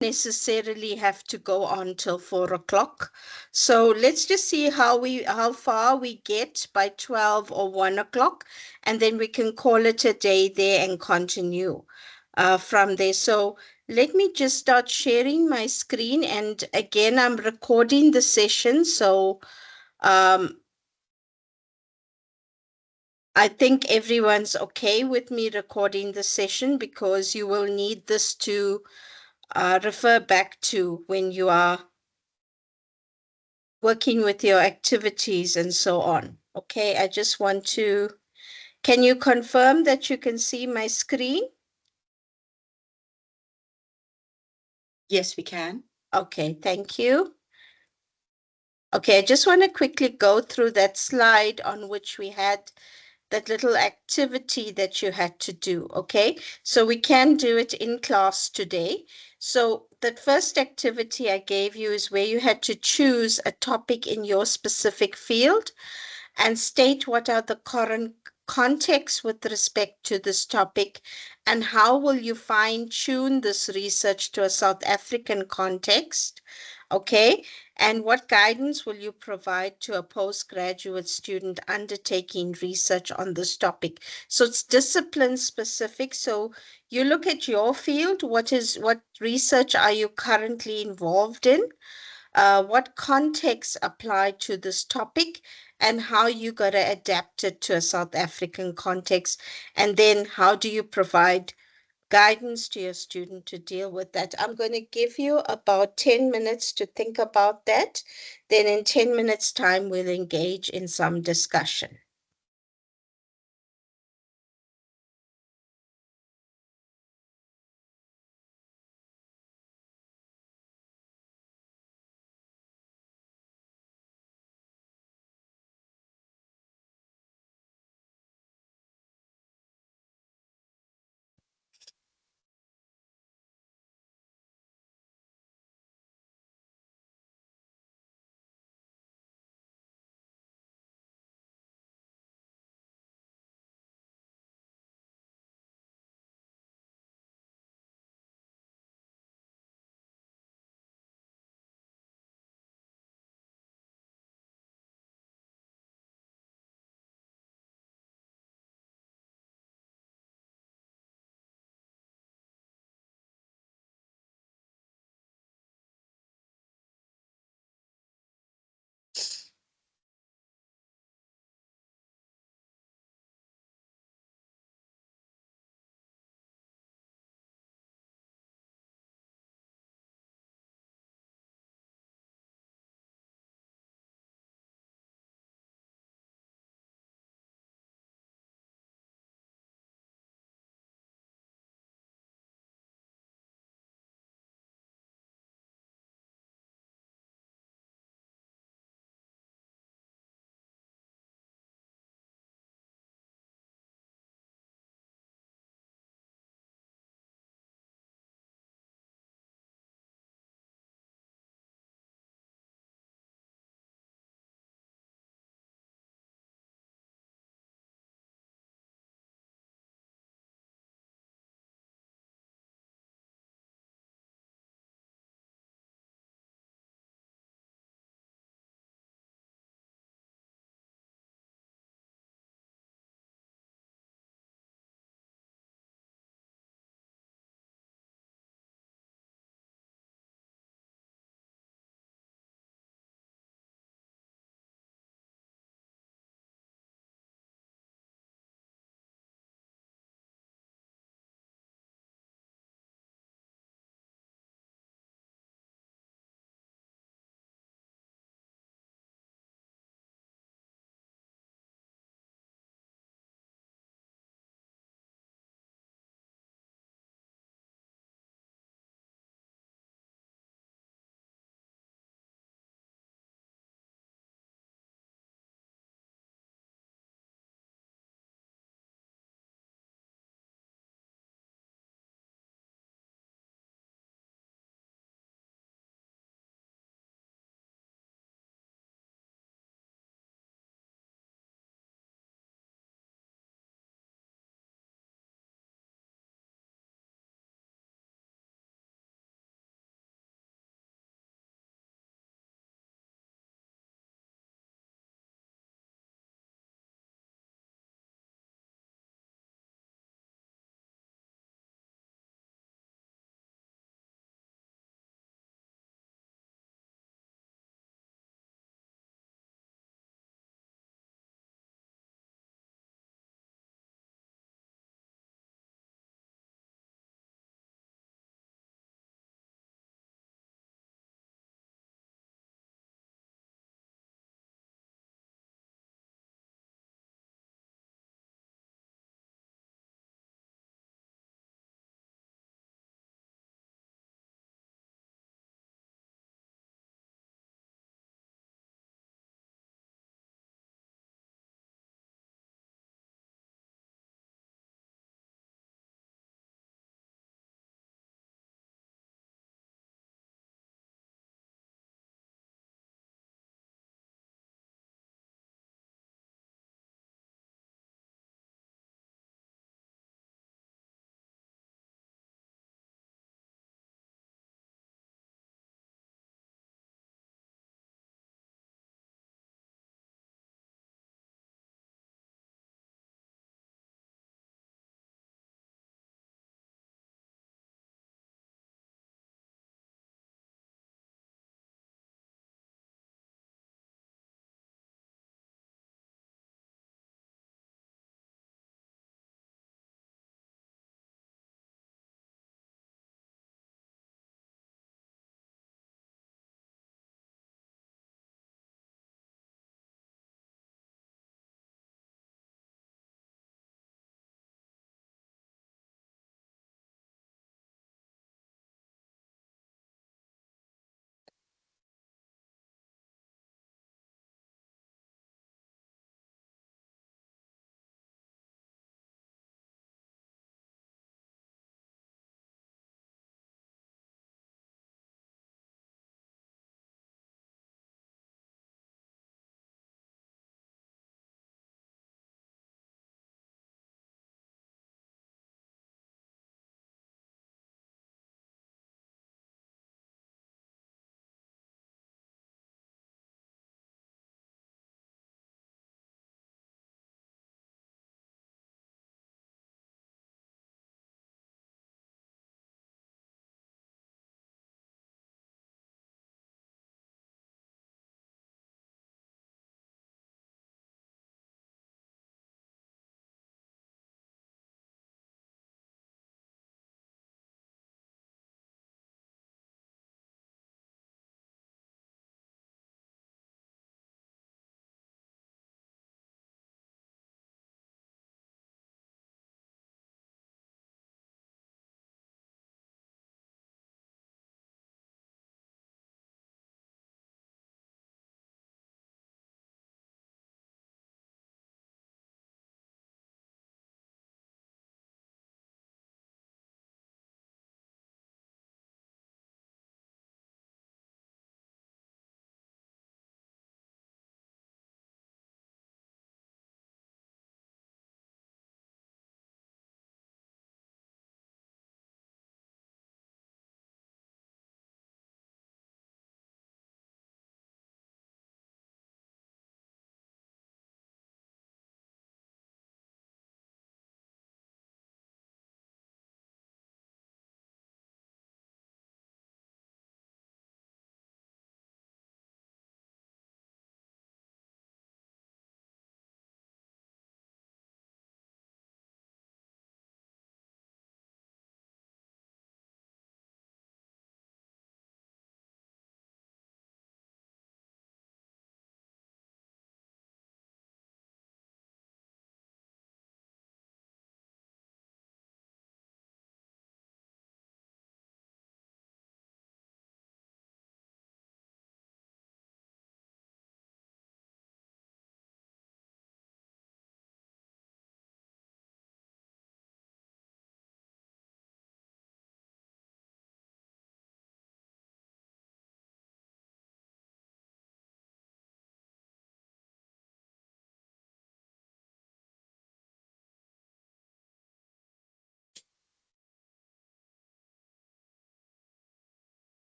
necessarily have to go on till 4 o'clock. So let's just see how far we get by 12 or 1 o'clock, and then we can call it a day there and continue from there. So let me just start sharing my screen. And again, I'm recording the session. So um, I think everyone's okay with me recording the session because you will need this to refer back to when you are working with your activities and so on. Okay, I just want to, can you confirm that you can see my screen? Yes, we can. Okay, thank you. Okay, I just want to quickly go through that slide on which we had that little activity that you had to do. Okay, so we can do it in class today. So that first activity I gave you is where you had to choose a topic in your specific field and state what are the current contexts with respect to this topic, and how will you fine tune this research to a South African context. Okay, and what guidance will you provide to a postgraduate student undertaking research on this topic? So it's discipline specific. So you look at your field, what research are you currently involved in? What context apply to this topic, and how you got to adapt it to a South African context, and then how do you provide guidance to your student to deal with that. I'm going to give you about 10 minutes to think about that. Then in 10 minutes time, we'll engage in some discussion.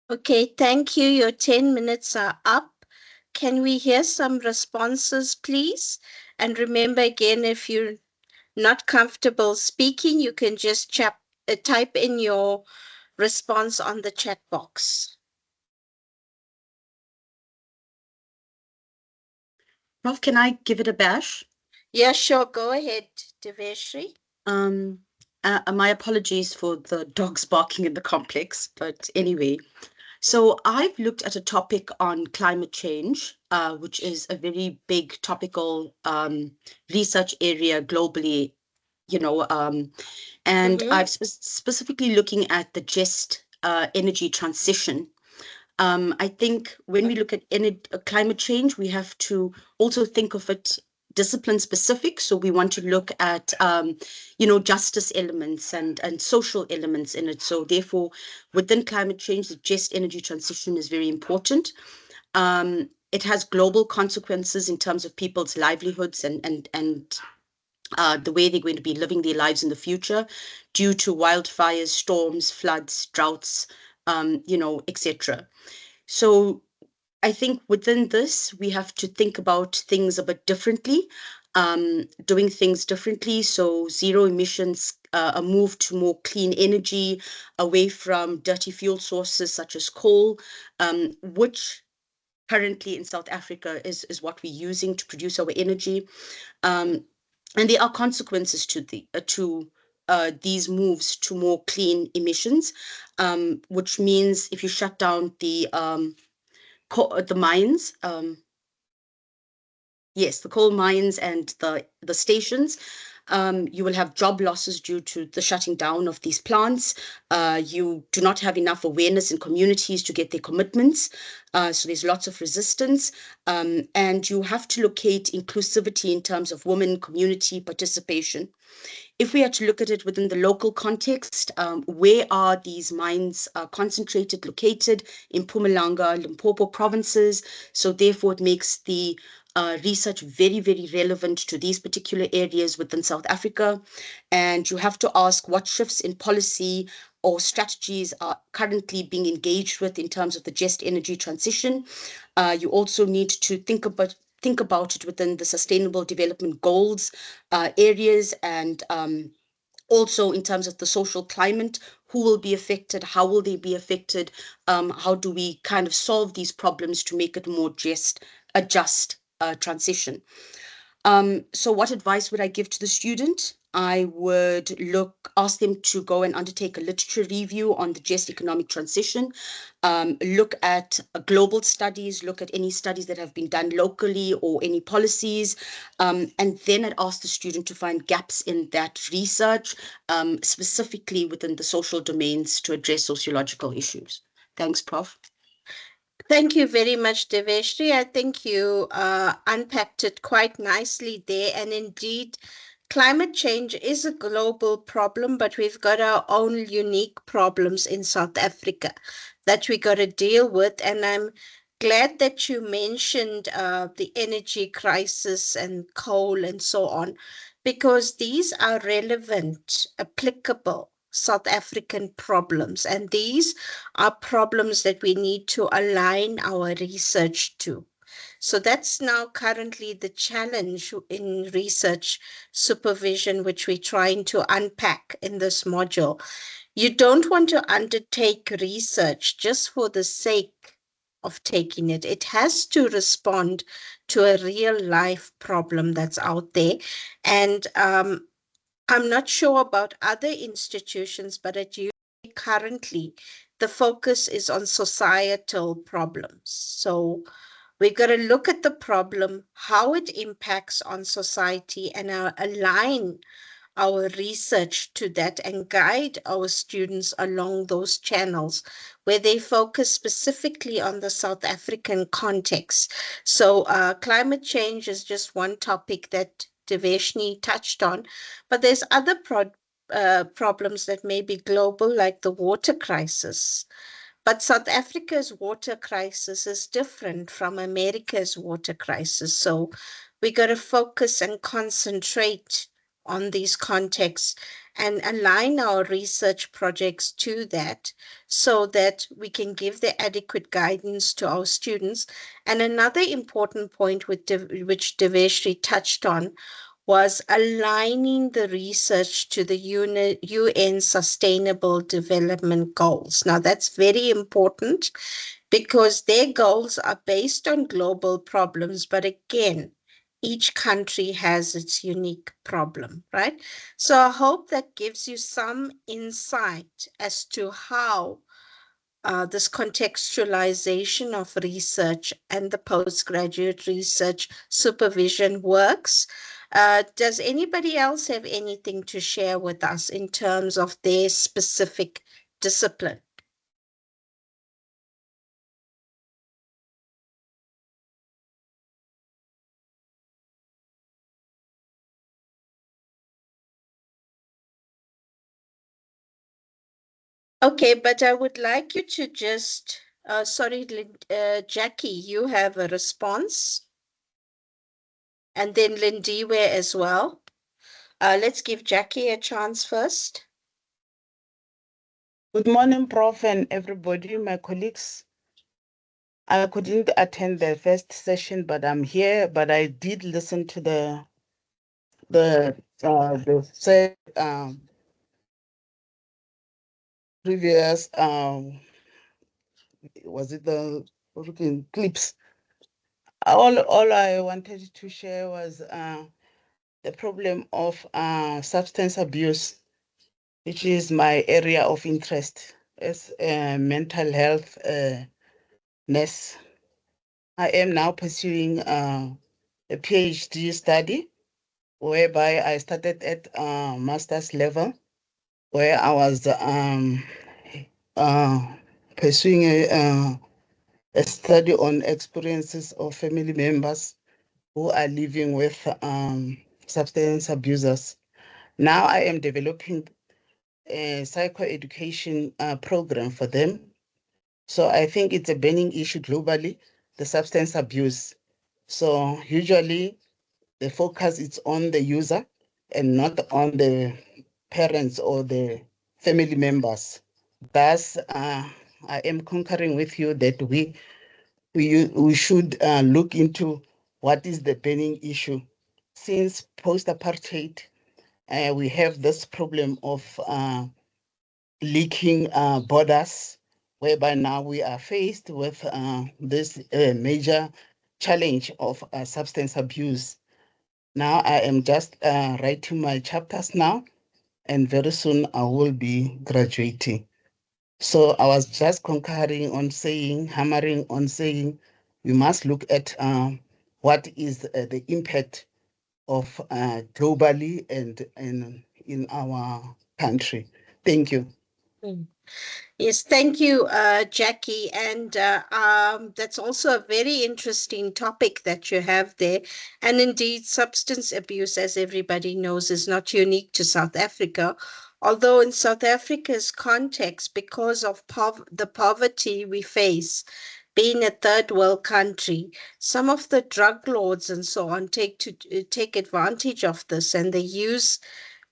Okay, thank you. Your 10 minutes are up. Can we hear some responses, please? And remember again, if you're not comfortable speaking, you can just type in your response on the chat box. Prof, can I give it a bash? Yeah, sure. Go ahead, Deveshri. Um, my apologies for the dogs barking in the complex, but anyway, so I've looked at a topic on climate change, which is a very big topical research area globally, you know, and Mm-hmm. I've specifically looking at the just energy transition. I think when we look at climate change, we have to also think of it discipline specific. So we want to look at, justice elements and social elements in it. So therefore, within climate change, the just energy transition is very important. It has global consequences in terms of people's livelihoods and the way they're going to be living their lives in the future due to wildfires, storms, floods, droughts, etc. So I think within this, we have to think about things a bit differently, doing things differently. So zero emissions, a move to more clean energy, away from dirty fuel sources such as coal, which currently in South Africa is what we're using to produce our energy. And there are consequences to these moves to more clean emissions, which means if you shut down the mines, yes, the coal mines and the stations. You will have job losses due to the shutting down of these plants. You do not have enough awareness in communities to get their commitments. So there's lots of resistance. And you have to locate inclusivity in terms of women community participation. If we are to look at it within the local context, where are these mines concentrated, located in Mpumalanga, Limpopo provinces? So therefore, it makes the research very, very relevant to these particular areas within South Africa. And you have to ask what shifts in policy or strategies are currently being engaged with in terms of the just energy transition. You also need to think about it within the sustainable development goals areas and also in terms of the social climate, who will be affected, how will they be affected, how do we kind of solve these problems to make it more just a just transition. So what advice would I give to the student? I would ask them to go and undertake a literature review on the just economic transition, look at global studies, look at any studies that have been done locally or any policies, and then I'd ask the student to find gaps in that research, specifically within the social domains to address sociological issues. Thanks, Prof. Thank you very much, Deveshri. I think you unpacked it quite nicely there. And indeed, climate change is a global problem, but we've got our own unique problems in South Africa that we got to deal with. And I'm glad that you mentioned the energy crisis and coal and so on, because these are relevant, applicable South African problems. And these are problems that we need to align our research to. So that's now currently the challenge in research supervision, which we're trying to unpack in this module. You don't want to undertake research just for the sake of taking it. It has to respond to a real life problem that's out there. And I'm not sure about other institutions, but at U currently, the focus is on societal problems. So we've got to look at the problem, how it impacts on society, and align our research to that and guide our students along those channels where they focus specifically on the South African context. So, climate change is just one topic that Deveshni touched on, but there's other problems that may be global, like the water crisis. But South Africa's water crisis is different from America's water crisis. So we got to focus and concentrate on these contexts. and align our research projects to that so that we can give the adequate guidance to our students. And another important point which Deveshri touched on was aligning the research to the UN Sustainable Development Goals. Now, that's very important because their goals are based on global problems, but again, each country has its unique problem, right? So I hope that gives you some insight as to how this contextualization of research and the postgraduate research supervision works. Does anybody else have anything to share with us in terms of their specific discipline? Okay, but I would like you to just, sorry, Jackie, you have a response, and then Lindiwe as well. Let's give Jackie a chance first. Good morning, Prof, and everybody, my colleagues. I couldn't attend the first session, but I'm here. But I did listen to the previous was it the looking clips. All I wanted to share was the problem of substance abuse, which is my area of interest as a mental health nurse. I am now pursuing a PhD study whereby I started at master's level, where I was uh, pursuing a study on experiences of family members who are living with substance abusers. Now I am developing a psychoeducation program for them. So I think it's a burning issue globally, the substance abuse. So usually the focus is on the user and not on the parents or the family members. Thus, I am concurring with you that we should look into what is the burning issue. Since post-apartheid, we have this problem of leaking borders, whereby now we are faced with this major challenge of substance abuse. Now I am just writing my chapters now, and very soon I will be graduating. So I was just concurring on saying, hammering on saying, we must look at what is the impact of globally and in our country. Thank you. Mm. Yes, thank you, Jackie. And that's also a very interesting topic that you have there. And indeed, substance abuse, as everybody knows, is not unique to South Africa. Although in South Africa's context, because of the poverty we face, being a third world country, some of the drug lords and so on take advantage of this, and they use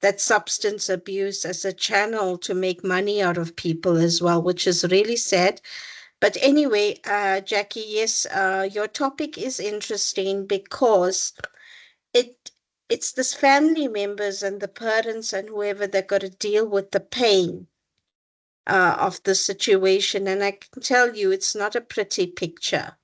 that substance abuse as a channel to make money out of people as well, which is really sad. But anyway, Jackie, yes, your topic is interesting because it it's this family members and the parents and whoever that got to deal with the pain of the situation. And I can tell you, it's not a pretty picture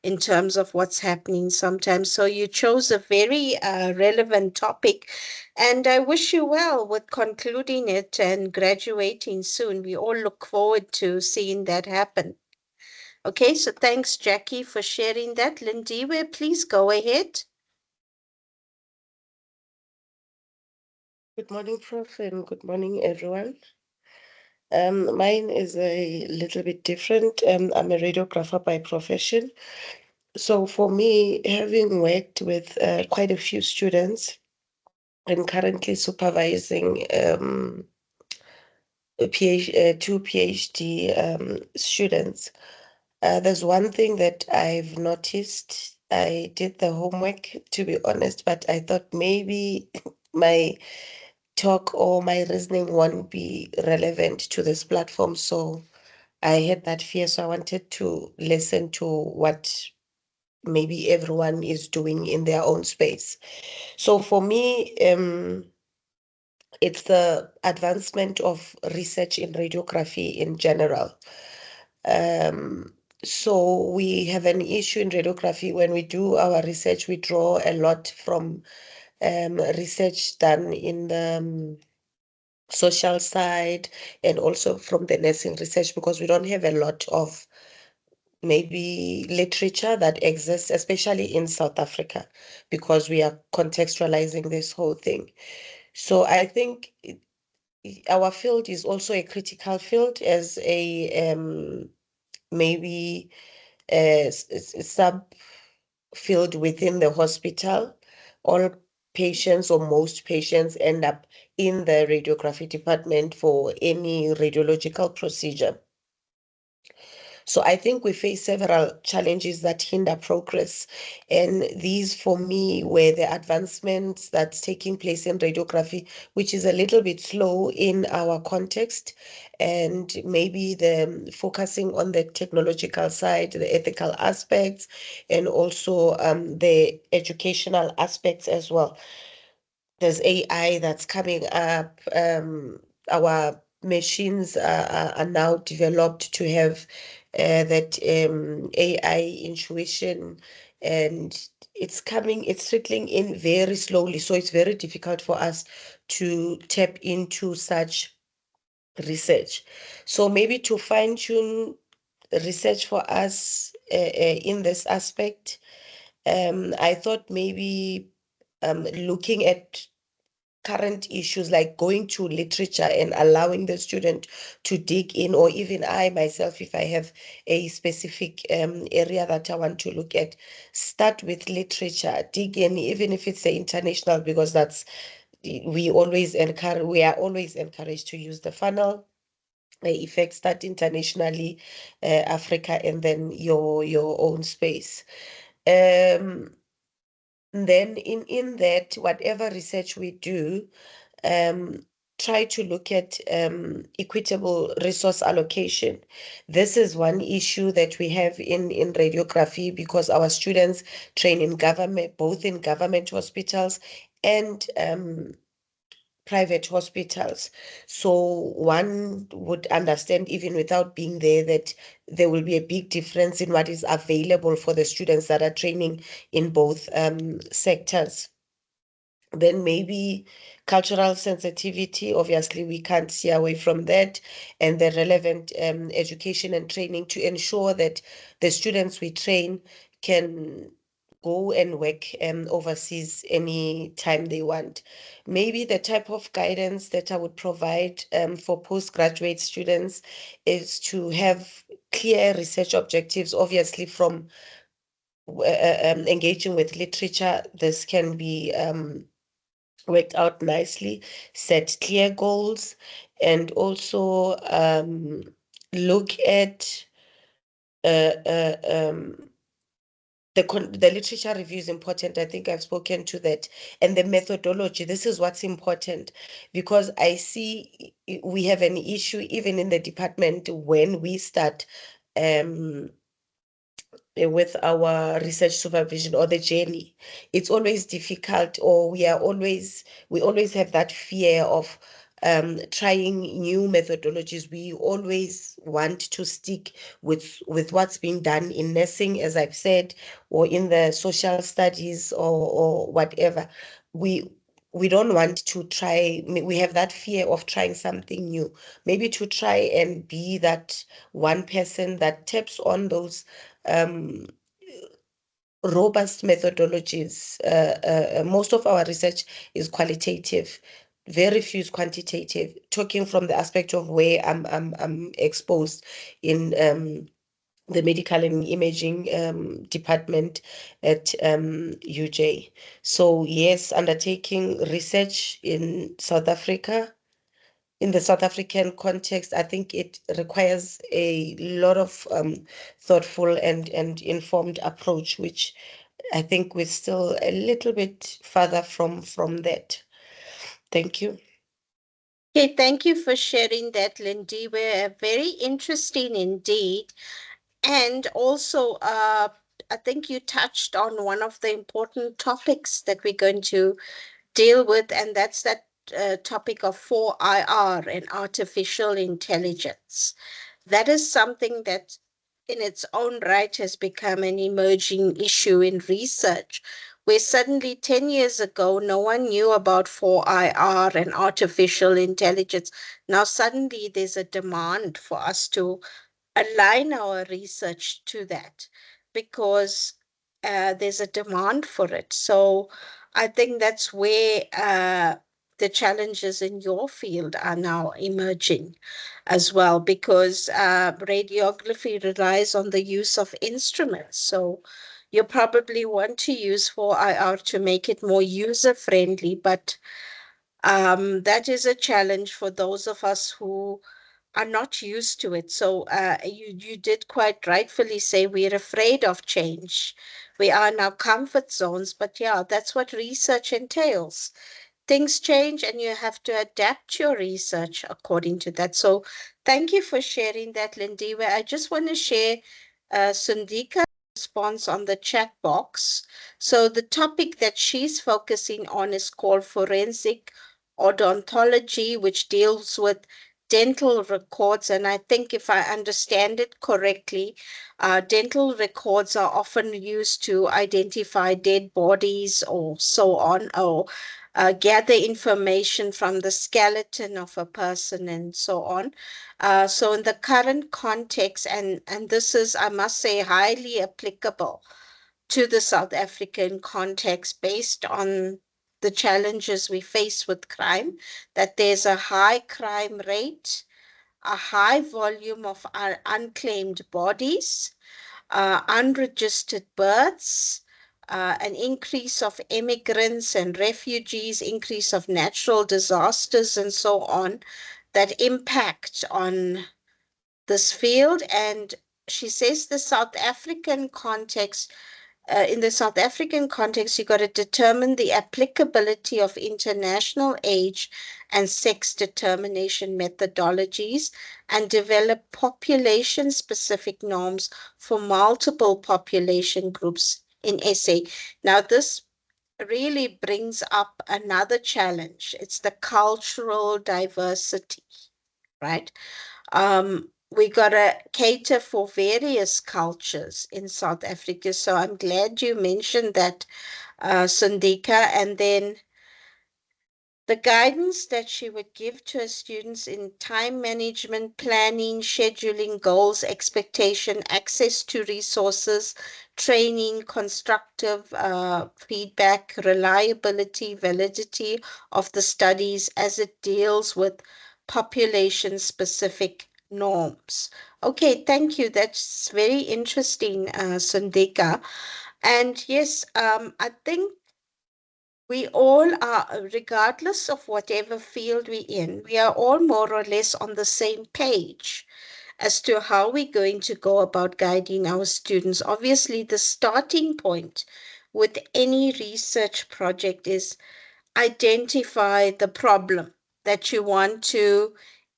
in terms of what's happening sometimes. So you chose a very relevant topic. And I wish you well with concluding it and graduating soon. We all look forward to seeing that happen. Okay, so thanks, Jackie, for sharing that. Lindiwe, please go ahead. Good morning, Prof, and good morning, everyone. Mine is a little bit different. I'm a radiographer by profession. So for me, having worked with quite a few students and currently supervising two PhD students, there's one thing that I've noticed. I did the homework, to be honest, but I thought maybe my talk or my reasoning won't be relevant to this platform. So I had that fear. So I wanted to listen to what maybe everyone is doing in their own space. So for me, it's the advancement of research in radiography in general. Um, so we have an issue in radiography when we do our research, we draw a lot from research done in the social side and also from the nursing research because we don't have a lot of maybe literature that exists, especially in South Africa, because we are contextualizing this whole thing. So I think our field is also a critical field as a maybe a sub field within the hospital. All patients or most patients end up in the radiography department for any radiological procedure. So I think we face several challenges that hinder progress. And these, for me, were the advancements that's taking place in radiography, which is a little bit slow in our context, and maybe the focusing on the technological side, the ethical aspects, and also the educational aspects as well. There's AI that's coming up. Our machines are now developed to have that AI intuition, and it's trickling in very slowly. So it's very difficult for us to tap into such research. So maybe to fine tune research for us in this aspect, I thought maybe looking at current issues like going to literature and allowing the student to dig in, or even I myself, if I have a specific area that I want to look at, start with literature, dig in, even if it's the international, because that's we are always encouraged to use the funnel effect, start internationally, Africa, and then your own space. Then in that, whatever research we do, um, try to look at equitable resource allocation. This is one issue that we have in radiography because our students train in government, both in government hospitals and private hospitals. So one would understand, even without being there, that there will be a big difference in what is available for the students that are training in both sectors. Then maybe cultural sensitivity, obviously we can't see away from that, and the relevant education and training to ensure that the students we train can go and work overseas any time they want. Maybe the type of guidance that I would provide for postgraduate students is to have clear research objectives, obviously from engaging with literature. This can be worked out nicely, set clear goals, and also look at uh, uh, um, the literature review is important. I think I've spoken to that. And the methodology, this is what's important because I see we have an issue even in the department when we start um, with our research supervision or the journey. It's always difficult, or we always have that fear of trying new methodologies. We always want to stick with what's being done in nursing, as I've said, or in the social studies or whatever. We we don't want to try, we have that fear of trying something new, maybe to try and be that one person that taps on those um, robust methodologies. Most of our research is qualitative, very few is quantitative. Talking from the aspect of where I'm exposed in the medical and imaging department at UJ. So yes, undertaking research in South Africa, in the South African context, I think it requires a lot of thoughtful and informed approach, which I think we're still a little bit further from that. Thank you. Okay, thank you for sharing that, Lindy. We're very interesting indeed. And also, I think you touched on one of the important topics that we're going to deal with, and that's that topic of 4IR and artificial intelligence. That is something that, in its own right, has become an emerging issue in research, where suddenly 10 years ago, no one knew about 4IR and artificial intelligence. Now, suddenly, there's a demand for us to align our research to that because there's a demand for it. So I think that's where the challenges in your field are now emerging as well, because radiography relies on the use of instruments. So you probably want to use 4IR to make it more user friendly, but that is a challenge for those of us who are not used to it. So you did quite rightfully say we're afraid of change. We are in our comfort zones, but yeah, that's what research entails. Things change and you have to adapt your research according to that. So thank you for sharing that, Lindy. Where I just want to share Sundika's response on the chat box. So the topic that she's focusing on is called forensic odontology, which deals with dental records. And I think if I understand it correctly, dental records are often used to identify dead bodies or so on, or gather information from the skeleton of a person and so on. So in the current context, and this is, I must say, highly applicable to the South African context based on the challenges we face with crime, that there's a high crime rate, a high volume of unclaimed bodies, unregistered births, an increase of immigrants and refugees, increase of natural disasters, and so on, that impact on this field. And she says the South African context in the South African context, you got to determine the applicability of international age and sex determination methodologies and develop population specific norms for multiple population groups in SA. Now, this really brings up another challenge. It's the cultural diversity, right? We got to cater for various cultures in South Africa. So I'm glad you mentioned that, Sandika. And then the guidance that she would give to her students in time management, planning, scheduling, goals, expectation, access to resources, training, constructive feedback, reliability, validity of the studies as it deals with population specific norms. Okay, thank you. That's very interesting, Sandika. And yes, I think we all are, regardless of whatever field we're in, we are all more or less on the same page as to how we're going to go about guiding our students. Obviously, the starting point with any research project is identify the problem that you want to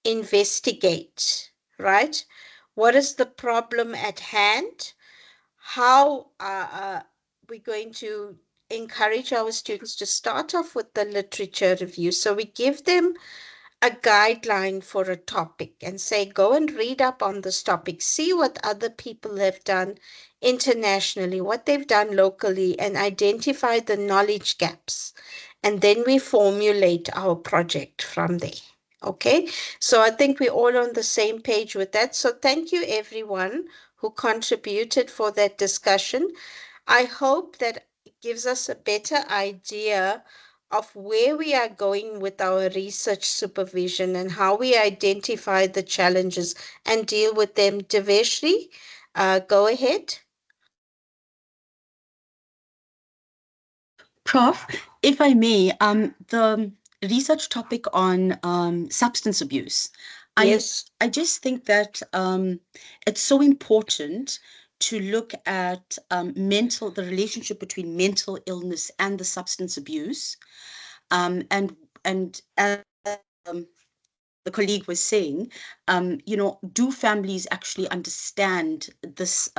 investigate, right? What is the problem at hand? How we're going to encourage our students to start off with the literature review. So we give them a guideline for a topic and say, go and read up on this topic, see what other people have done internationally, what they've done locally, and identify the knowledge gaps. And then we formulate our project from there. Okay, so I think we're all on the same page with that. So thank you, everyone who contributed for that discussion. I hope that it gives us a better idea of where we are going with our research supervision and how we identify the challenges and deal with them. Deveshri, go ahead. Prof, if I may, the research topic on substance abuse, Yes. I just think that it's so important to look at the relationship between mental illness and the substance abuse, and as the colleague was saying, do families actually understand this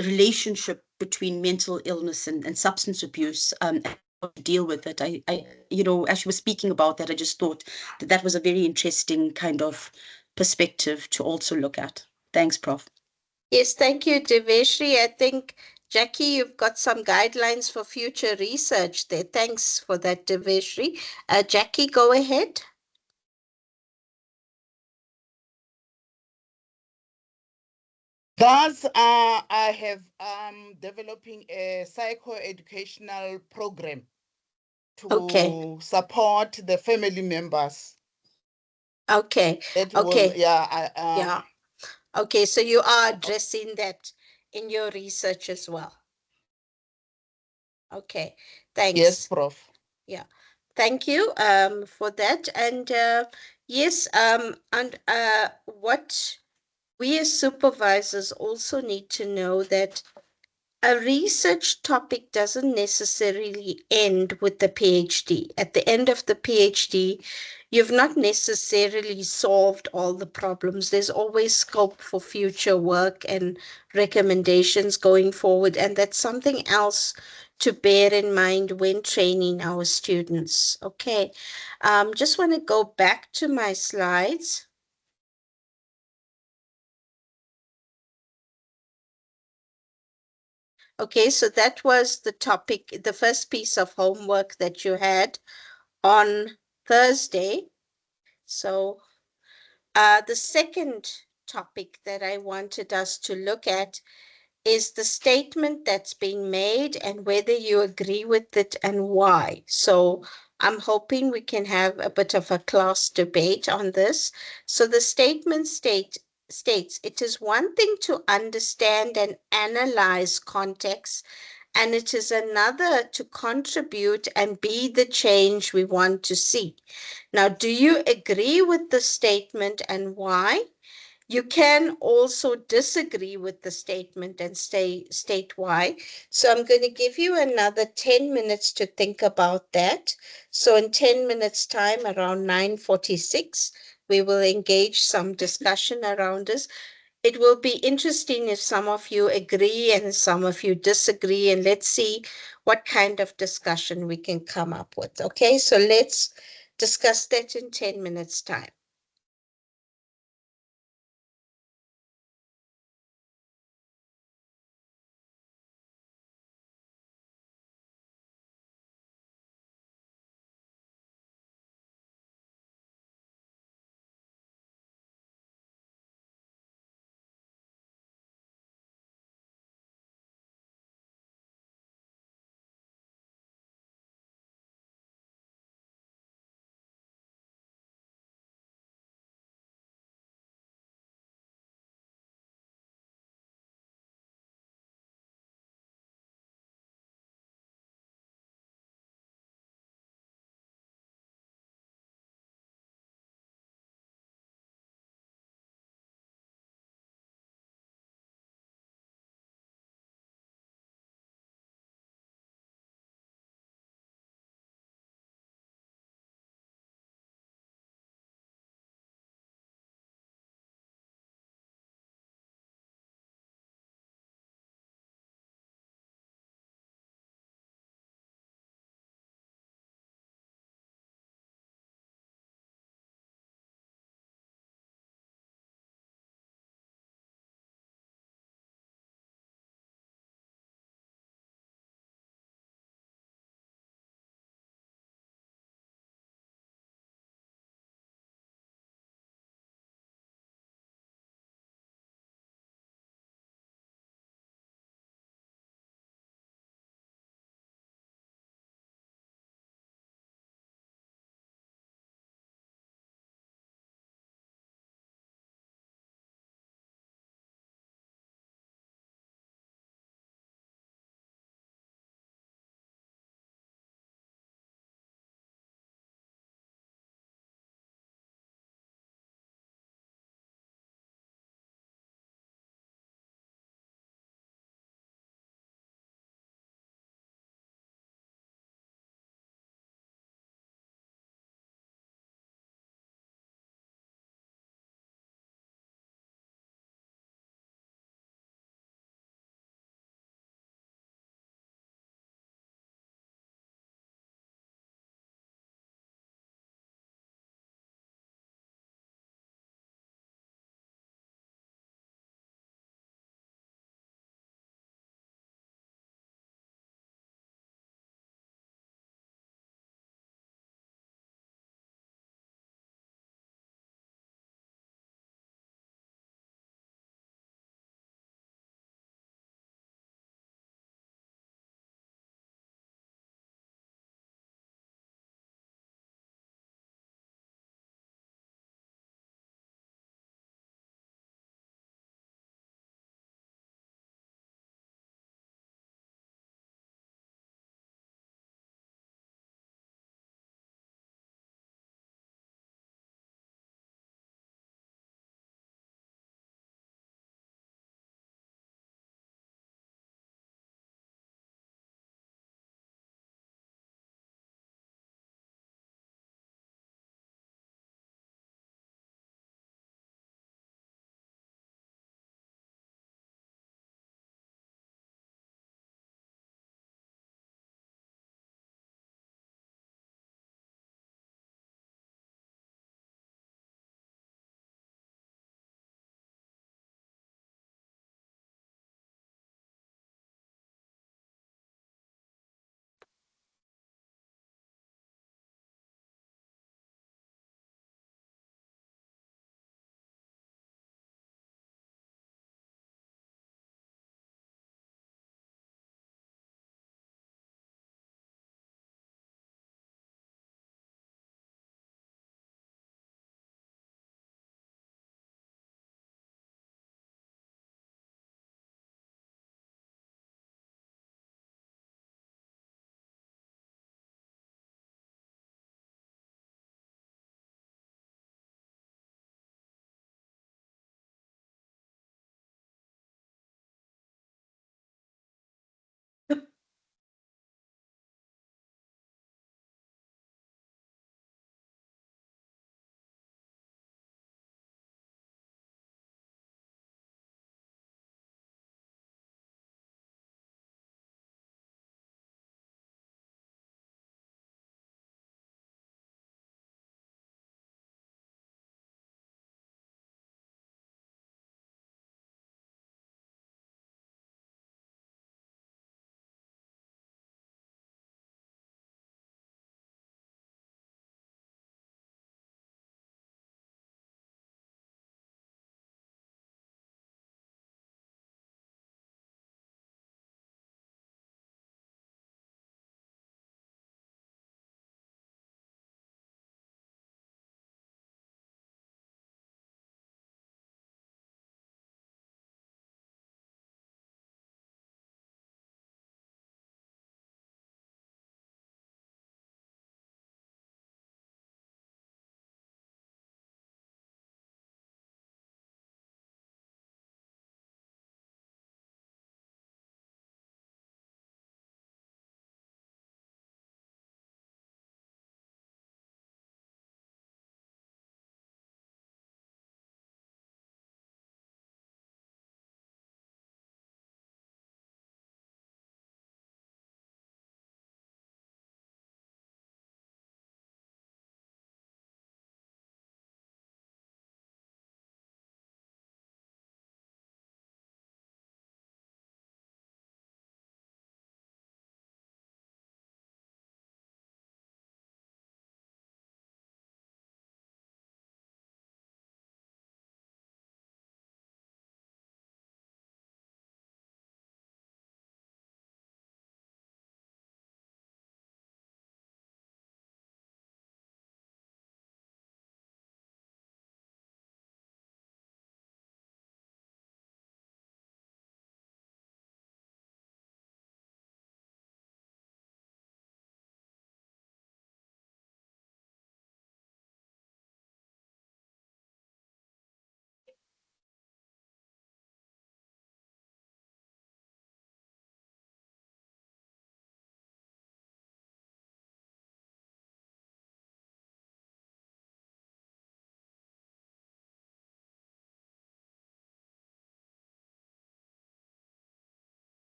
relationship between mental illness and substance abuse, and how to deal with it? As she was speaking about that, I just thought that that was a very interesting kind of perspective to also look at. Thanks, Prof. Yes, thank you, Deveshri. I think, Jackie, you've got some guidelines for future research there. Thanks for that, Deveshri. Jackie, go ahead. Thus, I have developing a psycho-educational program Okay, to support the family members. okay, That will, okay, yeah, yeah. Okay, so you are addressing that in your research as well. Okay, yes, thanks. Prof. Yeah, thank you for that. And yes, and what we as supervisors also need to know that a research topic doesn't necessarily end with the PhD. At the end of the PhD, you've not necessarily solved all the problems. There's always scope for future work and recommendations going forward. And that's something else to bear in mind when training our students. Okay, just want to go back to my slides. Okay, so that was the topic, the first piece of homework that you had on Thursday. So the second topic that I wanted us to look at is the statement that's been made and whether you agree with it and why. So I'm hoping we can have a bit of a class debate on this. So the statement states it is one thing to understand and analyze context, and it is another to contribute and be the change we want to see. Now, do you agree with the statement and why? You can also disagree with the statement and state why. So I'm going to give you another 10 minutes to think about that. So in 10 minutes time, around 9:46, we will engage some discussion around this. It will be interesting if some of you agree and some of you disagree, and let's see what kind of discussion we can come up with. Okay, so let's discuss that in 10 minutes time.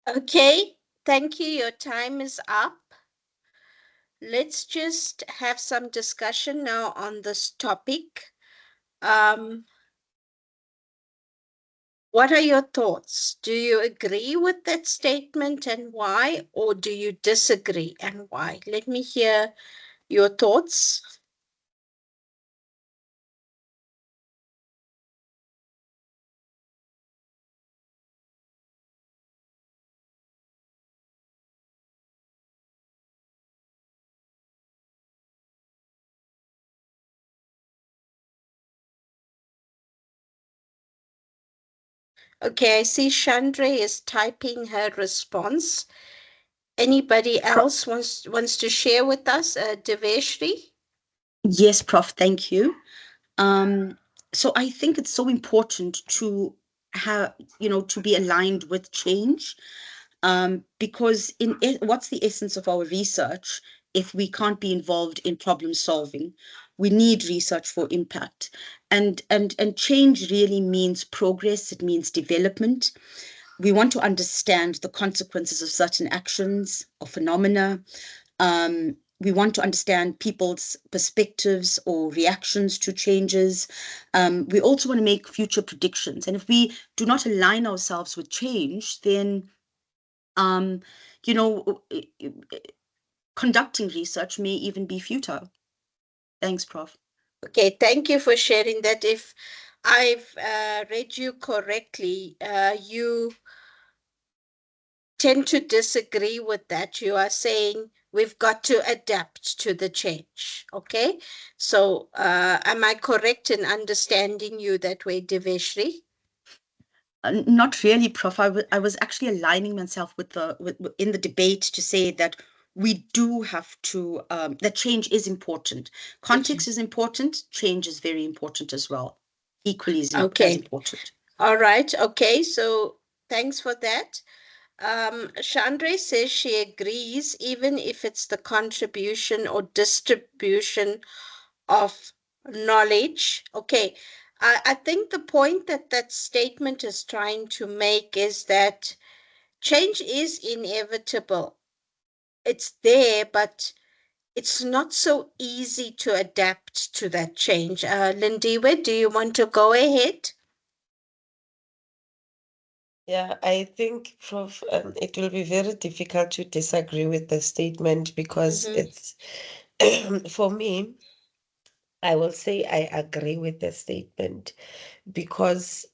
Okay, thank you. Your time is up. Let's just have some discussion now on this topic. Um, what are your thoughts? Do you agree with that statement and why, or do you disagree and why? Let me hear your thoughts. Okay, I see Chandra is typing her response. Anybody else wants to share with us, Deveshri? Yes, Prof. Thank you. So I think it's so important to have, to be aligned with change, because what's the essence of our research if we can't be involved in problem solving? We need research for impact, and change really means progress. It means development. We want to understand the consequences of certain actions or phenomena. We want to understand people's perspectives or reactions to changes. We also want to make future predictions. And if we do not align ourselves with change, then um, you know, conducting research may even be futile. Thanks, Prof. Okay, thank you for sharing that. If I've read you correctly, you tend to disagree with that. You are saying we've got to adapt to the change. Okay, so am I correct in understanding you that way, Deveshri? Not really, Prof. I was actually aligning myself with in the debate to say that we do have to, that change is important. Context is important. Change is very important as well. Equally as Okay, important. all right. Okay, so thanks for that. Chandra says she agrees, even if it's the contribution or distribution of knowledge. Okay, I think the point that that statement is trying to make is that change is inevitable. It's there, but it's not so easy to adapt to that change. Lindiwe, do you want to go ahead? Yeah, I think, Prof, it will be very difficult to disagree with the statement because it's, for me, I will say I agree with the statement because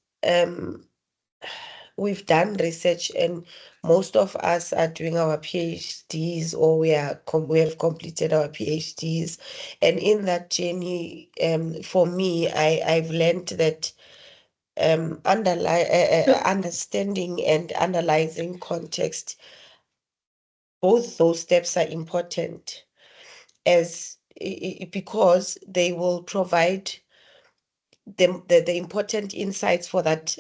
we've done research and most of us are doing our PhDs or we have completed our PhDs. And in that journey, for me, I've learned that understanding and analyzing context, both those steps are important because they will provide the important insights for that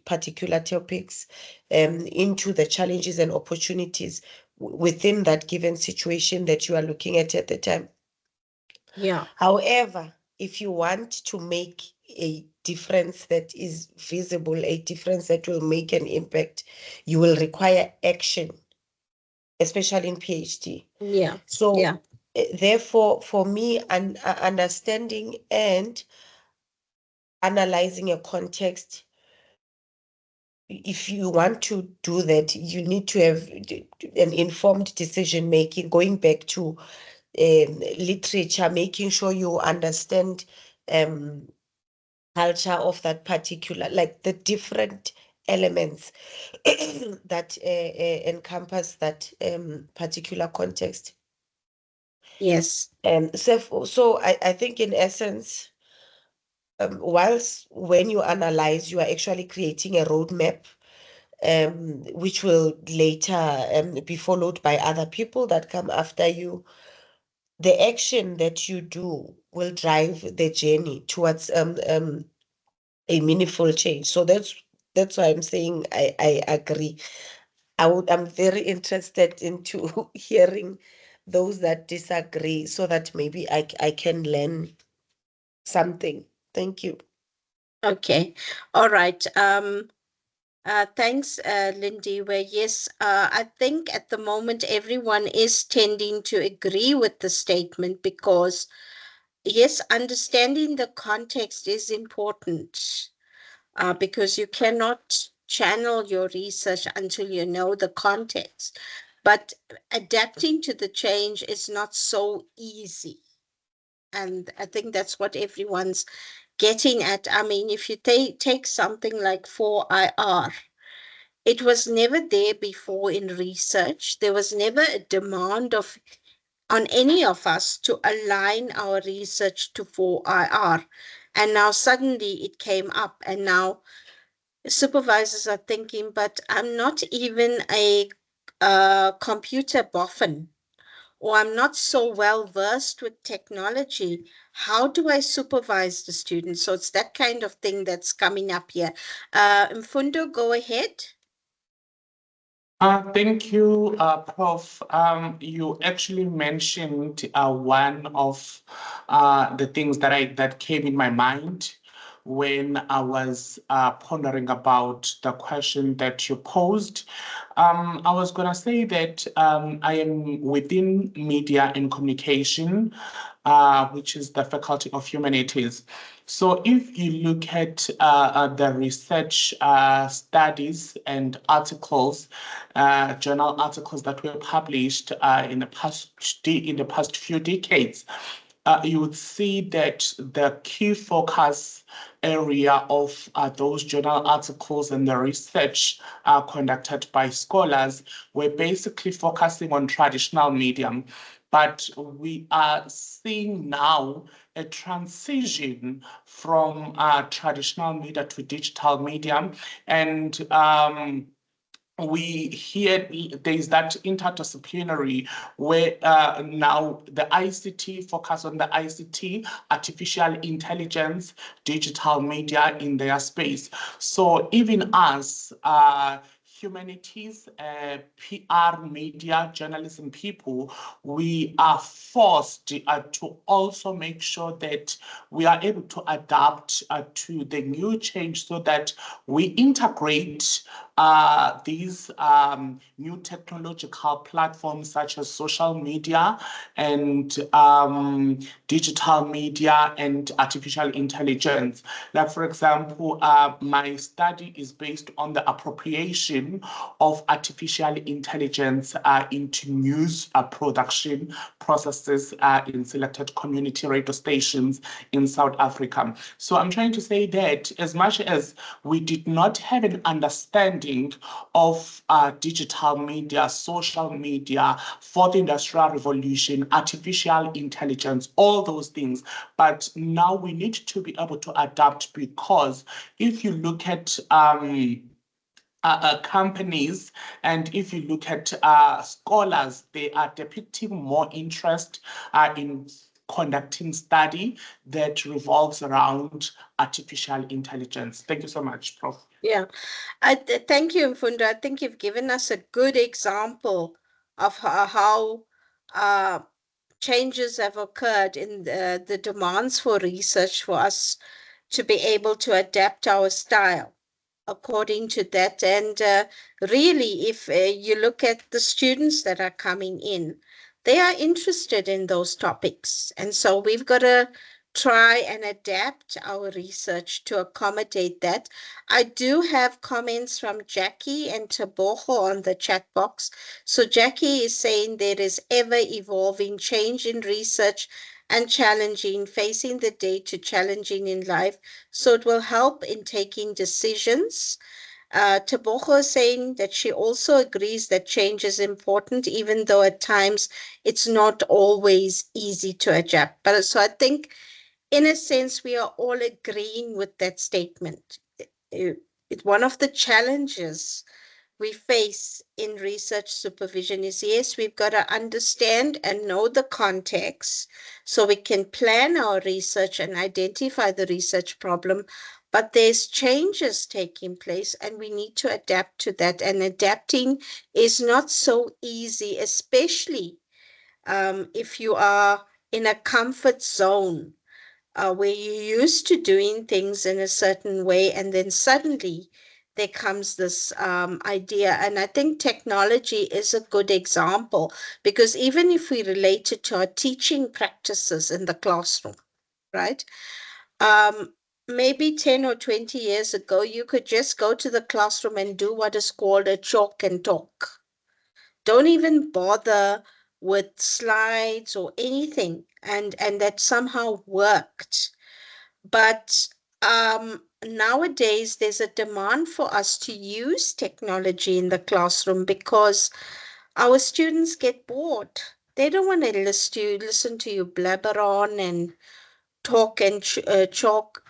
particular topics into the challenges and opportunities within that given situation that you are looking at the time. Yeah. However, if you want to make a difference that is visible, a difference that will make an impact, you will require action, especially in PhD. Yeah. So, Yeah. therefore, for me, understanding and analyzing a context, if you want to do that, you need to have an informed decision making, going back to literature, making sure you understand culture of that particular, like the different elements that encompass that particular context. Yes. So I think in essence, whilst when you analyze, you are actually creating a roadmap, which will later be followed by other people that come after you. The action that you do will drive the journey towards a meaningful change. So that's why I'm saying I agree. I'm very interested into hearing those that disagree so that maybe I can learn something. Thank you. Okay. All right. Thanks, Lindy. Where yes, I think at the moment everyone is tending to agree with the statement because yes, understanding the context is important because you cannot channel your research until you know the context. But adapting to the change is not so easy. And I think that's what everyone's getting at. I mean, if you take something like 4IR, it was never there before in research. There was never a demand of on any of us to align our research to 4IR. And now suddenly it came up, and now supervisors are thinking, but I'm not even a computer boffin, or I'm not so well versed with technology. How do I supervise the students? So it's that kind of thing that's coming up here. Mfundo, go ahead. Thank you, Prof. You actually mentioned one of the things that came in my mind when I was pondering about the question that you posed. I was going to say that I am within media and communication, which is the Faculty of Humanities. So if you look at the research studies and articles, journal articles that were published in the past few decades, you would see that the key focus area of those journal articles and the research conducted by scholars were basically focusing on traditional medium. But we are seeing now a transition from traditional media to digital medium. And we hear there is that interdisciplinary where now the ICT focus on the ICT, artificial intelligence, digital media in their space. So even us, humanities, PR, media, journalism people, we are forced to also make sure that we are able to adapt to the new change so that we integrate these new technological platforms such as social media and digital media and artificial intelligence. Like, for example, my study is based on the appropriation of artificial intelligence into news production processes in selected community radio stations in South Africa. So I'm trying to say that as much as we did not have an understanding of digital media, social media, fourth industrial revolution, artificial intelligence, all those things. But now we need to be able to adapt because if you look at companies, and if you look at scholars, they are depicting more interest in conducting study that revolves around artificial intelligence. Thank you so much, Prof. Yeah, thank you, Mfundo. I think you've given us a good example of how changes have occurred in the demands for research for us to be able to adapt our style according to that. And really, if you look at the students that are coming in, they are interested in those topics. And so we've got to try and adapt our research to accommodate that. I do have comments from Jackie and Taboho on the chat box. So Jackie is saying there is ever evolving change in research and challenging, facing the day to challenging in life. So it will help in taking decisions. Taboho is saying that she also agrees that change is important, even though at times it's not always easy to adapt. But so I think, in a sense, we are all agreeing with that statement. It's one of the challenges we face in research supervision is yes, we've got to understand and know the context so we can plan our research and identify the research problem. But there's changes taking place and we need to adapt to that. And adapting is not so easy, especially if you are in a comfort zone where you're used to doing things in a certain way and then suddenly there comes this idea. And I think technology is a good example, because even if we relate it to our teaching practices in the classroom, right? Um, Maybe 10 or 20 years ago, you could just go to the classroom and do what is called a chalk and talk. Don't even bother with slides or anything. And that somehow worked. But nowadays, there's a demand for us to use technology in the classroom because our students get bored. They don't want to listen to you blabber on and talk and chalk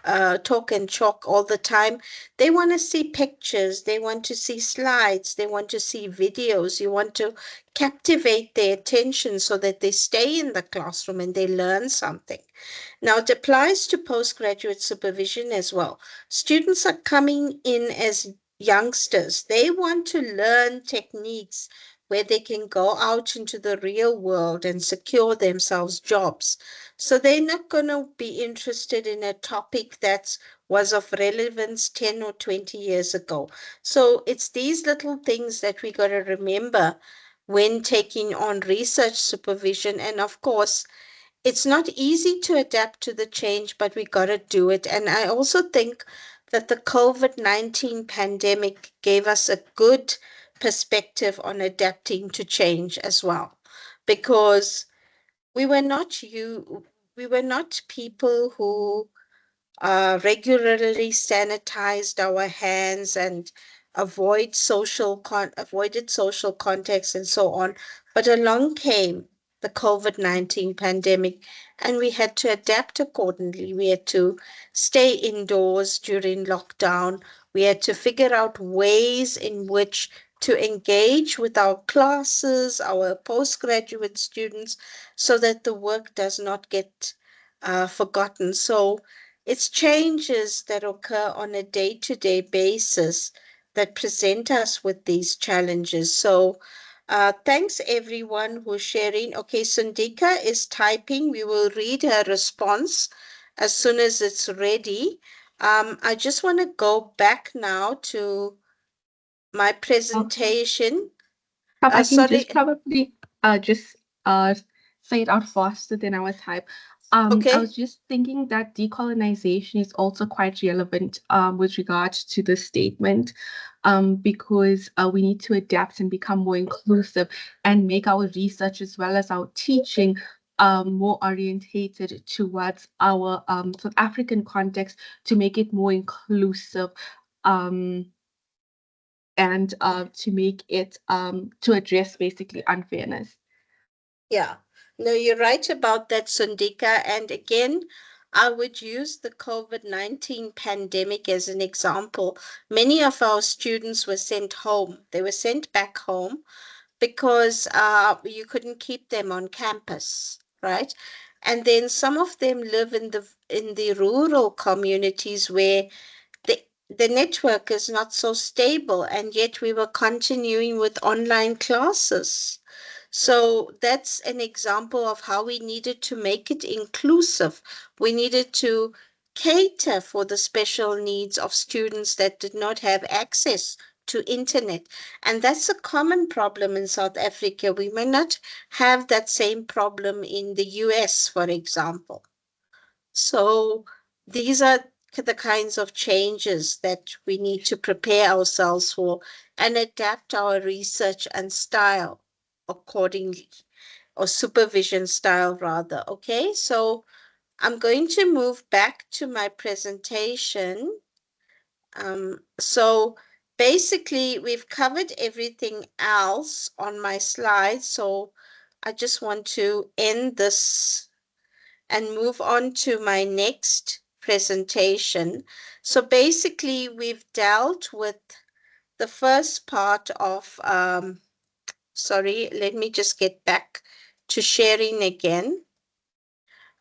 all the time. They want to see pictures, they want to see slides, they want to see videos. You want to captivate their attention so that they stay in the classroom and they learn something. Now, it applies to postgraduate supervision as well. Students are coming in as youngsters. They want to learn techniques where they can go out into the real world and secure themselves jobs. So they're not going to be interested in a topic that was of relevance 10 or 20 years ago. So it's these little things that we got to remember when taking on research supervision. And of course, it's not easy to adapt to the change, but we got to do it. And I also think that the COVID-19 pandemic gave us a good perspective on adapting to change as well, because we were not we were not people who regularly sanitized our hands and avoided social contacts and so on. But along came the COVID-19 pandemic, and we had to adapt accordingly. We had to stay indoors during lockdown. We had to figure out ways in which to engage with our classes, our postgraduate students, so that the work does not get forgotten. So it's changes that occur on a day-to-day basis that present us with these challenges. So thanks everyone who's sharing. Okay, Sundika is typing. We will read her response as soon as it's ready. I just want to go back now to my presentation. I can Sorry. just probably just say it out faster than I was type. I Okay. was just thinking that decolonization is also quite relevant with regards to the statement, because we need to adapt and become more inclusive and make our research as well as our teaching more orientated towards our South African context to make it more inclusive. Um, and to make it to address basically unfairness. Yeah, no, you're right about that, Sundika. And again, I would use the COVID-19 pandemic as an example. Many of our students were sent home. They were sent back home because you couldn't keep them on campus, right? And then some of them live in the rural communities where the the network is not so stable, and yet we were continuing with online classes. So that's an example of how we needed to make it inclusive. We needed to cater for the special needs of students that did not have access to internet. And that's a common problem in South Africa. We may not have that same problem in the US, for example. So these are the kinds of changes that we need to prepare ourselves for and adapt our research and style accordingly, or supervision style rather. Okay, so I'm going to move back to my presentation. So basically we've covered everything else on my slides. So I just want to end this and move on to my next presentation. So basically, we've dealt with the first part of, sorry, let me just get back to sharing again.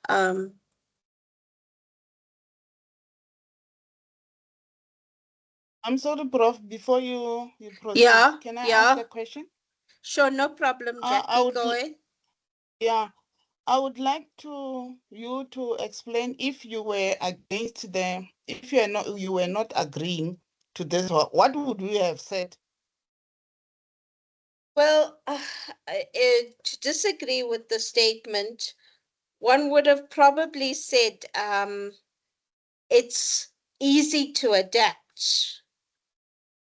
Um, I'm sorry, Prof. Before you proceed, yeah, can I ask yeah, a question? sure, no problem, I Jackie, would, go ahead. yeah, I would like you to explain if you were against if you were not agreeing to this? What would we have said? Well, to disagree with the statement, one would have probably said it's easy to adapt,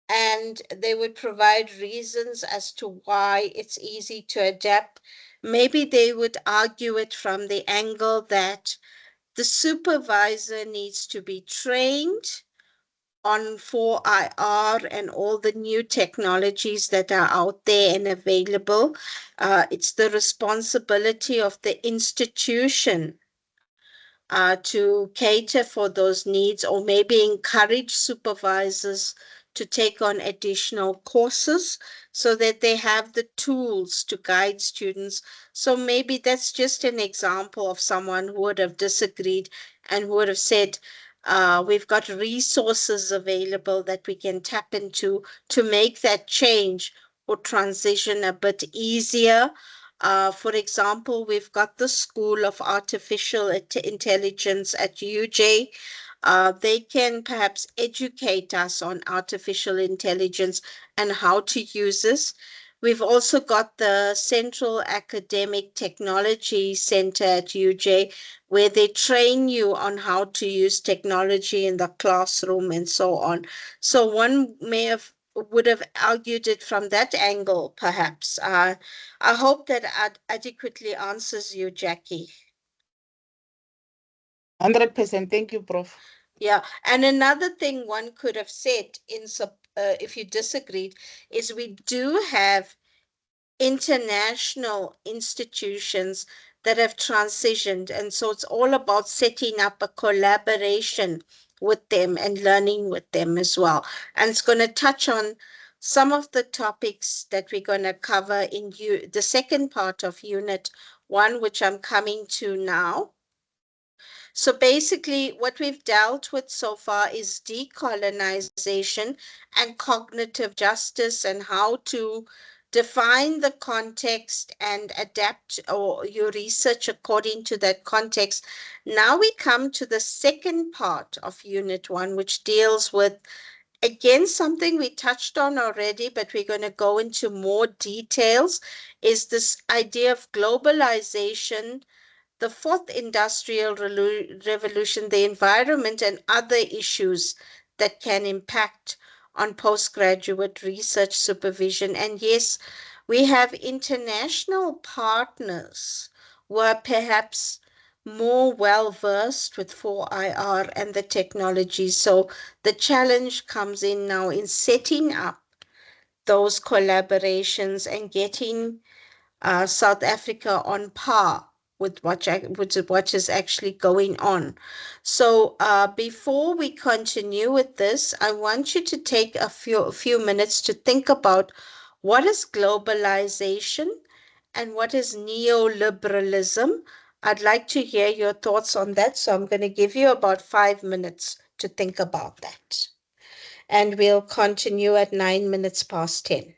and they would provide reasons as to why it's easy to adapt. Maybe they would argue it from the angle that the supervisor needs to be trained on 4IR and all the new technologies that are out there and available. It's the responsibility of the institution to cater for those needs, or maybe encourage supervisors to take on additional courses so that they have the tools to guide students. So maybe that's just an example of someone who would have disagreed and who would have said, we've got resources available that we can tap into to make that change or transition a bit easier. For example, we've got the School of Artificial Intelligence at UJ. They can perhaps educate us on artificial intelligence and how to use this. We've also got the Central Academic Technology Center at UJ, where they train you on how to use technology in the classroom and so on. So one would have argued it from that angle, perhaps. I hope that adequately answers you, Jackie. 100%. Thank you, Prof. Yeah, and another thing one could have said if you disagreed, is we do have international institutions that have transitioned, and so it's all about setting up a collaboration with them and learning with them as well. And it's going to touch on some of the topics that we're going to cover in the second part of Unit 1, which I'm coming to now. So basically, what we've dealt with so far is decolonization and cognitive justice, and how to define the context and adapt or your research according to that context. Now we come to the second part of Unit 1, which deals with, again, something we touched on already, but we're going to go into more details, is this idea of globalization, the fourth industrial revolution, the environment, and other issues that can impact on postgraduate research supervision. And yes, we have international partners who are perhaps more well versed with 4IR and the technology. So the challenge comes in now in setting up those collaborations and getting South Africa on par with what is actually going on. So before we continue with this, I want you to take a few minutes to think about what is globalization and what is neoliberalism. I'd like to hear your thoughts on that, so I'm going to give you about 5 minutes to think about that. And we'll continue at 9 minutes past 10.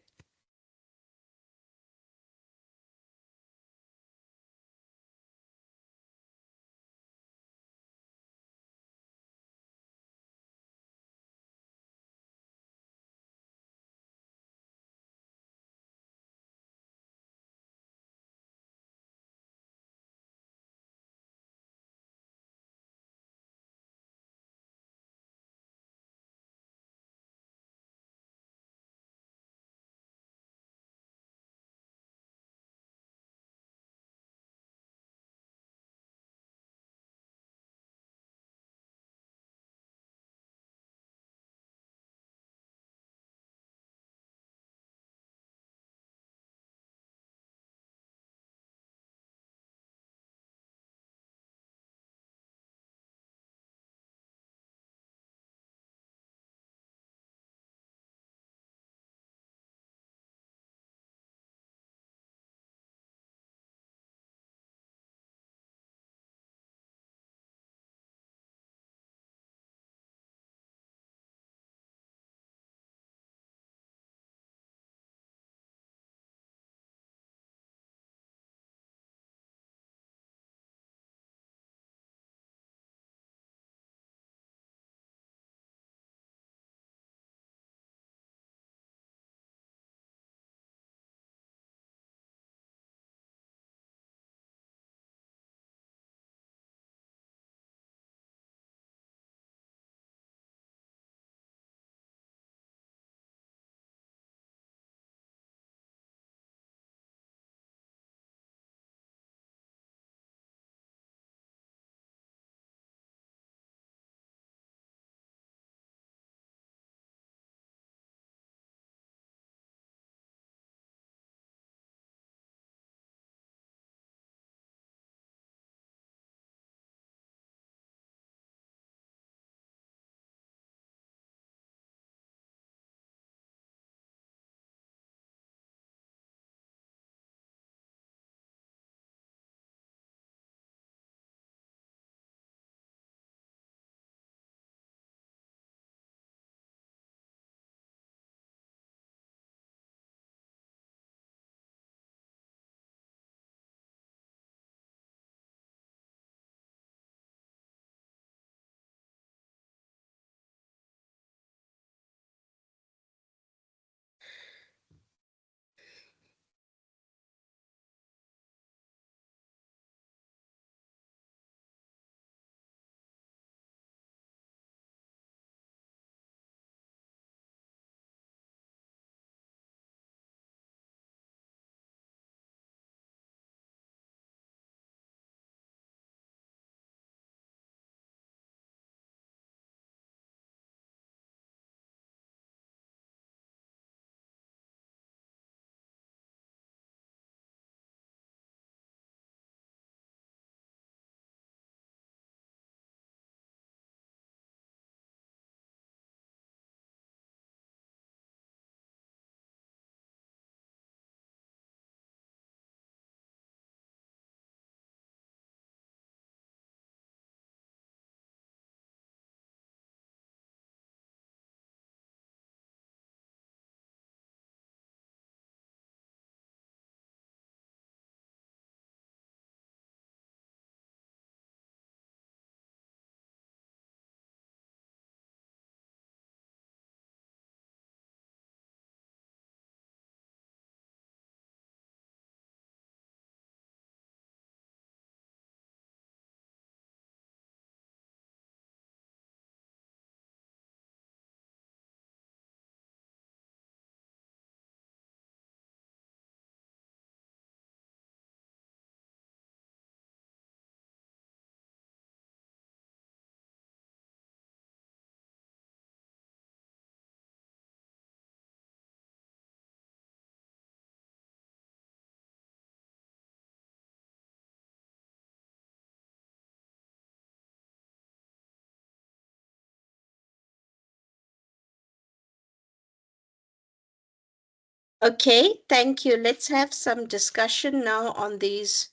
Okay, thank you. Let's have some discussion now on these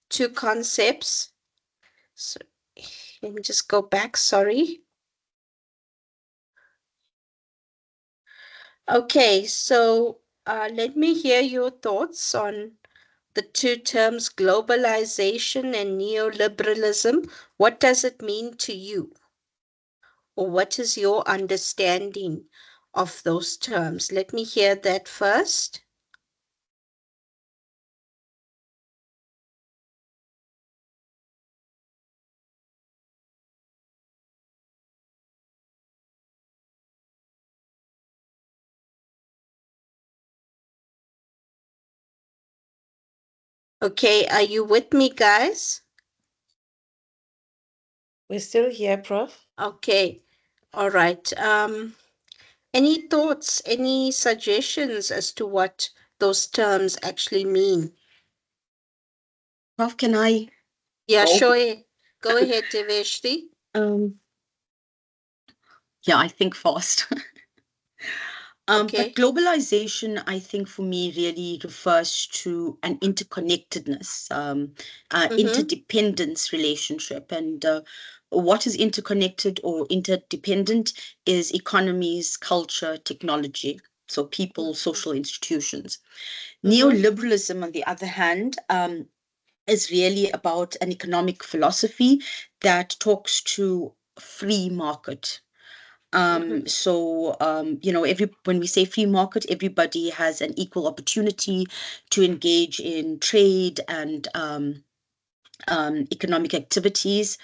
two concepts. So let me just go back, sorry. Okay, so let me hear your thoughts on the two terms globalization and neoliberalism. What does it mean to you? Or what is your understanding of those terms? Let me hear that first. Okay, are you with me, guys? We're still here, Prof. Okay, all right. Any thoughts, any suggestions as to what those terms actually mean? Prof, can I Yeah, go? sure. Go ahead, Deveshri. Yeah, I think fast. But Okay. globalization, I think for me, really refers to an interconnectedness, Mm-hmm. interdependence relationship. And what is interconnected or interdependent is economies, culture, technology. So people, social institutions. Mm-hmm. Neoliberalism, on the other hand, is really about an economic philosophy that talks to free market. Mm-hmm. When we say free market, everybody has an equal opportunity to engage in trade and economic activities.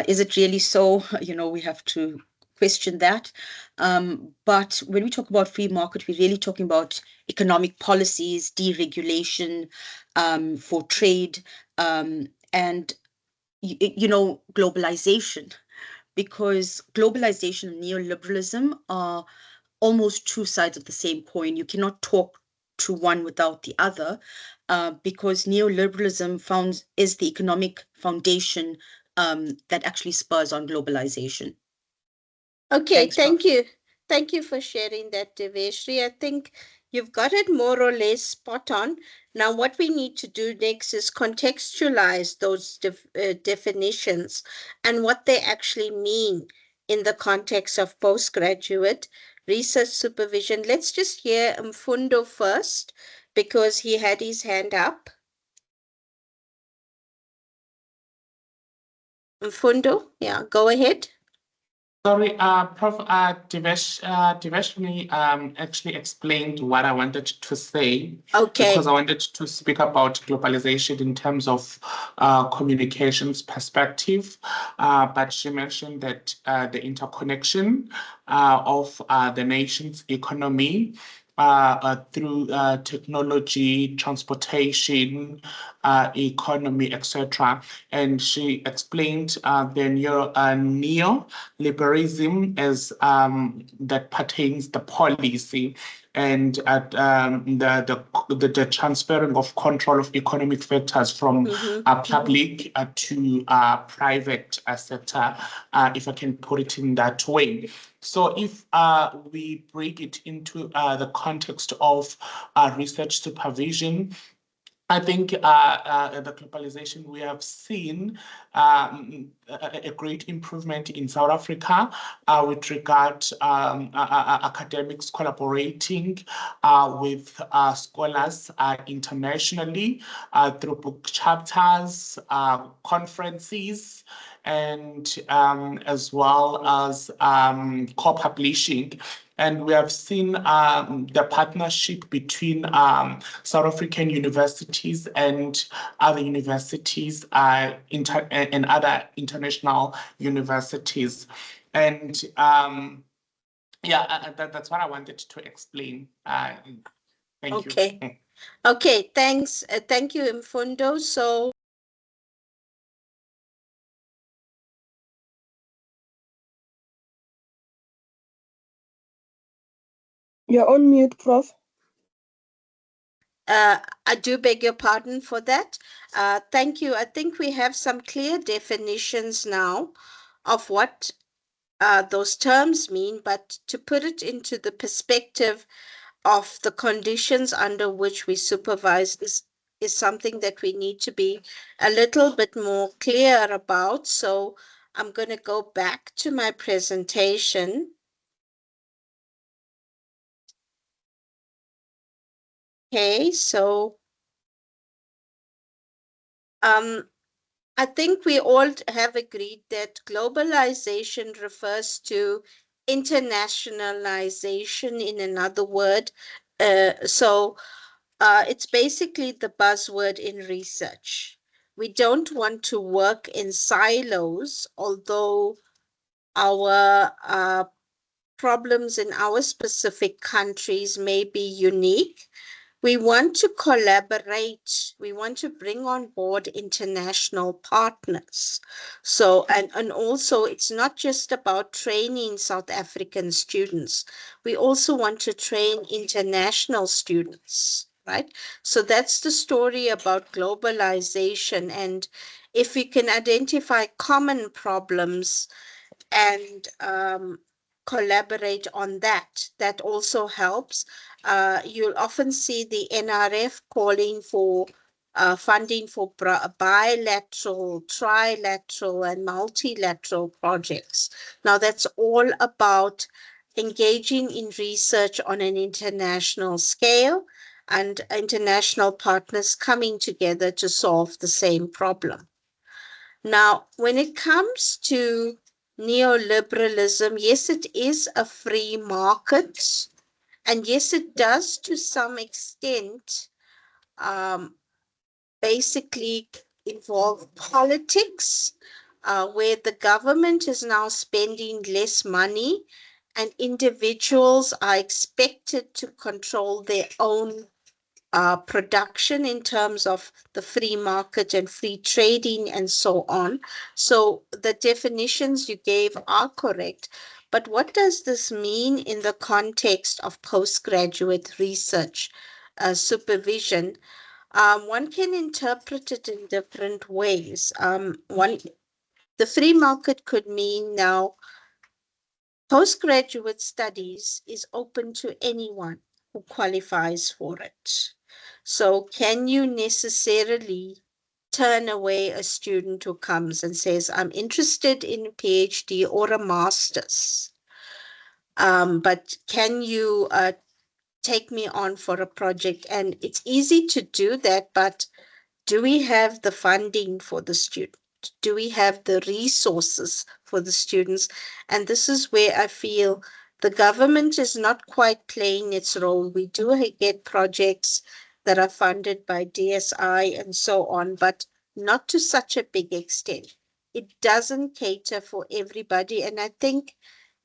Is it really so? We have to question that. But when we talk about free market, we're really talking about economic policies, deregulation for trade, and globalization, because globalization and neoliberalism are almost two sides of the same coin. You cannot talk to one without the other, because neoliberalism is the economic foundation that actually spurs on globalization. Okay, Thanks, thank Prof. you. Thank you for sharing that, Deveshri. I think you've got it more or less spot on. Now, what we need to do next is contextualize those definitions and what they actually mean in the context of postgraduate research supervision. Let's just hear Mfundo first because he had his hand up. Mfundo, yeah, go ahead. Sorry, Prof. Deveshni actually explained what I wanted to say, because Okay. I wanted to speak about globalization in terms of communications perspective. But she mentioned that the interconnection of the nation's economy through technology, transportation, economy, etc. And she explained the neoliberalism as that pertains the policy and the transferring of control of economic factors from public to private sector, if I can put it in that way. So if we break it into the context of research supervision, I think the globalization, we have seen a great improvement in South Africa with regard academics collaborating with scholars internationally through book chapters, conferences, and as well as co-publishing. And we have seen the partnership between South African universities and other universities and other international universities. And that's what I wanted to explain. Thank you. Okay. Okay, thanks. Thank you, Mfundo. So, You're on mute, Prof. I do beg your pardon for that. Thank you. I think we have some clear definitions now of what those terms mean, but to put it into the perspective of the conditions under which we supervise is something that we need to be a little bit more clear about. So I'm going to go back to my presentation. Okay, so I think we all have agreed that globalization refers to internationalization, in another word. It's basically the buzzword in research. We don't want to work in silos, although our problems in our specific countries may be unique. We want to collaborate. We want to bring on board international partners. So, and also it's not just about training South African students. We also want to train international students, right? So that's the story about globalization. And if we can identify common problems and collaborate on that. That also helps. You'll often see the NRF calling for funding for bilateral, trilateral, and multilateral projects. Now, that's all about engaging in research on an international scale and international partners coming together to solve the same problem. Now, when it comes to neoliberalism, yes, it is a free market. And yes, it does to some extent basically involve politics, where the government is now spending less money and individuals are expected to control their own production in terms of the free market and free trading and so on. So the definitions you gave are correct. But what does this mean in the context of postgraduate research supervision? One can interpret it in different ways. The free market could mean now postgraduate studies is open to anyone who qualifies for it. So can you necessarily turn away a student who comes and says, I'm interested in a PhD or a master's, but can you take me on for a project? And it's easy to do that, but do we have the funding for the student? Do we have the resources for the students? And this is where I feel the government is not quite playing its role. We do get projects that are funded by DSI and so on, but not to such a big extent. It doesn't cater for everybody. And I think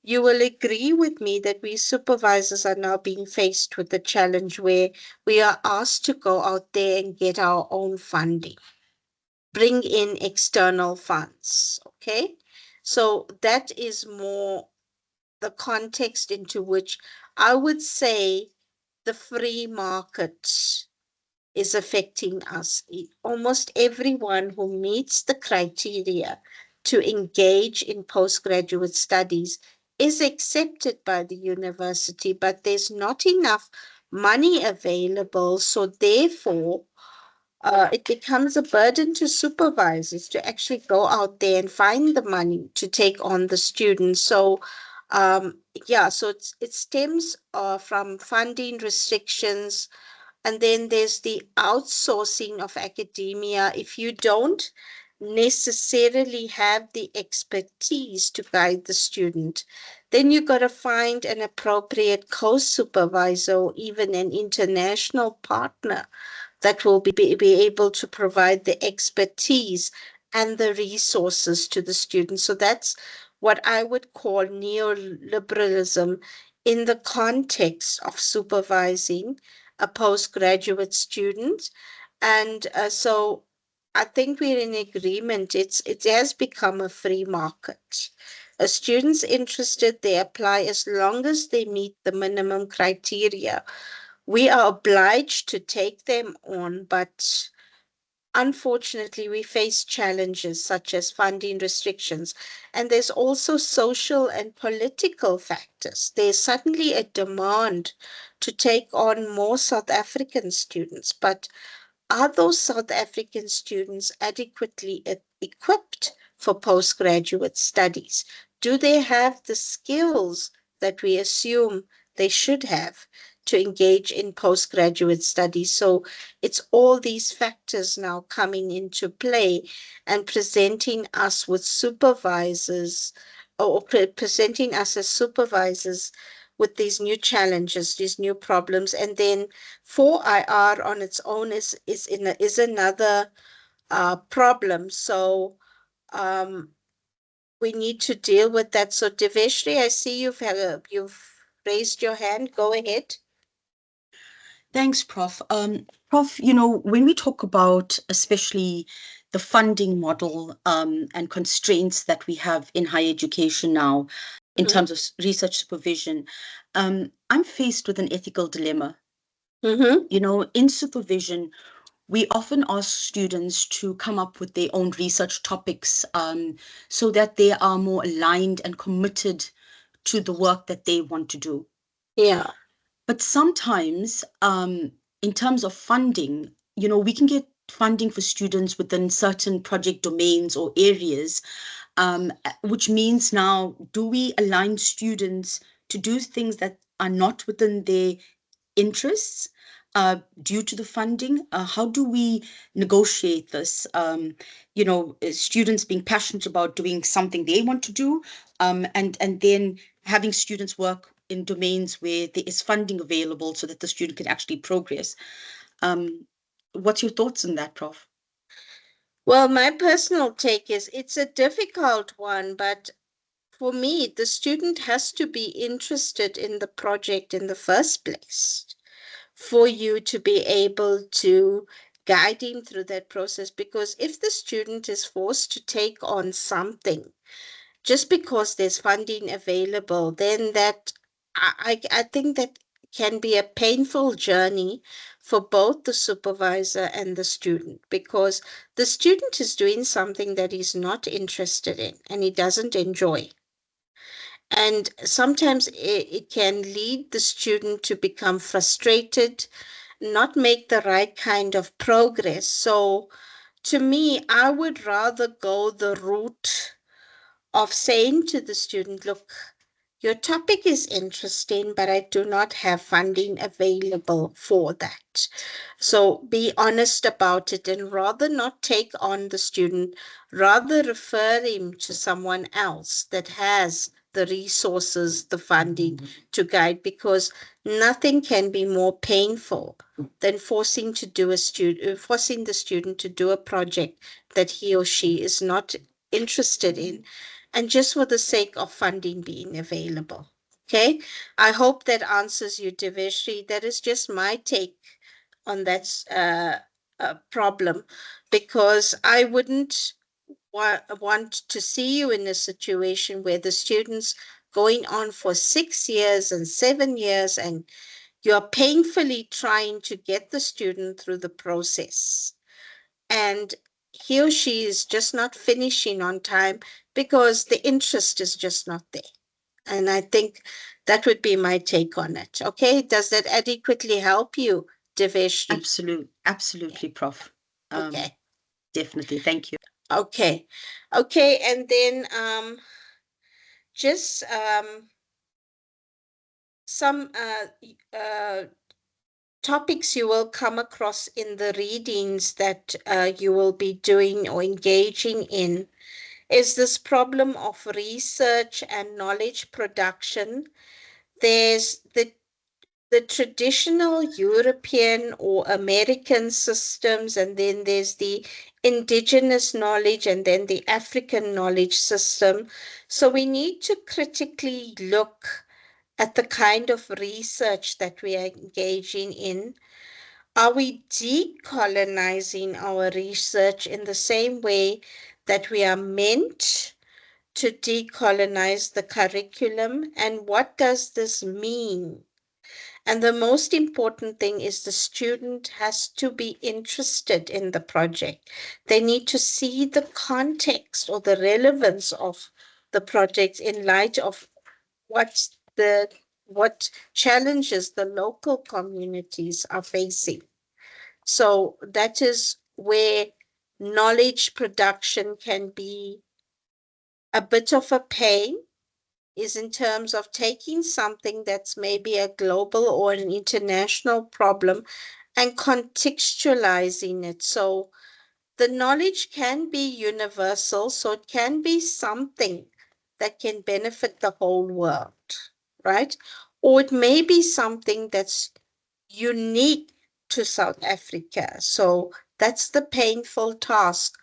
you will agree with me that we supervisors are now being faced with the challenge where we are asked to go out there and get our own funding, bring in external funds. Okay. So that is more the context into which I would say the free market is affecting us. Almost everyone who meets the criteria to engage in postgraduate studies is accepted by the university, but there's not enough money available. So therefore, it becomes a burden to supervisors to actually go out there and find the money to take on the students. So, yeah, so it stems from funding restrictions, and then there's the outsourcing of academia. If you don't necessarily have the expertise to guide the student, then you got to find an appropriate co-supervisor or even an international partner that will be able to provide the expertise and the resources to the students. So that's what I would call neoliberalism in the context of supervising a postgraduate student. And so I think we're in agreement. It has become a free market. A student's interested, they apply as long as they meet the minimum criteria. We are obliged to take them on, but unfortunately, we face challenges such as funding restrictions, and there's also social and political factors. There's suddenly a demand to take on more South African students, but are those South African students adequately equipped for postgraduate studies? Do they have the skills that we assume they should have to engage in postgraduate studies? So it's all these factors now coming into play and presenting us with supervisors or presenting us as supervisors with these new challenges, these new problems, and then 4IR on its own is another problem. So we need to deal with that. So Deveshri, I see you've raised your hand. Go ahead. Thanks, Prof. Prof, you know, when we talk about especially the funding model and constraints that we have in higher education now, in Mm-hmm. terms of research supervision, I'm faced with an ethical dilemma. Mm-hmm. You know, in supervision, we often ask students to come up with their own research topics so that they are more aligned and committed to the work that they want to do. Yeah. But sometimes, in terms of funding, you know, we can get funding for students within certain project domains or areas, which means now, do we align students to do things that are not within their interests due to the funding? How do we negotiate this? You know, students being passionate about doing something they want to do, and then having students work in domains where there is funding available so that the student can actually progress. Um, what's your thoughts on that, Prof? Well, my personal take is it's a difficult one, but for me, the student has to be interested in the project in the first place for you to be able to guide him through that process. Because if the student is forced to take on something just because there's funding available, then I think that can be a painful journey for both the supervisor and the student, because the student is doing something that he's not interested in and he doesn't enjoy. And sometimes it can lead the student to become frustrated, not make the right kind of progress. So to me, I would rather go the route of saying to the student, look, your topic is interesting, but I do not have funding available for that. So be honest about it and rather not take on the student, rather refer him to someone else that has the resources, the funding to guide, because nothing can be more painful than forcing the student to do a project that he or she is not interested in, and just for the sake of funding being available. Okay, I hope that answers you, Deveshri. That is just my take on that problem, because I wouldn't want to see you in a situation where the students going on for 6 years and 7 years, and you're painfully trying to get the student through the process, and he or she is just not finishing on time because the interest is just not there. And I think that would be my take on it. Okay, does that adequately help you, Deveshri? Absolutely, Prof. Okay, Definitely. Thank you. okay, okay. And then just some topics you will come across in the readings that you will be doing or engaging in is this problem of research and knowledge production. There's the traditional European or American systems, and then there's the indigenous knowledge, and then the African knowledge system. So we need to critically look at the kind of research that we are engaging in. Are we decolonizing our research in the same way that we are meant to decolonize the curriculum? And what does this mean? And the most important thing is the student has to be interested in the project. They need to see the context or the relevance of the project in light of what the what challenges the local communities are facing. So that is where knowledge production can be a bit of a pain, is in terms of taking something that's maybe a global or an international problem and contextualizing it. So the knowledge can be universal, so it can be something that can benefit the whole world, right? Or it may be something that's unique to South Africa. So that's the painful task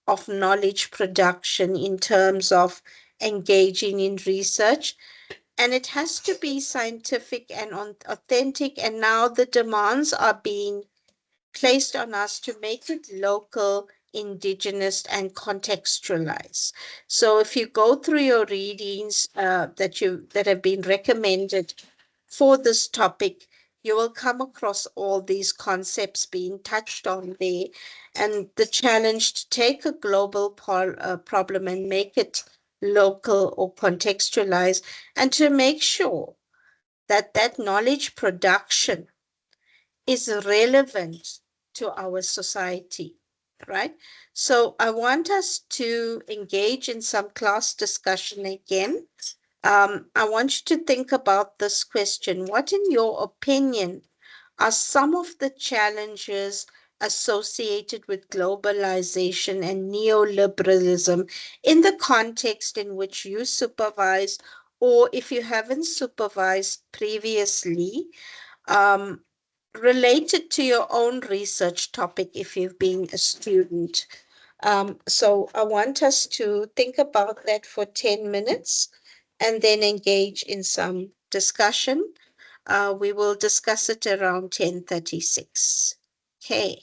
of knowledge production in terms of engaging in research. And it has to be scientific and authentic. And now the demands are being placed on us to make it local, indigenous, and contextualized. So if you go through your readings that have been recommended for this topic, you will come across all these concepts being touched on there, and the challenge to take a global problem and make it local or contextualized, and to make sure that that knowledge production is relevant to our society, right? So I want us to engage in some class discussion again. I want you to think about this question. What, in your opinion, are some of the challenges associated with globalization and neoliberalism in the context in which you supervised, or if you haven't supervised previously, um, related to your own research topic if you've been a student? So I want us to think about that for 10 minutes and then engage in some discussion. We will discuss it around 10:36. Okay.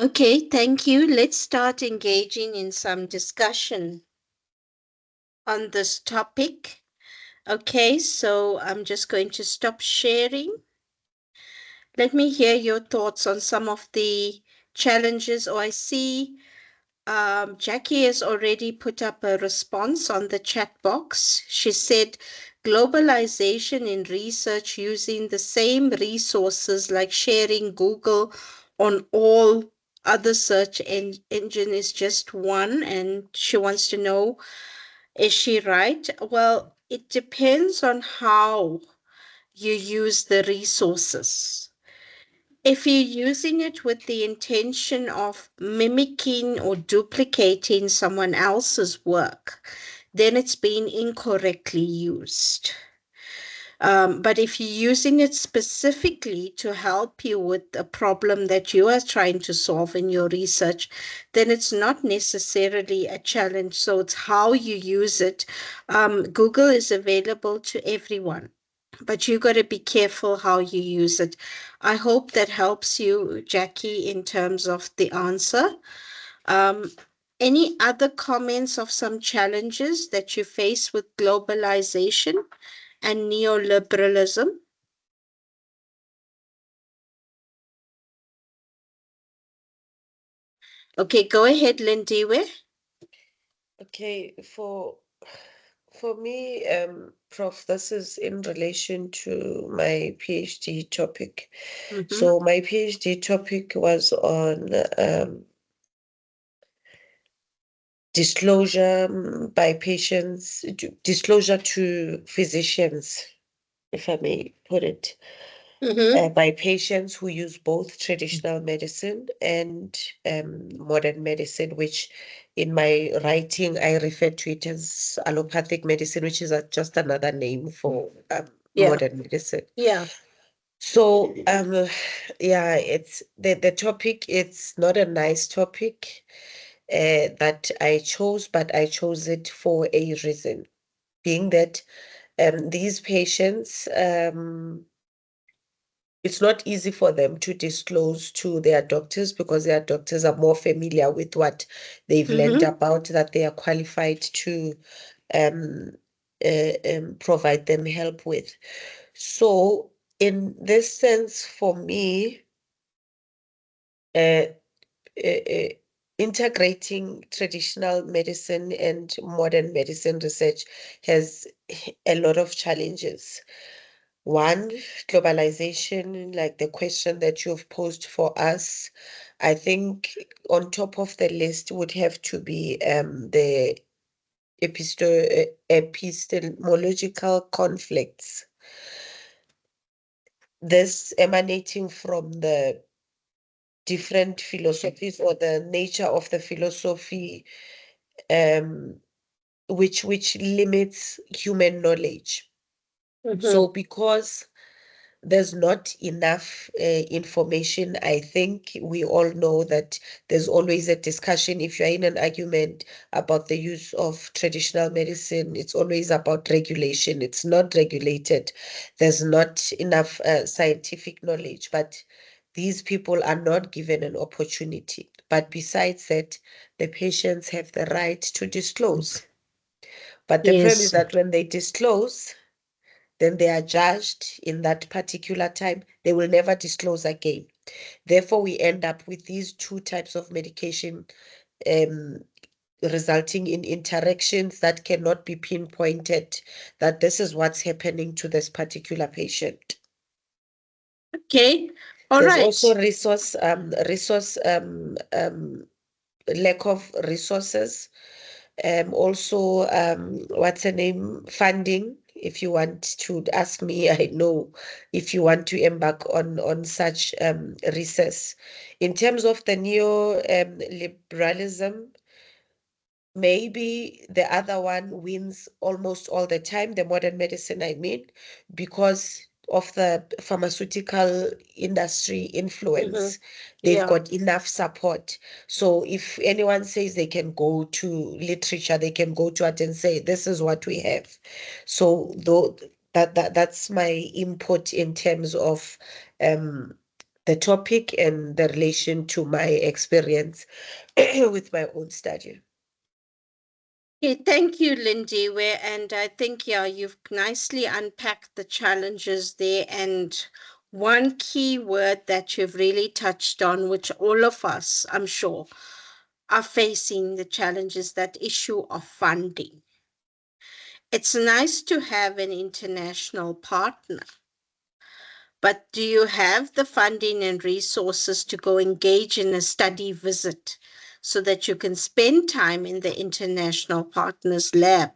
Okay, thank you. Let's start engaging in some discussion on this topic. Okay, so I'm just going to stop sharing. Let me hear your thoughts on some of the challenges. Oh, I see Jackie has already put up a response on the chat box. She said globalization in research using the same resources like sharing Google on all other search engine is just one. And she wants to know, is she right? Well, it depends on how you use the resources. If you're using it with the intention of mimicking or duplicating someone else's work, then it's been incorrectly used. But if you're using it specifically to help you with a problem that you are trying to solve in your research, then it's not necessarily a challenge. So it's how you use it. Google is available to everyone, but you got to be careful how you use it. I hope that helps you, Jackie, in terms of the answer. Um, any other comments of some challenges that you face with globalization and neoliberalism? Okay, go ahead, Lindiwe. Okay, for me, Prof, this is in relation to my PhD topic. Mm-hmm. So my PhD topic was on disclosure by patients, disclosure to physicians, if I may put it, Mm-hmm. by patients who use both traditional medicine and modern medicine, which in my writing I refer to it as allopathic medicine, which is just another name for Yeah, modern medicine. yeah. So yeah, it's the topic. It's not a nice topic that I chose, but I chose it for a reason, being that these patients, it's not easy for them to disclose to their doctors because their doctors are more familiar with what they've learned Mm-hmm. about, that they are qualified to um, provide them help with. So, in this sense, for me, uh, uh, integrating traditional medicine and modern medicine research has a lot of challenges. One, globalization, like the question that you've posed for us, I think on top of the list would have to be the epistemological conflicts. This emanating from the different philosophies or the nature of the philosophy, um, which limits human knowledge. So Mm-hmm. because there's not enough information, I think we all know that there's always a discussion. If you're in an argument about the use of traditional medicine, it's always about regulation. It's not regulated. There's not enough scientific knowledge, but these people are not given an opportunity. But besides that, the patients have the right to disclose. But the problem is Yes. that when they disclose, then they are judged in that particular time. They will never disclose again. Therefore, we end up with these two types of medication, um, resulting in interactions that cannot be pinpointed, that this is what's happening to this particular patient. Okay. All There's also right. resource lack of resources. Also, what's the name? Funding. If you want to ask me, I know if you want to embark on such research. In terms of the neo liberalism, maybe the other one wins almost all the time, the modern medicine, I mean, because of the pharmaceutical industry Mm-hmm. influence. They've Yeah. got enough support. So if anyone says they can go to literature, they can go to it and say, this is what we have. So though that's my input in terms of um the topic and the relation to my experience with my own study. Okay, thank you, Lindy. And I think, yeah, you've nicely unpacked the challenges there. And one key word that you've really touched on, which all of us, I'm sure, are facing the challenges, that issue of funding. It's nice to have an international partner, but do you have the funding and resources to go engage in a study visit so that you can spend time in the international partner's lab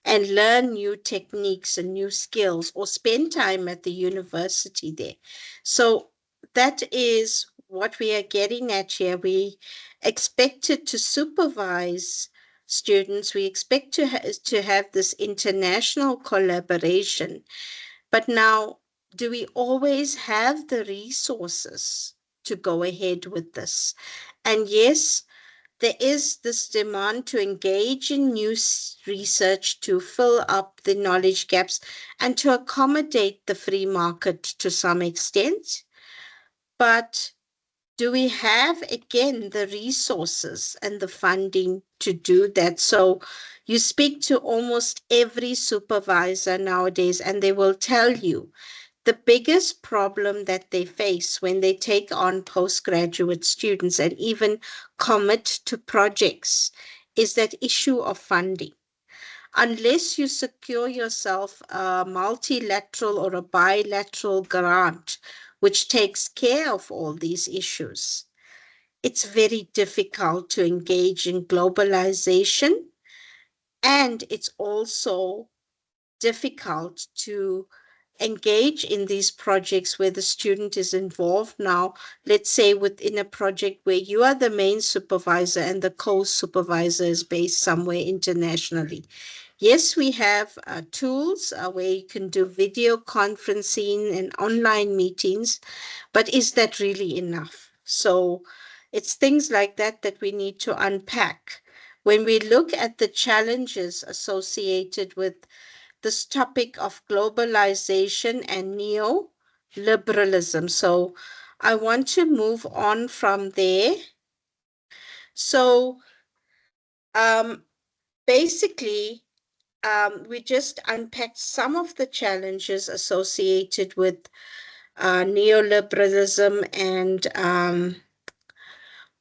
and learn new techniques and new skills, or spend time at the university there? So that is what we are getting at here. We expected to supervise students. We expect to have this international collaboration. But now, do we always have the resources to go ahead with this? And yes, there is this demand to engage in new research to fill up the knowledge gaps and to accommodate the free market to some extent. But do we have, again, the resources and the funding to do that? So you speak to almost every supervisor nowadays, and they will tell you the biggest problem that they face when they take on postgraduate students and even commit to projects is that issue of funding. Unless you secure yourself a multilateral or a bilateral grant, which takes care of all these issues, it's very difficult to engage in globalization. And it's also difficult to engage in these projects where the student is involved now, let's say within a project where you are the main supervisor and the co-supervisor is based somewhere internationally. Yes, we have tools where you can do video conferencing and online meetings, but is that really enough? So it's things like that that we need to unpack. When we look at the challenges associated with this topic of globalization and neoliberalism. So I want to move on from there. So um, basically, we just unpacked some of the challenges associated with neoliberalism and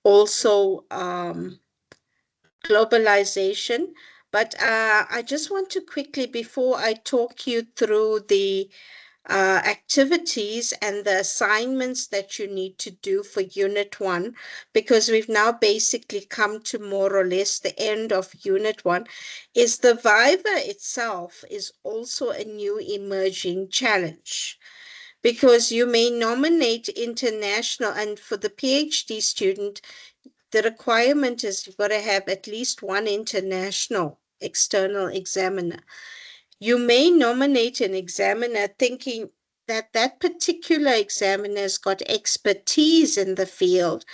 also globalization. But I just want to quickly, before I talk you through the activities and the assignments that you need to do for Unit 1, because we've now basically come to more or less the end of Unit 1, is the Viva itself is also a new emerging challenge. Because you may nominate international, and for the PhD student, the requirement is you've got to have at least one international external examiner. You may nominate an examiner thinking that that particular examiner's got expertise in the field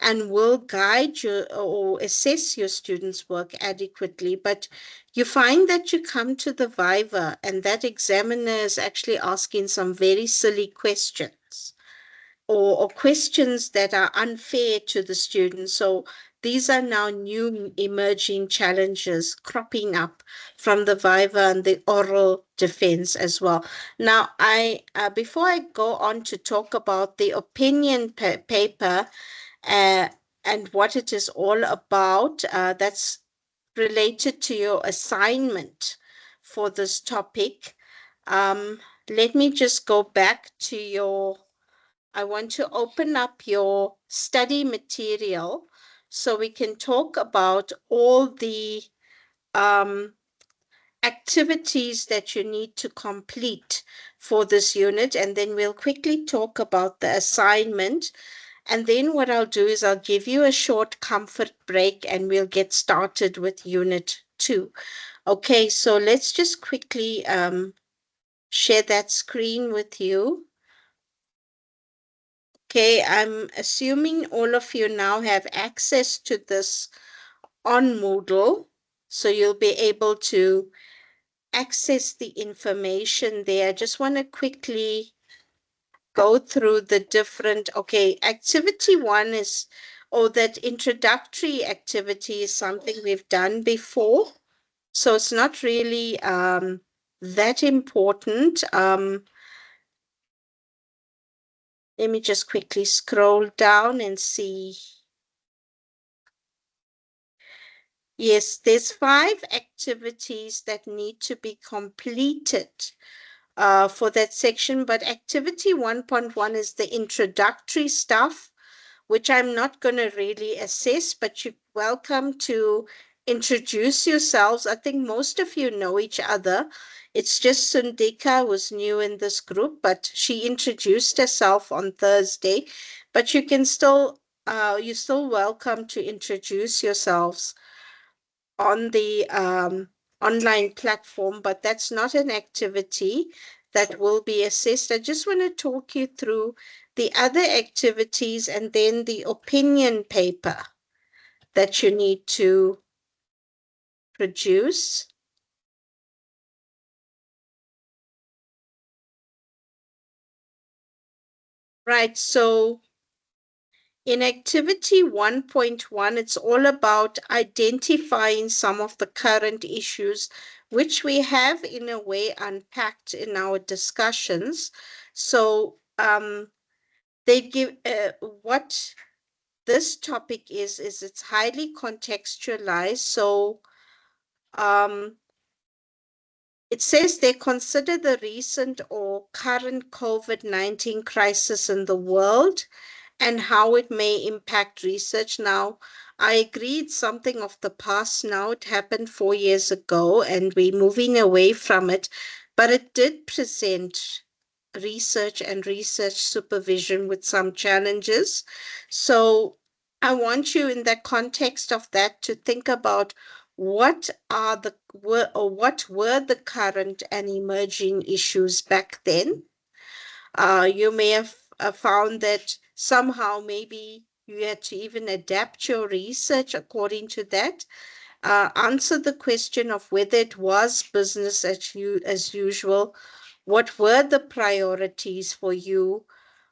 and will guide you or assess your students' work adequately. But you find that you come to the Viva and that examiner is actually asking some very silly questions, or questions that are unfair to the students. So these are now new emerging challenges cropping up from the Viva and the oral defense as well. Now, before I go on to talk about the opinion paper uh, and what it is all about, that's related to your assignment for this topic, let me just go back to I want to open up your study material so we can talk about all the um, activities that you need to complete for this unit. And then we'll quickly talk about the assignment. And then what I'll do is I'll give you a short comfort break and we'll get started with Unit 2. Okay, so let's just quickly share that screen with you. Okay, I'm assuming all of you now have access to this on Moodle, so you'll be able to access the information there. I just want to quickly go through the different, okay, activity one is, or that introductory activity is something we've done before. So it's not really that important. Let me just quickly scroll down and see. Yes, there's 5 activities that need to be completed for that section, but activity 1.1 is the introductory stuff, which I'm not going to really assess, but you're welcome to introduce yourselves. I think most of you know each other. It's just Sundika who's new in this group, but she introduced herself on Thursday. But you can still, you're still welcome to introduce yourselves on the online platform, but that's not an activity that will be assessed. I just want to talk you through the other activities and then the opinion paper that you need to produce. Right, so in activity 1.1, it's all about identifying some of the current issues, which we have in a way unpacked in our discussions. So they give what this topic is it's highly contextualized. So it says they consider the recent or current COVID-19 crisis in the world and how it may impact research. Now, I agree it's something of the past now. It happened 4 years ago and we're moving away from it, but it did present research and research supervision with some challenges. So I want you in the context of that to think about what were the current and emerging issues back then. You may have found that somehow maybe you had to even adapt your research according to that. Answer the question of whether it was business as usual. What were the priorities for you?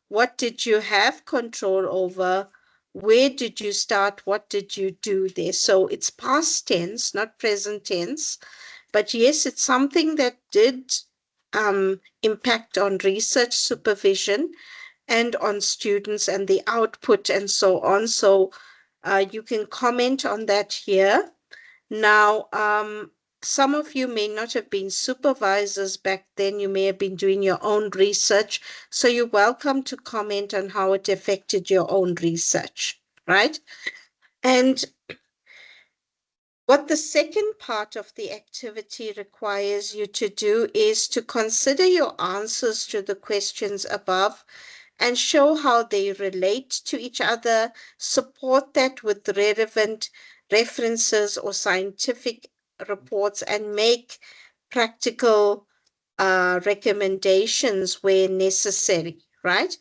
What did you have control over? Where did you start? What did you do there? So it's past tense, not present tense. But yes, it's something that did impact on research supervision and on students and the output and so on. So you can comment on that here. Now, some of you may not have been supervisors back then. You may have been doing your own research. So you're welcome to comment on how it affected your own research, right? And what the second part of the activity requires you to do is to consider your answers to the questions above and show how they relate to each other, support that with relevant references or scientific reports, and make practical recommendations where necessary, right?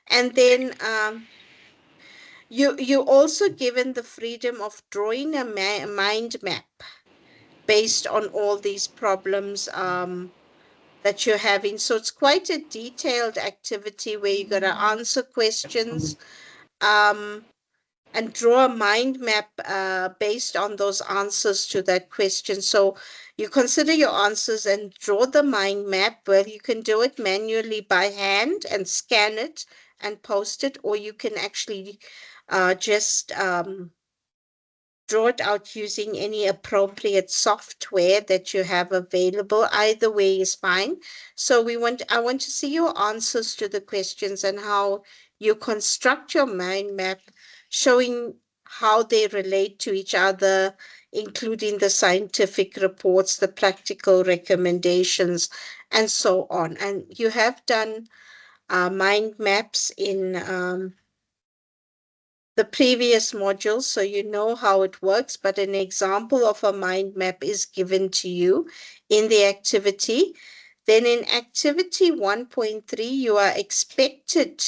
And then you're also given the freedom of drawing a mind map based on all these problems that you're having. So it's quite a detailed activity where you're going to answer questions and draw a mind map based on those answers to that question. So you consider your answers and draw the mind map. Well, you can do it manually by hand and scan it and post it, or you can actually just draw it out using any appropriate software that you have available. Either way is fine. So I want to see your answers to the questions and how you construct your mind map, showing how they relate to each other, including the scientific reports, the practical recommendations, and so on. And you have done mind maps in the previous module, so you know how it works, but an example of a mind map is given to you in the activity. Then in activity 1.3, you are expected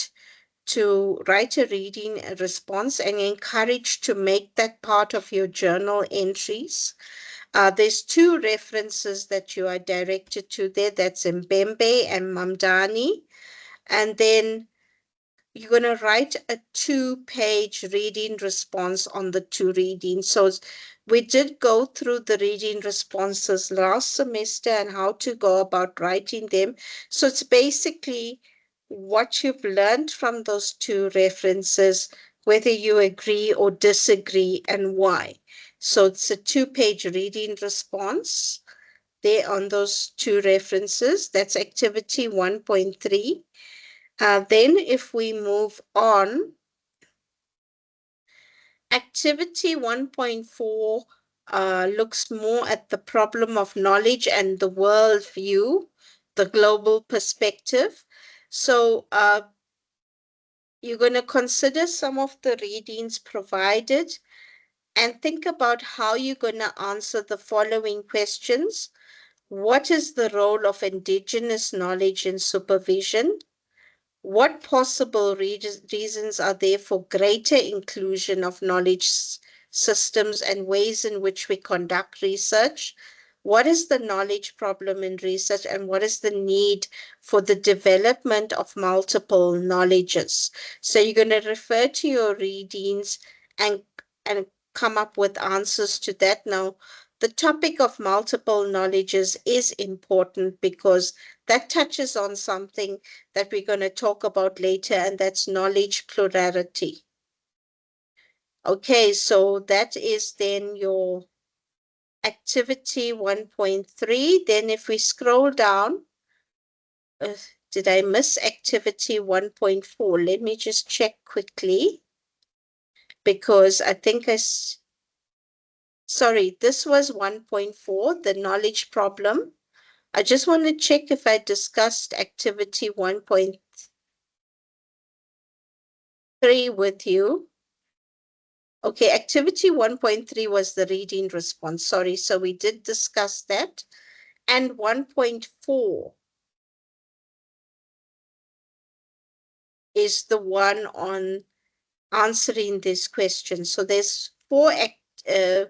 to write a reading response and encouraged to make that part of your journal entries. There's 2 references that you are directed to there. That's Mbembe and Mamdani. and then you're going to write a 2-page reading response on the 2 readings. So we did go through the reading responses last semester and how to go about writing them. So it's basically what you've learned from those 2 references, whether you agree or disagree and why. So it's a 2-page reading response there on those 2 references. That's activity 1.3. Then if we move on, activity 1.4 looks more at the problem of knowledge and the world view, the global perspective. So you're going to consider some of the readings provided and think about how you're going to answer the following questions. What is the role of indigenous knowledge in supervision? What possible reasons are there for greater inclusion of knowledge systems and ways in which we conduct research? What is the knowledge problem in research and what is the need for the development of multiple knowledges? So you're going to refer to your readings and, and come up with answers to that. Now, the topic of multiple knowledges is important because that touches on something that we're going to talk about later, and that's knowledge plurality. Okay, so that is then your activity 1.3. Then if we scroll down, did I miss activity 1.4? Let me just check quickly because I think sorry, this was 1.4, the knowledge problem. I just want to check if I discussed activity 1.3 with you. Okay, activity 1.3 was the reading response. Sorry, so we did discuss that. And 1.4 is the one on answering this question. So there's 1.2,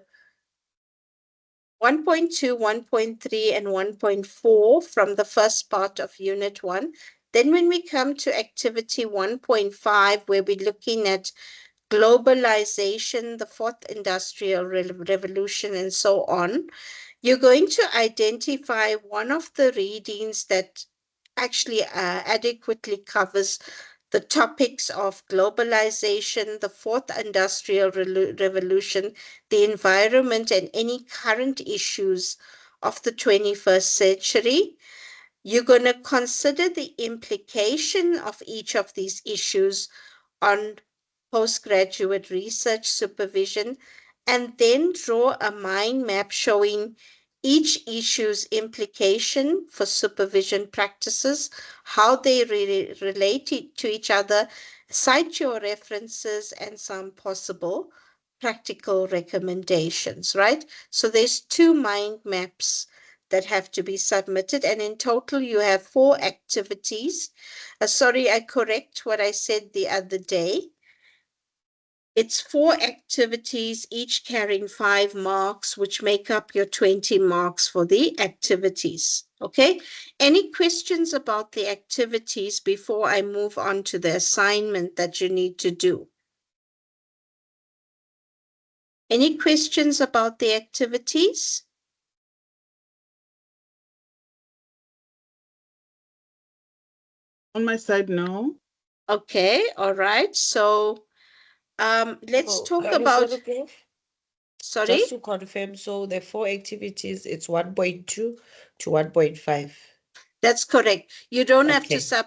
1.3, and 1.4 from the first part of Unit 1. Then when we come to activity 1.5, where we're looking at globalization, the fourth industrial revolution, and so on, you're going to identify one of the readings that actually adequately covers the topics of globalization, the fourth industrial revolution, the environment, and any current issues of the 21st century. You're going to consider the implication of each of these issues on postgraduate research supervision, and then draw a mind map showing each issue's implication for supervision practices, how they relate to each other, cite your references and some possible practical recommendations, right? So there's 2 mind maps that have to be submitted, and in total you have 4 activities. Sorry, I correct what I said the other day. It's 4 activities, each carrying 5 marks, which make up your 20 marks for the activities. Okay, any questions about the activities before I move on to the assignment that you need to do? Any questions about the activities? On my side, no. Okay, all right. So let's talk about, sorry? Just to confirm, so the 4 activities, it's 1.2 to 1.5. That's correct. You don't have to Okay.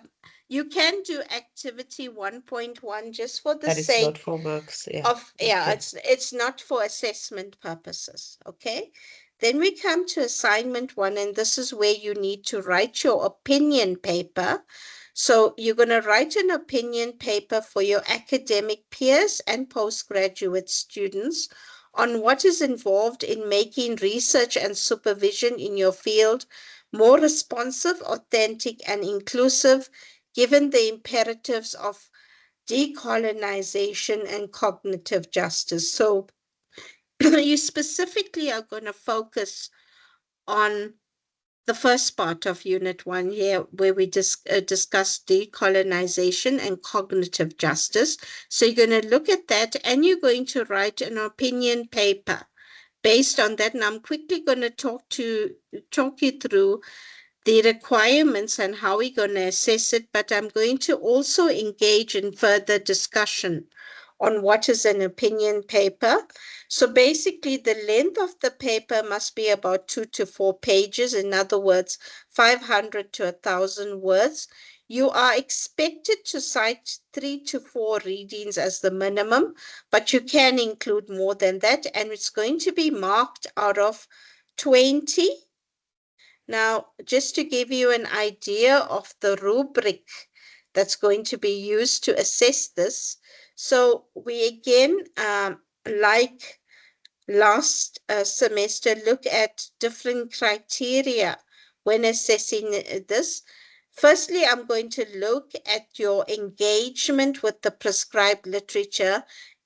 you can do activity 1.1 just for the That it's not sake 4 marks. Yeah. of, yeah, Okay. it's not for assessment purposes. Okay. Then we come to assignment 1, and this is where you need to write your opinion paper. So you're going to write an opinion paper for your academic peers and postgraduate students on what is involved in making research and supervision in your field more responsive, authentic, and inclusive, given the imperatives of decolonization and cognitive justice. So you specifically are going to focus on the first part of Unit 1 here, where we discuss decolonization and cognitive justice. So you're going to look at that and you're going to write an opinion paper based on that. And I'm quickly going to talk you through the requirements and how we're going to assess it, but I'm going to also engage in further discussion on what is an opinion paper. So basically, the length of the paper must be about 2 to 4 pages. In other words, 500 to 1,000 words. You are expected to cite 3 to 4 readings as the minimum, but you can include more than that, and it's going to be marked out of 20. Now, just to give you an idea of the rubric that's going to be used to assess this. So we again, like last semester, look at different criteria when assessing this. Firstly, I'm going to look at your engagement with the prescribed literature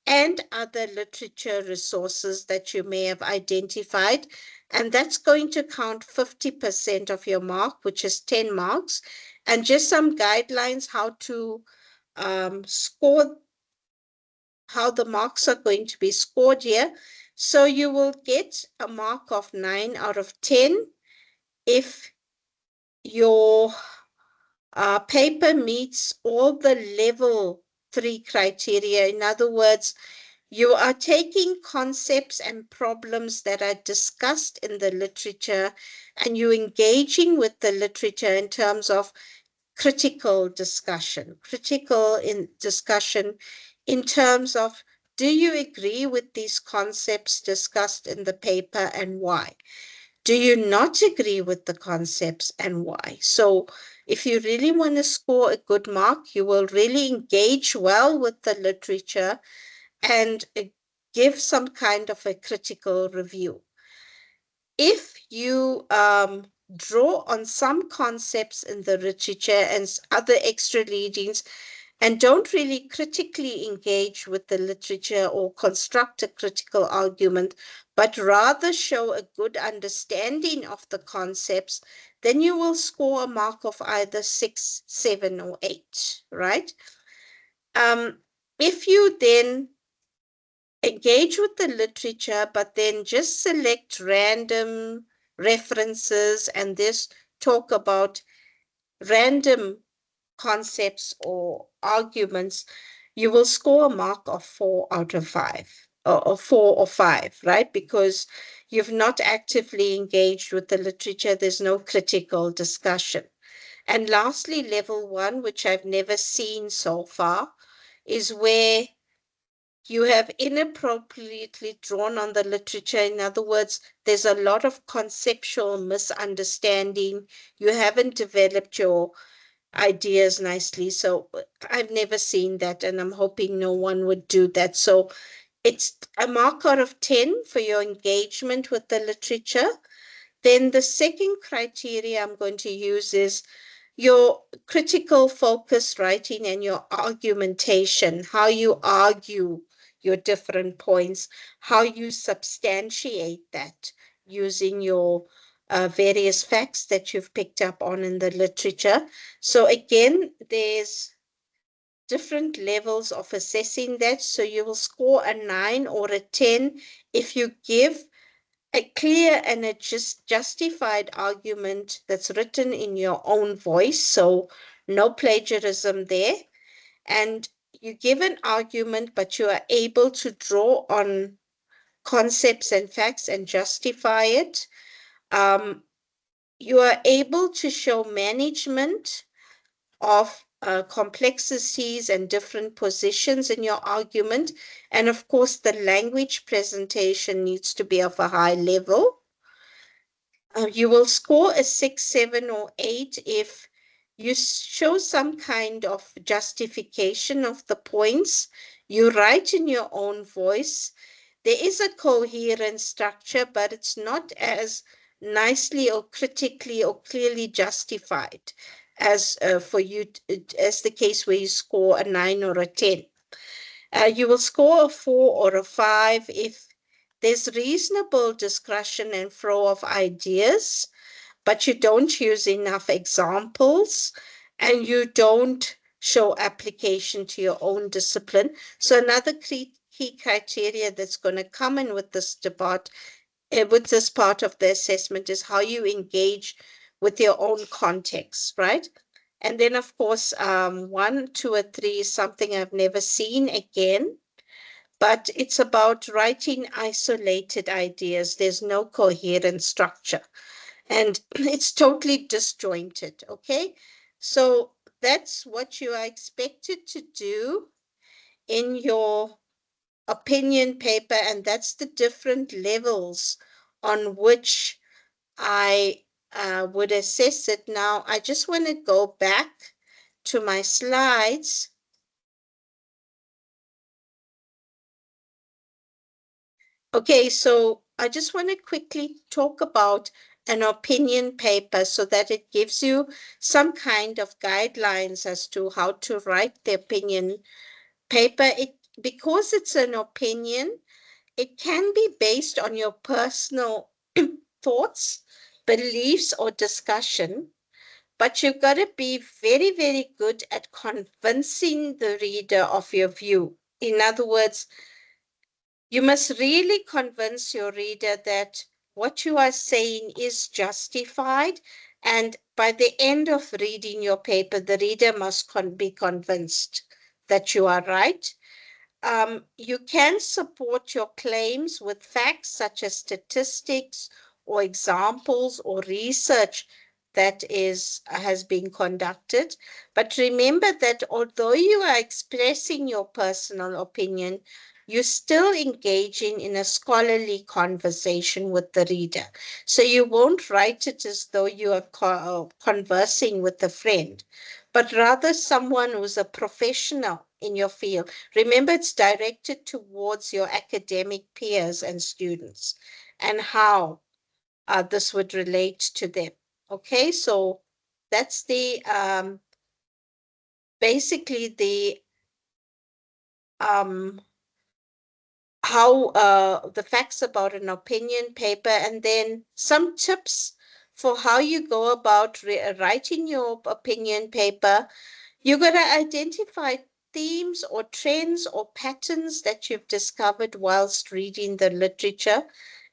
and other literature resources that you may have identified. And that's going to count 50% of your mark, which is 10 marks. And just some guidelines how to score, how the marks are going to be scored here. So you will get a mark of 9 out of 10 if your paper meets all the level 3 criteria. In other words, you are taking concepts and problems that are discussed in the literature and you're engaging with the literature in terms of critical discussion in terms of, do you agree with these concepts discussed in the paper and why? Do you not agree with the concepts and why? So if you really want to score a good mark, you will really engage well with the literature and give some kind of a critical review. If you draw on some concepts in the literature and other extra readings and don't really critically engage with the literature or construct a critical argument, but rather show a good understanding of the concepts, then you will score a mark of either 6, 7, or 8, right? If you then engage with the literature, but then just select random references and this talk about random concepts or arguments, you will score a mark of 4 out of 5 or 4 or 5, right? Because you've not actively engaged with the literature. There's no critical discussion. And lastly, level 1, which I've never seen so far, is where you have inappropriately drawn on the literature. In other words, there's a lot of conceptual misunderstanding. You haven't developed your ideas nicely. So I've never seen that, and I'm hoping no one would do that. So it's a mark out of 10 for your engagement with the literature. Then the second criteria I'm going to use is your critical focus writing and your argumentation, how you argue your different points, how you substantiate that using your various facts that you've picked up on in the literature. So again, there's different levels of assessing that. So you will score a 9 or a 10 if you give a clear and a justified argument that's written in your own voice, so no plagiarism there. And you give an argument, but you are able to draw on concepts and facts and justify it. You are able to show management of complexities and different positions in your argument. And of course, the language presentation needs to be of a high level. You will score a 6, 7, or 8 if you show some kind of justification of the points. You write in your own voice. There is a coherent structure, but it's not as nicely or critically or clearly justified as for you, as the case where you score a 9 or a 10. You will score a 4 or a 5 if there's reasonable discussion and flow of ideas. but you don't use enough examples and you don't show application to your own discipline. So another key criteria that's going to come in with this debate, with this part of the assessment, is how you engage with your own context, right? And then, of course, 1, 2, or 3 is something I've never seen again, but it's about writing isolated ideas. There's no coherent structure and it's totally disjointed, okay? So that's what you are expected to do in your opinion paper, and that's the different levels on which I would assess it. Now, I just want to go back to my slides. Okay, so I just want to quickly talk about an opinion paper so that it gives you some kind of guidelines as to how to write the opinion paper. Because it's an opinion, it can be based on your personal thoughts, beliefs, or discussion, but you've got to be very, very good at convincing the reader of your view. In other words, you must really convince your reader that what you are saying is justified. And by the end of reading your paper, the reader must be convinced that you are right. You can support your claims with facts such as statistics or examples or research that has been conducted. But remember that although you are expressing your personal opinion, you're still engaging in a scholarly conversation with the reader. So you won't write it as though you are conversing with a friend, but rather someone who's a professional in your field. Remember, it's directed towards your academic peers and students and how this would relate to them. Okay, so that's basically the how the facts about an opinion paper, and then some tips for how you go about writing your opinion paper. You're going to identify themes or trends or patterns that you've discovered whilst reading the literature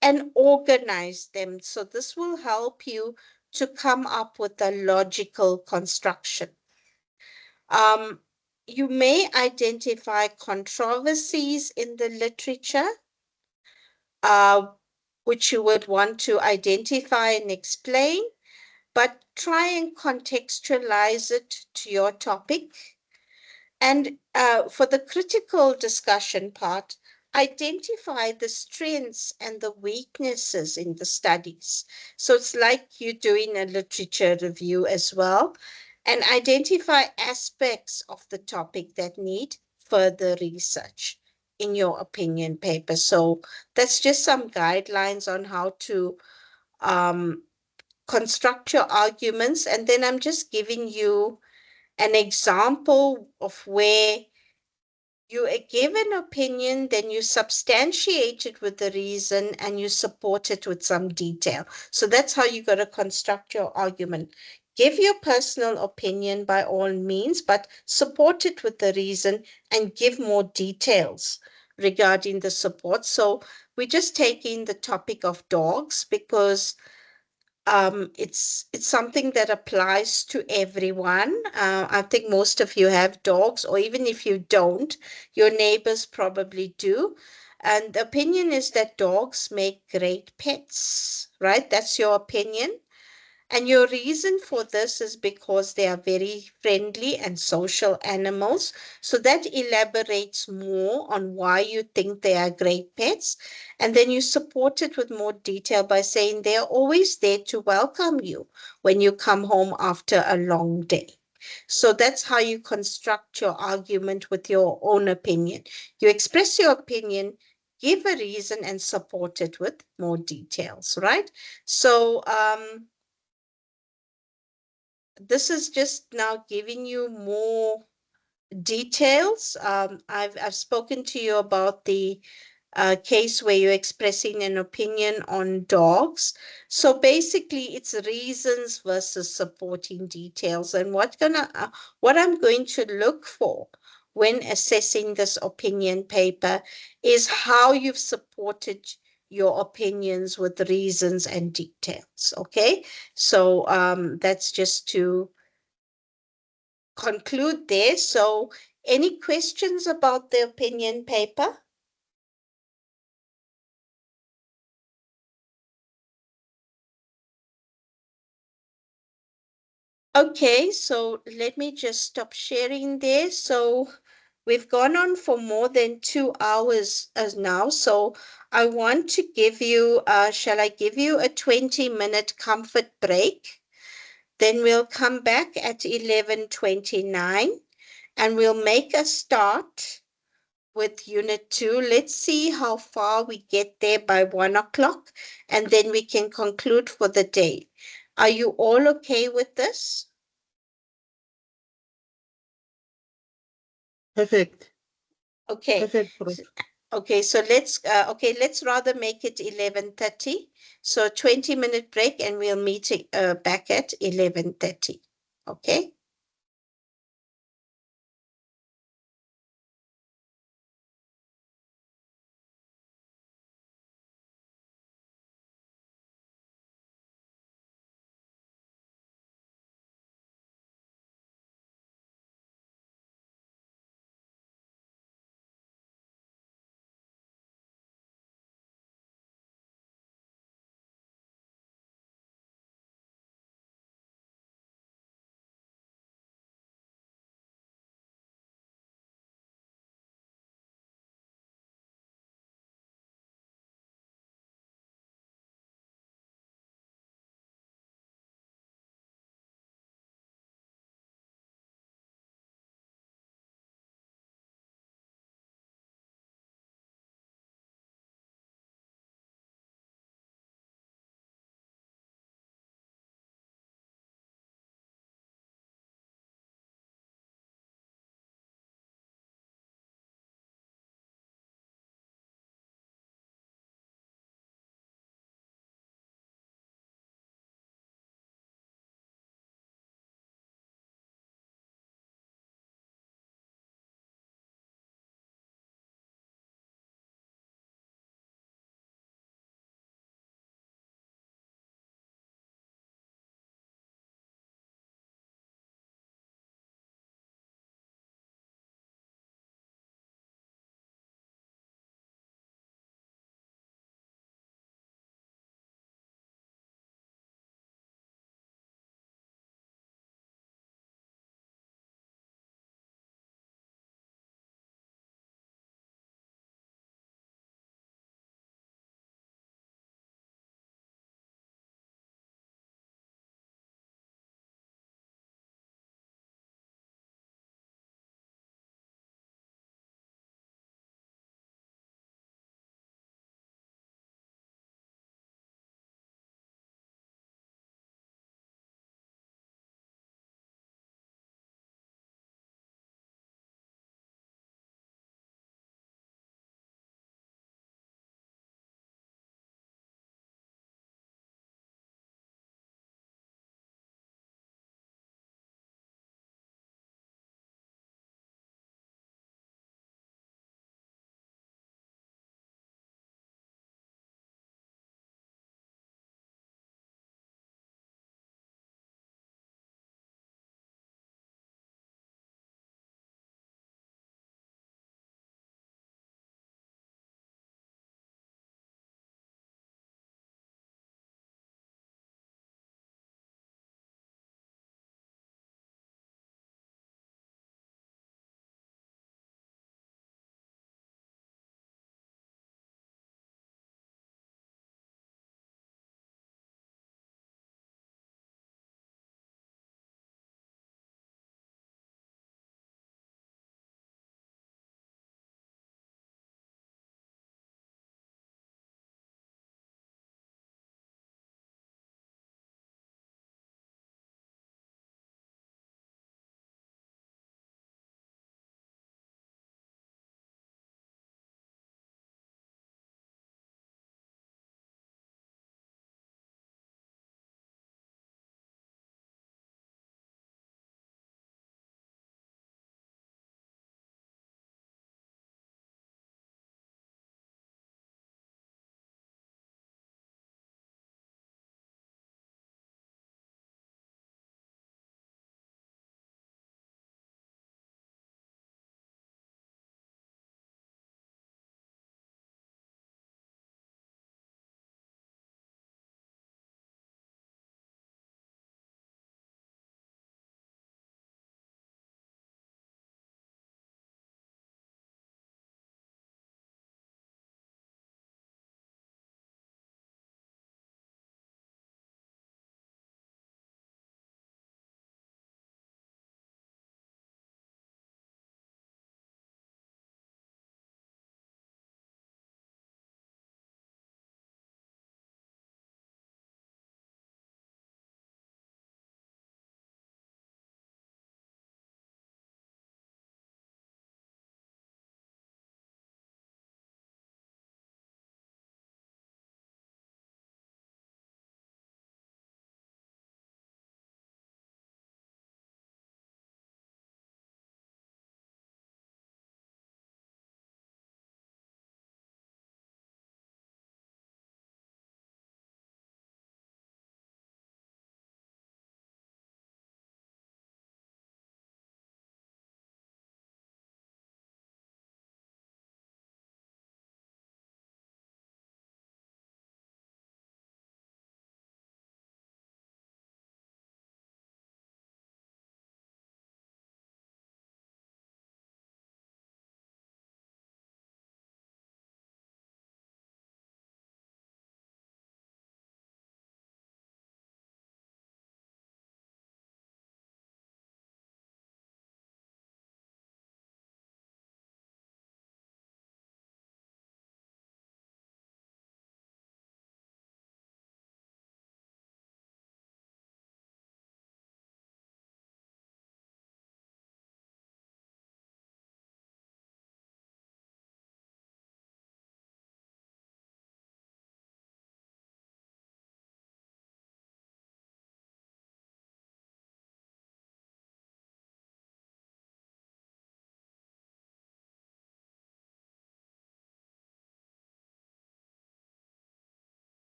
and organize them. So this will help you to come up with a logical construction. You may identify controversies in the literature, which you would want to identify and explain, but try and contextualize it to your topic. And for the critical discussion part, identify the strengths and the weaknesses in the studies. So it's like you're doing a literature review as well, and identify aspects of the topic that need further research in your opinion paper. So that's just some guidelines on how to construct your arguments. And then I'm just giving you an example of where you give an opinion, then you substantiate it with the reason and you support it with some detail. So that's how you got to construct your argument. Give your personal opinion by all means, but support it with the reason and give more details regarding the support. So we're just taking the topic of dogs because it's something that applies to everyone. I think most of you have dogs, or even if you don't, your neighbors probably do. And the opinion is that dogs make great pets, right? That's your opinion. And your reason for this is because they are very friendly and social animals. So that elaborates more on why you think they are great pets. And then you support it with more detail by saying they are always there to welcome you when you come home after a long day. So that's how you construct your argument with your own opinion. You express your opinion, give a reason, and support it with more details, right? So, this is just now giving you more details. I've spoken to you about the case where you're expressing an opinion on dogs. So basically, it's reasons versus supporting details. And what I'm going to look for when assessing this opinion paper is how you've supported your opinions with reasons and details. Okay, so that's just to conclude there. So, any questions about the opinion paper? Okay, so let me just stop sharing there. So we've gone on for more than 2 hours as now. So I want to give you, shall I give you a 20-minute comfort break? Then we'll come back at 11:29 and we'll make a start with Unit 2. Let's see how far we get there by 1 o'clock and then we can conclude for the day. Are you all okay with this? Perfect. Okay. Perfect, Prof. Okay, so let's rather make it 11:30. So 20-minute break and we'll meet back at 11:30. Okay?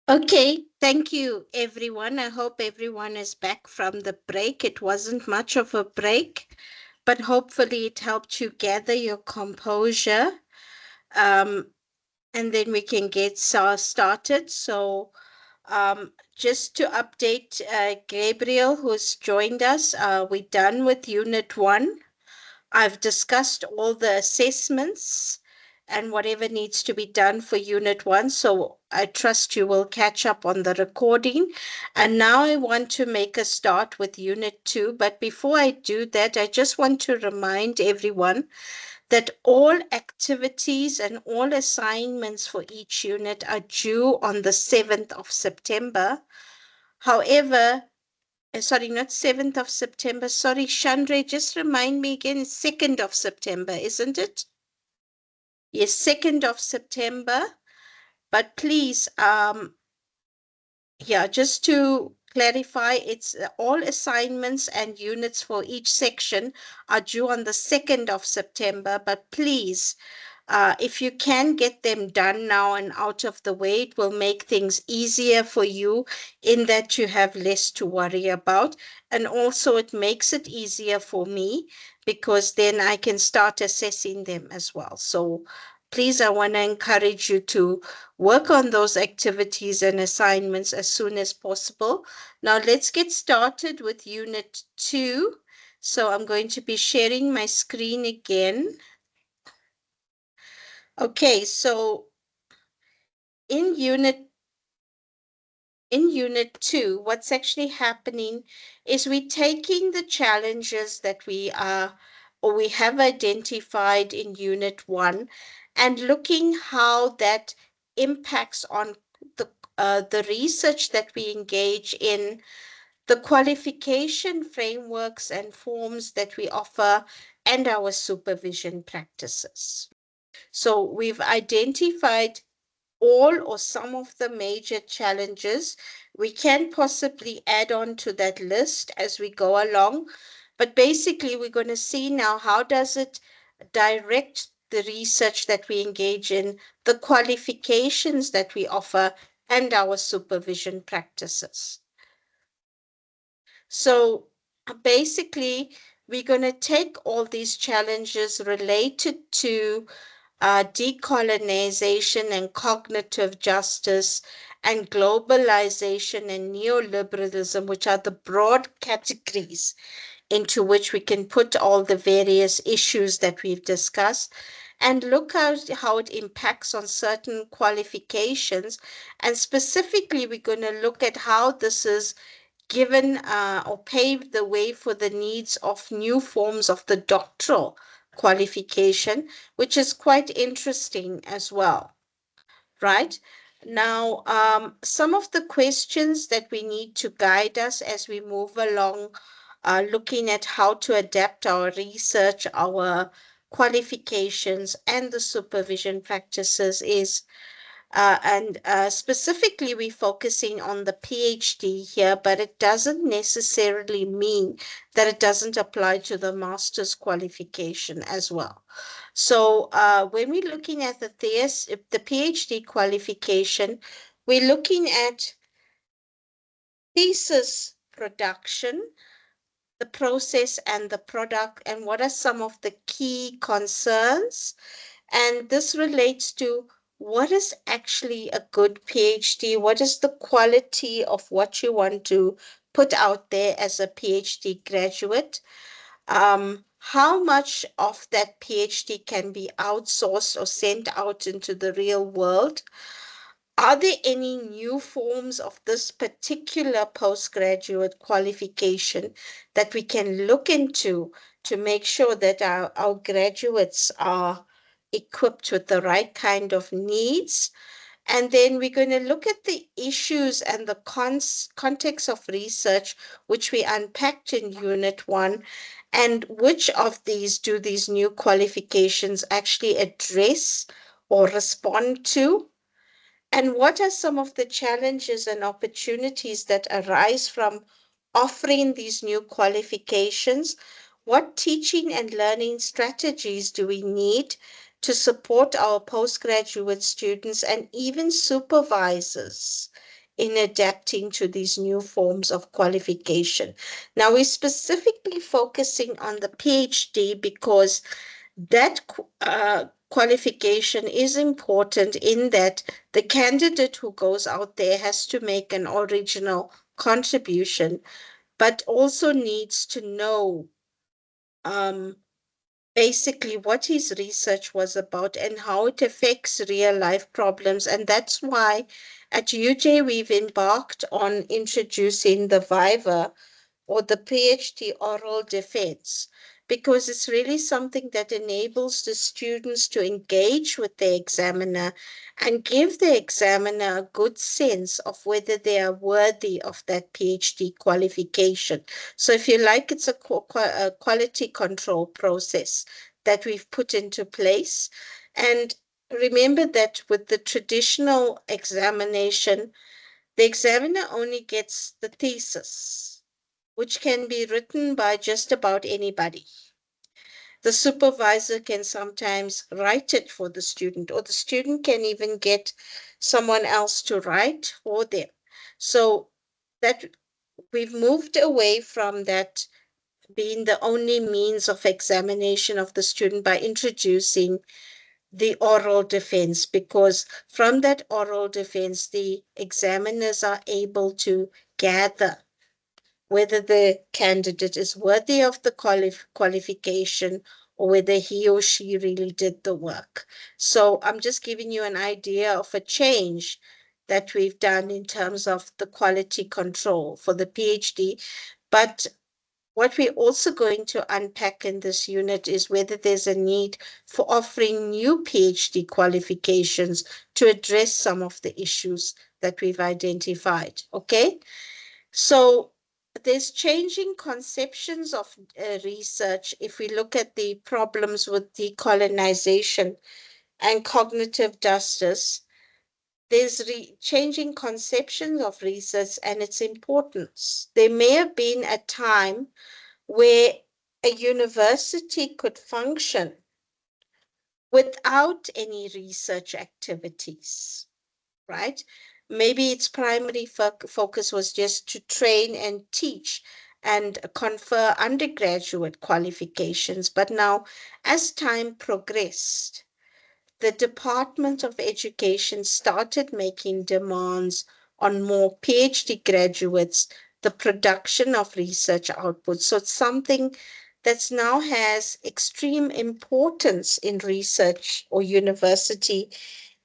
Okay, thank you, everyone. I hope everyone is back from the break. It wasn't much of a break, but hopefully it helped you gather your composure. Um, and then we can get started. So, just to update Gabriel, who's joined us, we're done with Unit 1. I've discussed all the assessments and whatever needs to be done for Unit 1. So I trust you will catch up on the recording. And now I want to make a start with Unit 2. But before I do that, I just want to remind everyone that all activities and all assignments for each unit are due on the 7th of September. However, sorry, not 7th of September. Sorry, Chandra, just remind me again, it's 2nd of September, isn't it? Yes, 2nd of September. But please, yeah, just to clarify, it's all assignments and units for each section are due on the 2nd of September. But please, if you can get them done now and out of the way, it will make things easier for you in that you have less to worry about. And also it makes it easier for me because then I can start assessing them as well. So please, I want to encourage you to work on those activities and assignments as soon as possible. Now let's get started with Unit 2. So I'm going to be sharing my screen again. Okay, so in unit 2, what's actually happening is we're taking the challenges that we are or we have identified in unit 1 and looking how that impacts on the research that we engage in, the qualification frameworks and forms that we offer, and our supervision practices. So we've identified all or some of the major challenges. We can possibly add on to that list as we go along. But basically, we're going to see now how does it direct the research that we engage in, the qualifications that we offer, and our supervision practices. So basically, we're going to take all these challenges related to decolonization and cognitive justice and globalization and neoliberalism, which are the broad categories into which we can put all the various issues that we've discussed, and look at how it impacts on certain qualifications. And specifically, we're going to look at how this is given or paved the way for the needs of new forms of the doctoral qualification, which is quite interesting as well, right? Now, some of the questions that we need to guide us as we move along, looking at how to adapt our research, our qualifications, and the supervision practices is and specifically, we're focusing on the PhD here, but it doesn't necessarily mean that it doesn't apply to the master's qualification as well. So when we're looking at the PhD qualification, we're looking at thesis production, the process and the product, and what are some of the key concerns. And this relates to what is actually a good PhD? What is the quality of what you want to put out there as a PhD graduate? How much of that PhD can be outsourced or sent out into the real world? Are there any new forms of this particular postgraduate qualification that we can look into to make sure that our graduates are equipped with the right kind of needs? And then we're going to look at the issues and the context of research, which we unpacked in Unit 1, and which of these do these new qualifications actually address or respond to? And what are some of the challenges and opportunities that arise from offering these new qualifications? What teaching and learning strategies do we need to support our postgraduate students and even supervisors in adapting to these new forms of qualification. Now, we're specifically focusing on the PhD because that qualification is important in that the candidate who goes out there has to make an original contribution, but also needs to know um, basically what his research was about and how it affects real life problems. And that's why at UJ we've embarked on introducing the Viva or the PhD oral defense, because it's really something that enables the students to engage with the examiner and give the examiner a good sense of whether they are worthy of that PhD qualification. So if you like, it's a quality control process that we've put into place. And remember that with the traditional examination, the examiner only gets the thesis, which can be written by just about anybody. The supervisor can sometimes write it for the student, or the student can even get someone else to write for them. So that we've moved away from that being the only means of examination of the student by introducing the oral defense, because from that oral defense, the examiners are able to gather whether the candidate is worthy of the qualification or whether he or she really did the work. So I'm just giving you an idea of a change that we've done in terms of the quality control for the PhD. But what we're also going to unpack in this unit is whether there's a need for offering new PhD qualifications to address some of the issues that we've identified. Okay? So there's changing conceptions of research. If we look at the problems with decolonization and cognitive justice, there's changing conceptions of research and its importance. There may have been a time where a university could function without any research activities, right? Maybe its primary focus was just to train and teach and confer undergraduate qualifications. But now, as time progressed, the Department of Education started making demands on more PhD graduates, the production of research output. So it's something that now has extreme importance in research or university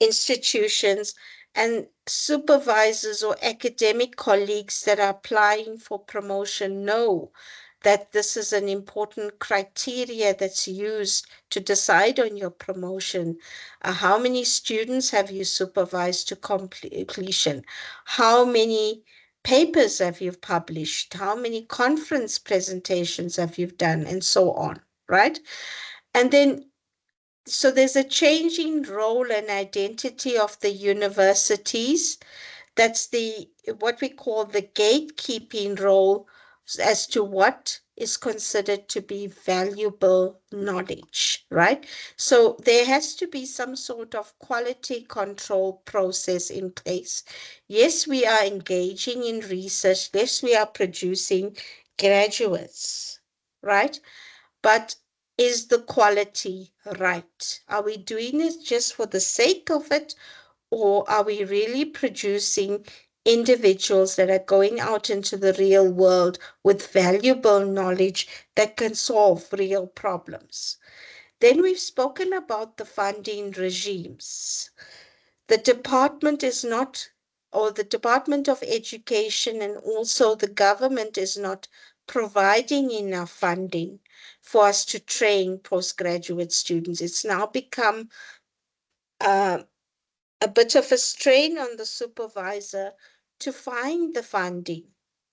institutions, and supervisors or academic colleagues that are applying for promotion know that this is an important criteria that's used to decide on your promotion. How many students have you supervised to completion? How many papers have you published? How many conference presentations have you done? And so on, right? And then so there's a changing role and identity of the universities. That's the what we call the gatekeeping role as to what is considered to be valuable knowledge, right? So there has to be some sort of quality control process in place. Yes, we are engaging in research. Yes, we are producing graduates, right? But is the quality right? Are we doing it just for the sake of it, or are we really producing individuals that are going out into the real world with valuable knowledge that can solve real problems? Then we've spoken about the funding regimes. The department is not, or the Department of Education and also the government is not providing enough funding for us to train postgraduate students. It's now become uh, a bit of a strain on the supervisor to find the funding,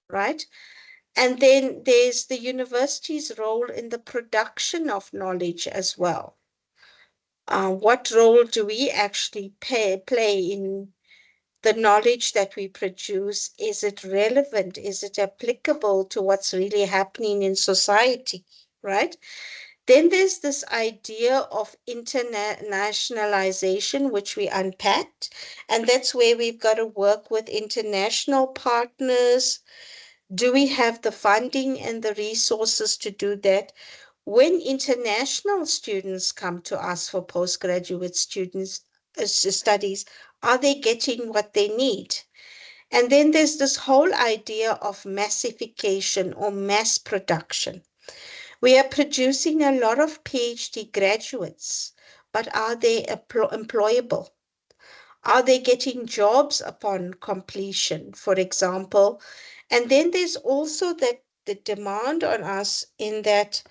right? And then there's the university's role in the production of knowledge as well. What role do we actually play in the knowledge that we produce? Is it relevant? Is it applicable to what's really happening in society, right? Then there's this idea of internationalization, which we unpacked. And that's where we've got to work with international partners. Do we have the funding and the resources to do that? When international students come to us for postgraduate studies, are they getting what they need? And then there's this whole idea of massification or mass production. We are producing a lot of PhD graduates, but are they employable? Are they getting jobs upon completion, for example? And then there's also that the demand on us in that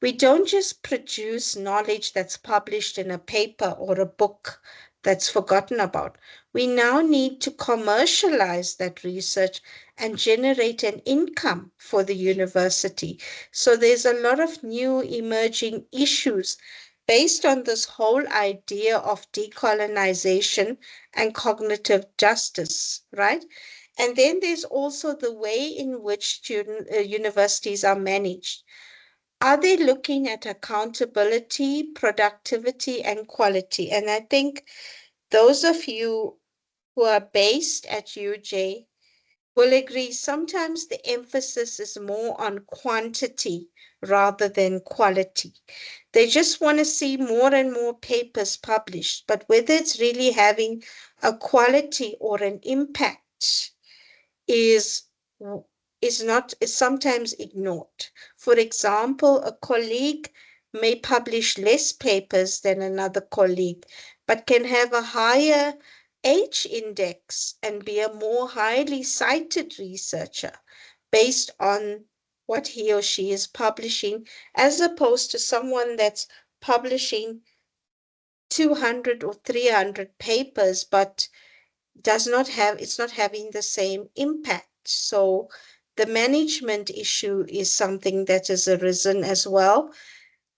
we don't just produce knowledge that's published in a paper or a book that's forgotten about. We now need to commercialize that research and generate an income for the university. So there's a lot of new emerging issues based on this whole idea of decolonization and cognitive justice, right? And then there's also the way in which universities are managed. Are they looking at accountability, productivity, and quality? And I think those of you who are based at UJ will agree sometimes the emphasis is more on quantity rather than quality. They just want to see more and more papers published, but whether it's really having a quality or an impact is is sometimes ignored. For example, a colleague may publish less papers than another colleague, but can have a higher H index and be a more highly cited researcher based on what he or she is publishing, as opposed to someone that's publishing 200 or 300 papers, but it's not having the same impact. So the management issue is something that has arisen as well.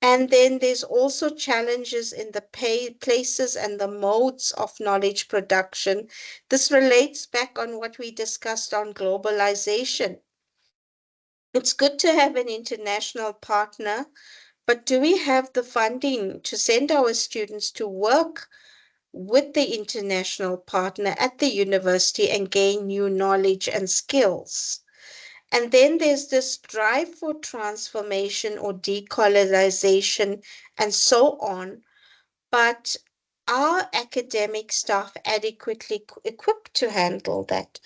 And then there's also challenges in the places and the modes of knowledge production. This relates back on what we discussed on globalization. It's good to have an international partner, but do we have the funding to send our students to work with the international partner at the university and gain new knowledge and skills? And then there's this drive for transformation or decolonization and so on. But are academic staff adequately equipped to handle that?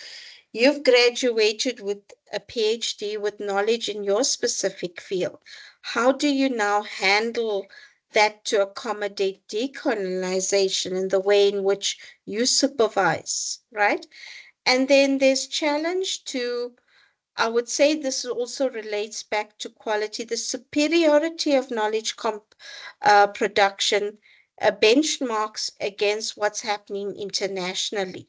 You've graduated with a PhD with knowledge in your specific field. How do you now handle that to accommodate decolonization in the way in which you supervise, right? And then there's challenge to, I would say this also relates back to quality, the superiority of knowledge production benchmarks against what's happening internationally.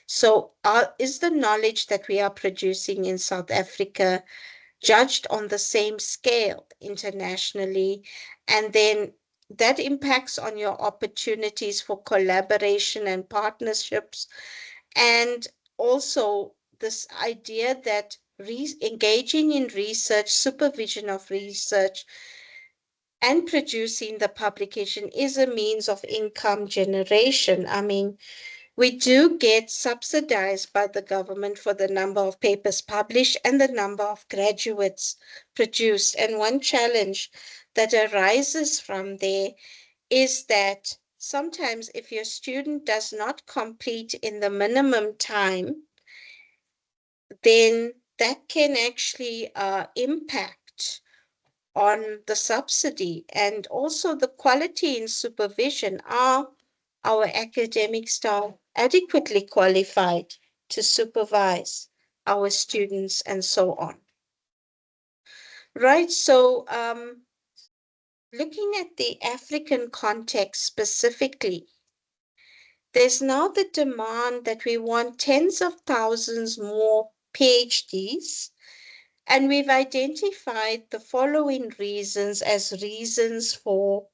So is the knowledge that we are producing in South Africa judged on the same scale internationally? And then that impacts on your opportunities for collaboration and partnerships. And also this idea that engaging in research, supervision of research, and producing the publication is a means of income generation. I mean, we do get subsidized by the government for the number of papers published and the number of graduates produced. And one challenge that arises from there is that sometimes if your student does not complete in the minimum time, then that can actually impact on the subsidy and also the quality in supervision. Are our academic staff adequately qualified to supervise our students and so on? Right, so looking at the African context specifically, there's now the demand that we want tens of thousands more PhDs, and we've identified the following reasons as reasons for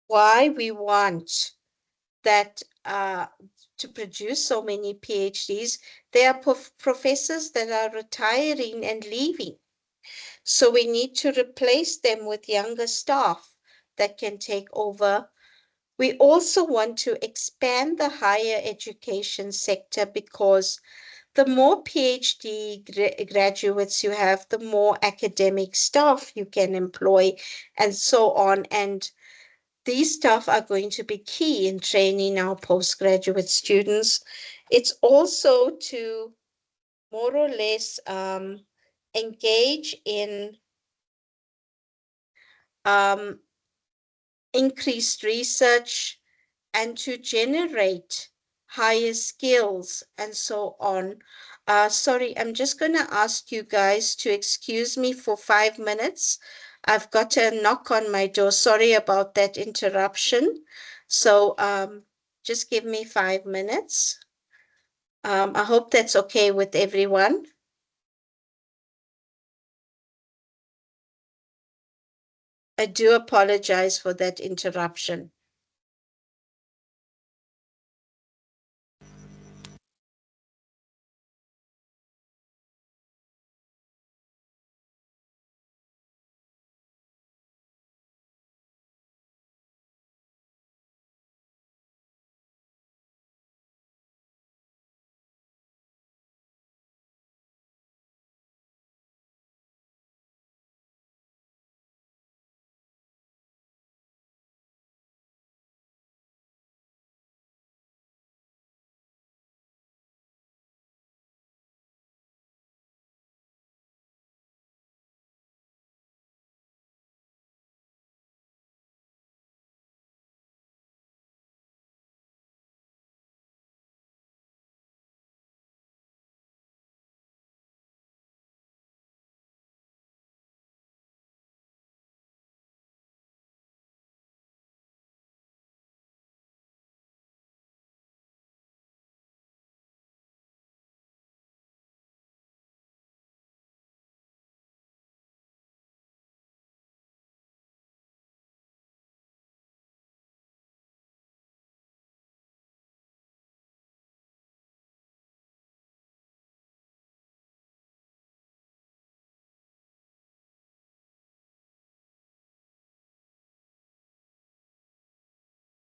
why we want that to produce so many PhDs. There are professors that are retiring and leaving. So we need to replace them with younger staff. that can take over. We also want to expand the higher education sector because the more PhD graduates you have, the more academic staff you can employ, and so on. And these staff are going to be key in training our postgraduate students. It's also to more or less engage in um, increased research and to generate higher skills and so on. Sorry, I'm just going to ask you guys to excuse me for 5 minutes. I've got a knock on my door. Sorry about that interruption. So just give me 5 minutes. I hope that's okay with everyone. I do apologize for that interruption.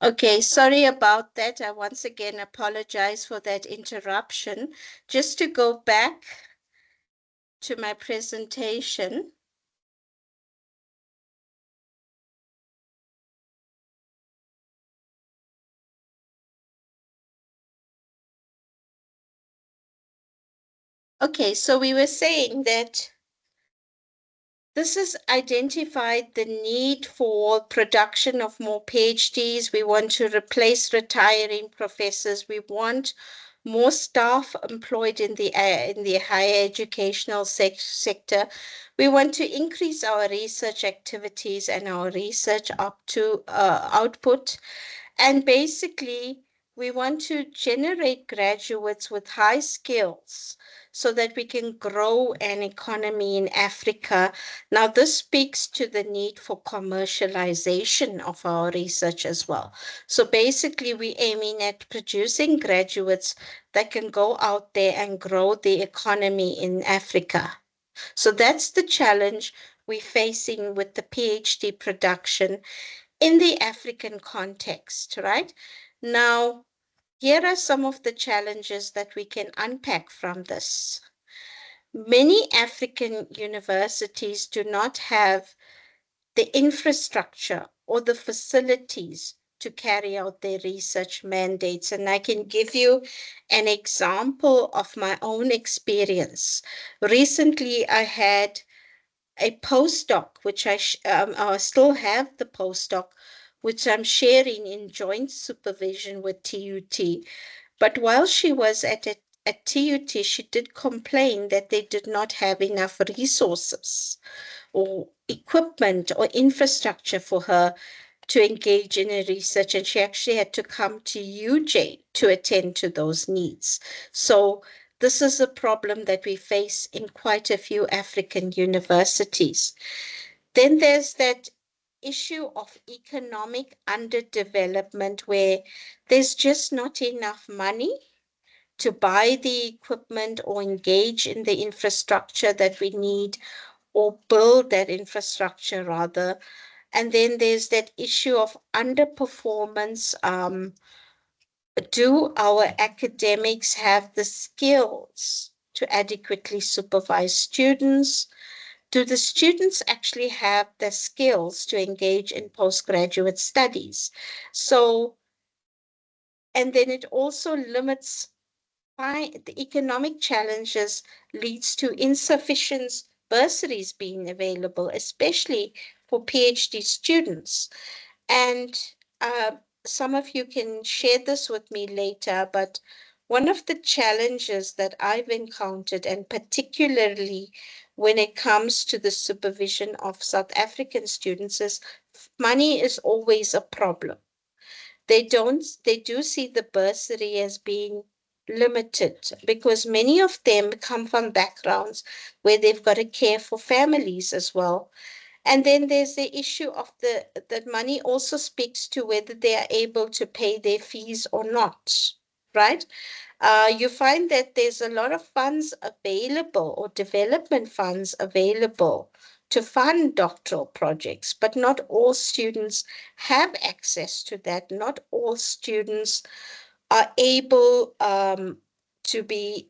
Okay, sorry about that. I once again apologize for that interruption. Just to go back to my presentation. Okay, so we were saying that this has identified the need for production of more PhDs. We want to replace retiring professors. We want more staff employed in the higher educational sector. We want to increase our research activities and our research up to output. And basically, we want to generate graduates with high skills so that we can grow an economy in Africa. Now, this speaks to the need for commercialization of our research as well. So basically, we're aiming at producing graduates that can go out there and grow the economy in Africa. So that's the challenge we're facing with the PhD production in the African context, right? Now, here are some of the challenges that we can unpack from this. Many African universities do not have the infrastructure or the facilities to carry out their research mandates. And I can give you an example of my own experience. Recently, I had a postdoc, which I still have the postdoc, which I'm sharing in joint supervision with TUT. But while she was at TUT, she did complain that they did not have enough resources or equipment or infrastructure for her to engage in a research, and she actually had to come to UJ to attend to those needs. So this is a problem that we face in quite a few African universities. Then there's that issue of economic underdevelopment where there's just not enough money to buy the equipment or engage in the infrastructure that we need or build that infrastructure rather. And then there's that issue of underperformance. Do our academics have the skills to adequately supervise students? Do the students actually have the skills to engage in postgraduate studies? So, and then it also limits the economic challenges leads to insufficient bursaries being available, especially for PhD students. And uh, some of you can share this with me later, but one of the challenges that I've encountered, and particularly when it comes to the supervision of South African students, is money is always a problem. They do see the bursary as being limited because many of them come from backgrounds where they've got to care for families as well. And then there's the issue of that money also speaks to whether they are able to pay their fees or not, right? You find that there's a lot of funds available or development funds available to fund doctoral projects, but not all students have access to that. Not all students are able to be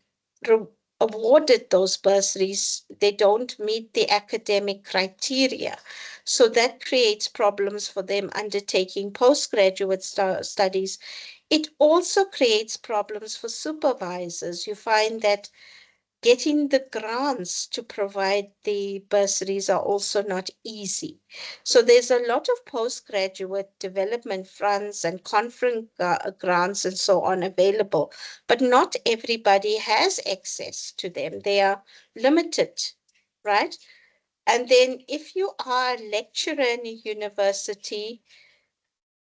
awarded those bursaries. They don't meet the academic criteria. So that creates problems for them undertaking postgraduate studies. It also creates problems for supervisors. You find that getting the grants to provide the bursaries are also not easy. So there's a lot of postgraduate development funds and conference grants and so on available, but not everybody has access to them. They are limited, right? And then if you are a lecturer in a university,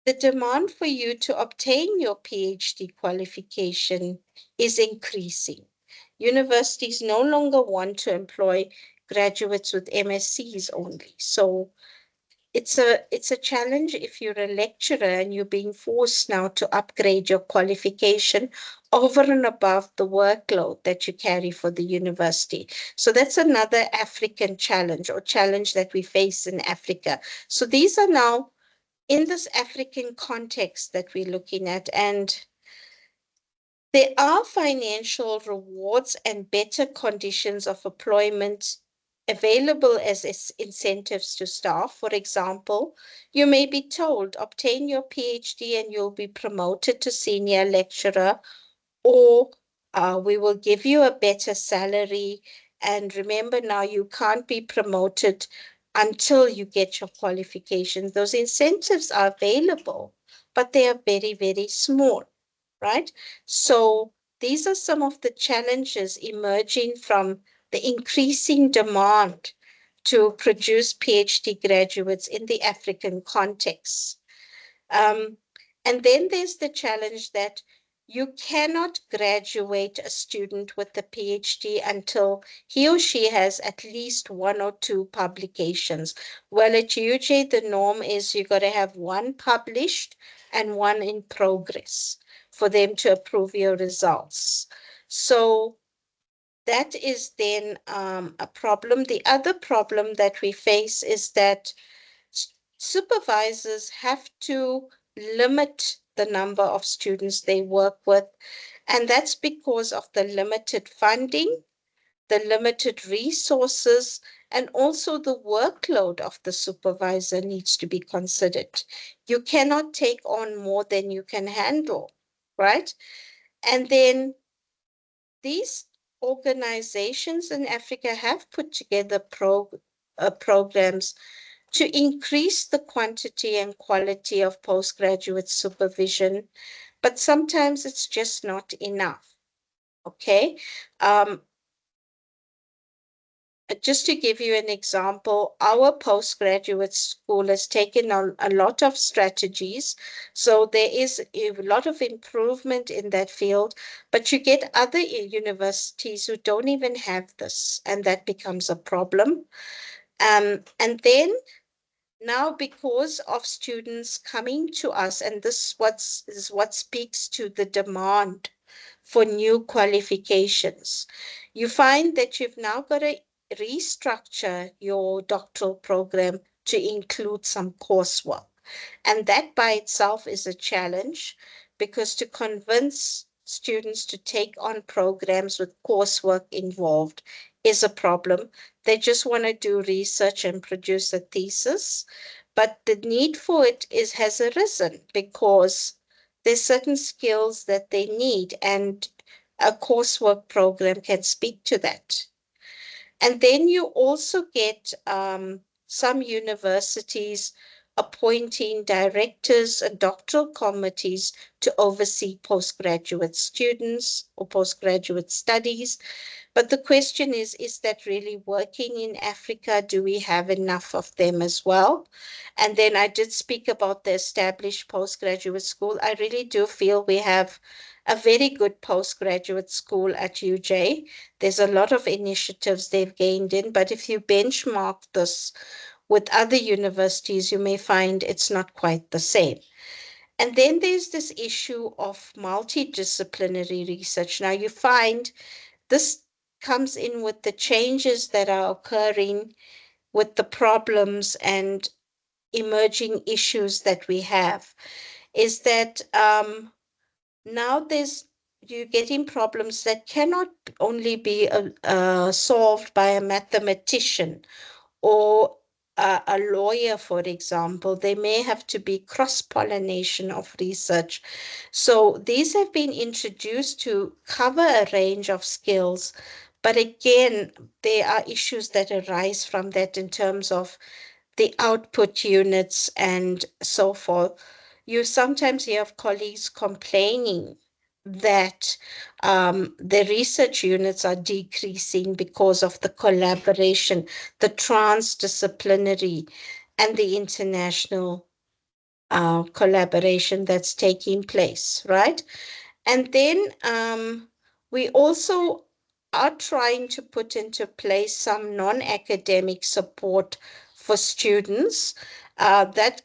the demand for you to obtain your PhD qualification is increasing. Universities no longer want to employ graduates with MSCs only. So it's a challenge if you're a lecturer and you're being forced now to upgrade your qualification over and above the workload that you carry for the university. So that's another African challenge or challenge that we face in Africa. So these are now in this African context that we're looking at, and there are financial rewards and better conditions of employment available as incentives to staff. For example, you may be told, obtain your PhD and you'll be promoted to senior lecturer, or we will give you a better salary. And remember now, you can't be promoted until you get your qualifications. Those incentives are available, but they are very, very small, right? So these are some of the challenges emerging from the increasing demand to produce PhD graduates in the African context. Um, and then there's the challenge that you cannot graduate a student with a PhD until he or she has at least one or two publications. Well, at UJ, the norm is you got to have one published and one in progress for them to approve your results. So that is then a problem. The other problem that we face is that supervisors have to limit the number of students they work with, and that's because of the limited funding, the limited resources, and also the workload of the supervisor needs to be considered. You cannot take on more than you can handle, right? And then these organizations in Africa have put together programs to increase the quantity and quality of postgraduate supervision, but sometimes it's just not enough. Okay. Just to give you an example, our postgraduate school has taken on a lot of strategies. So there is a lot of improvement in that field, but you get other universities who don't even have this, and that becomes a problem. And then now, because of students coming to us, and this is what speaks to the demand for new qualifications, you find that you've now got to restructure your doctoral program to include some coursework. And that by itself is a challenge because to convince students to take on programs with coursework involved is a problem. They just want to do research and produce a thesis, but the need for it has arisen because there's certain skills that they need, and a coursework program can speak to that. And then you also get some universities appointing directors and doctoral committees to oversee postgraduate students or postgraduate studies. But the question is that really working in Africa? Do we have enough of them as well? And then I did speak about the established postgraduate school. I really do feel we have a very good postgraduate school at UJ. There's a lot of initiatives they've gained in, but if you benchmark this with other universities, you may find it's not quite the same. And then there's this issue of multidisciplinary research. Now you find this comes in with the changes that are occurring with the problems and emerging issues that we have, is that now you're getting problems that cannot only be solved by a mathematician or a lawyer, for example. They may have to be cross-pollination of research. So these have been introduced to cover a range of skills. But again, there are issues that arise from that in terms of the output units and so forth. You sometimes hear of colleagues complaining that the research units are decreasing because of the collaboration, the transdisciplinary, and the international collaboration that's taking place, right? And then we also are trying to put into place some non-academic support for students. That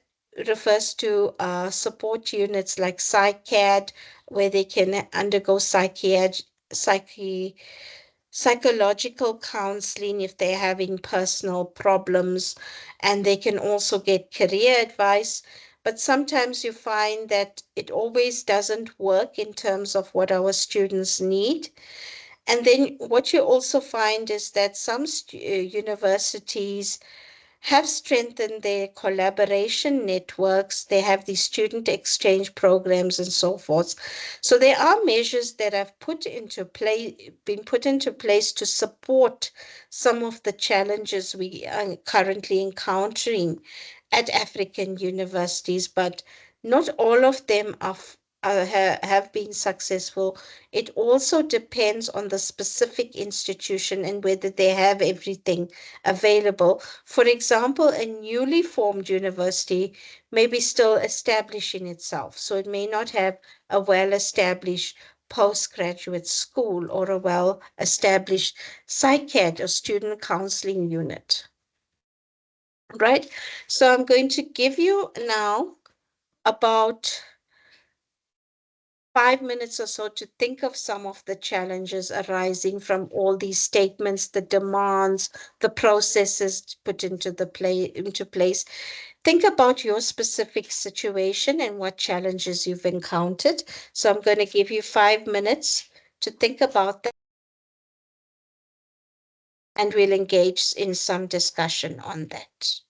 refers to support units like PsyCAD, where they can undergo psychological counseling if they're having personal problems, and they can also get career advice. But sometimes you find that it always doesn't work in terms of what our students need. And then what you also find is that some universities have strengthened their collaboration networks. They have these student exchange programs and so forth. So there are measures that have been put into place to support some of the challenges we are currently encountering at African universities, but not all of them have been successful. It also depends on the specific institution and whether they have everything available. For example, a newly formed university may be still establishing itself, so it may not have a well-established postgraduate school or a well-established psyched or student counseling unit, right? So I'm going to give you now about 5 minutes or so to think of some of the challenges arising from all these statements, the demands, the processes put into place. Think about your specific situation and what challenges you've encountered. So I'm going to give you 5 minutes to think about that, and we'll engage in some discussion on that.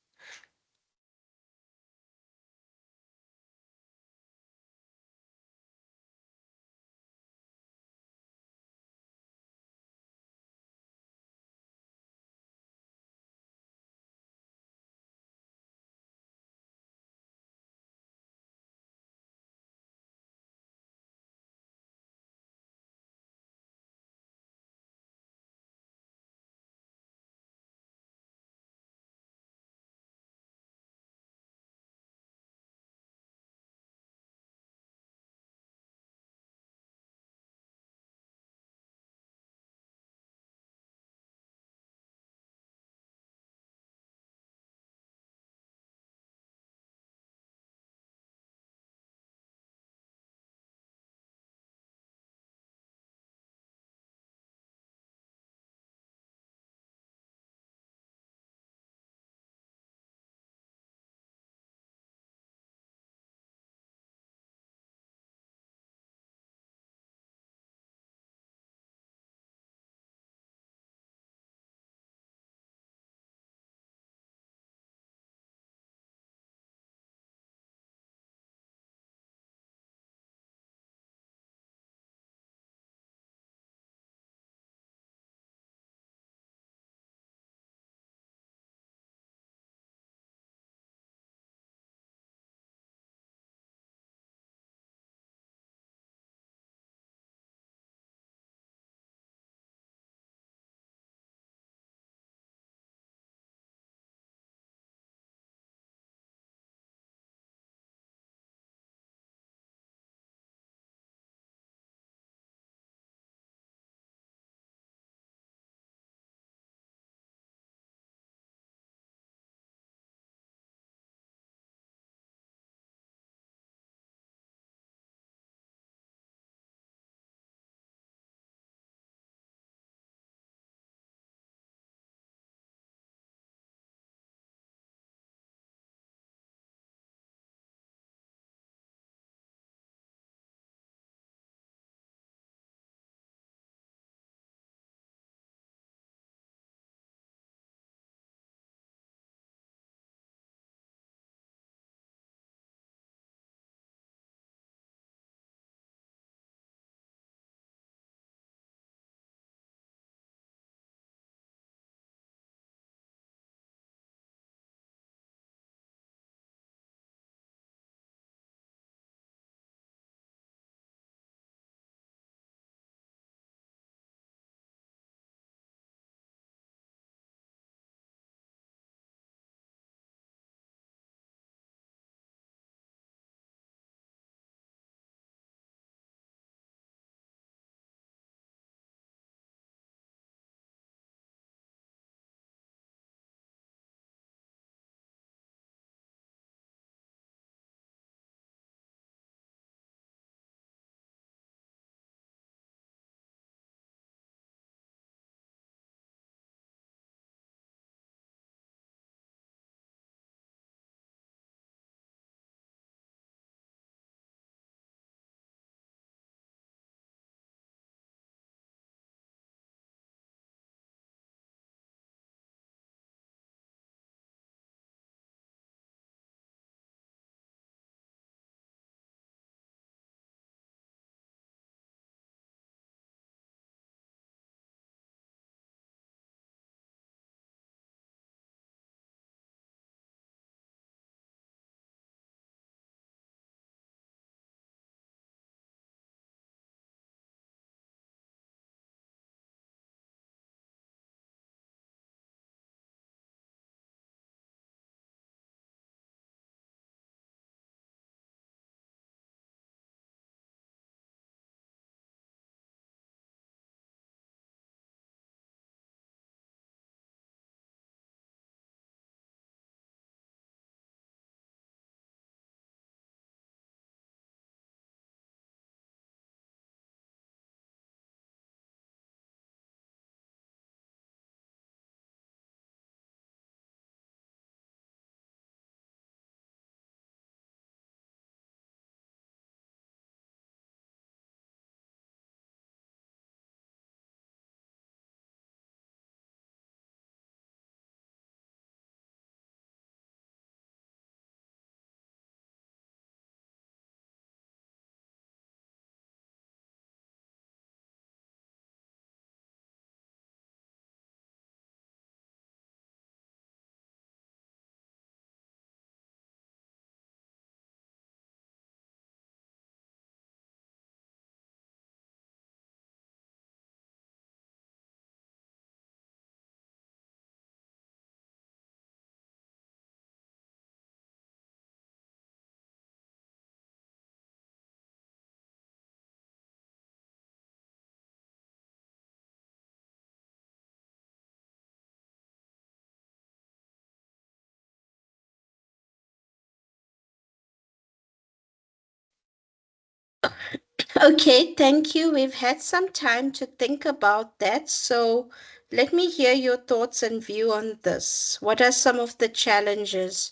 Okay, thank you. We've had some time to think about that. So let me hear your thoughts and view on this. What are some of the challenges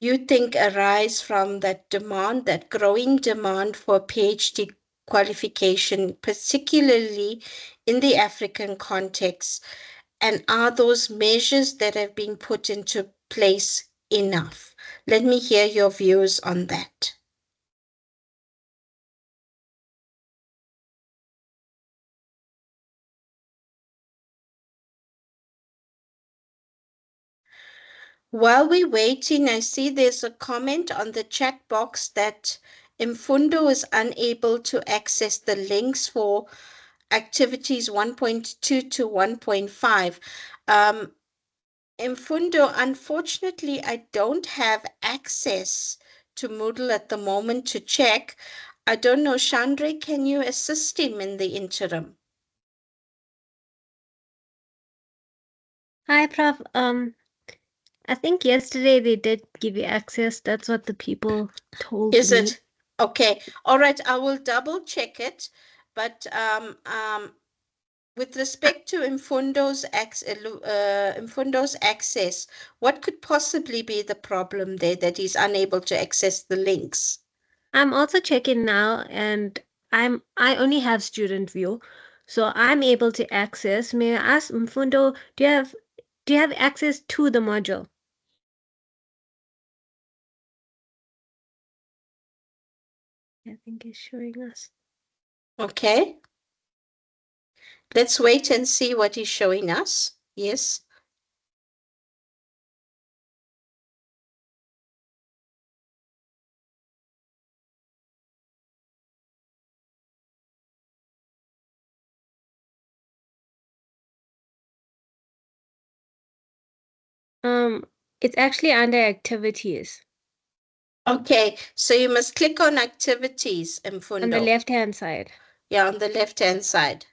you think arise from that demand, that growing demand for PhD qualification, particularly in the African context? And are those measures that have been put into place enough? Let me hear your views on that. While we're waiting, I see there's a comment on the chat box that Mfundo is unable to access the links for activities 1.2 to 1.5. Mfundo, unfortunately, I don't have access to Moodle at the moment to check. I don't know, Chandra, can you assist him in the interim? Hi, Prof. I think yesterday they did give you access. That's what the people told Is me. it? Okay. All right. I will double check it. But with respect to Mfundo's access, what could possibly be the problem there that he's unable to access the links? I'm also checking now, and I only have student view, so I'm able to access. May I ask Mfundo, do you have access to the module? I think it's showing us. Okay. Let's wait and see what he's showing us. Yes. It's actually under activities Okay. So you must click on activities, on the Mfundo. left-hand side. Yeah, on the left-hand side.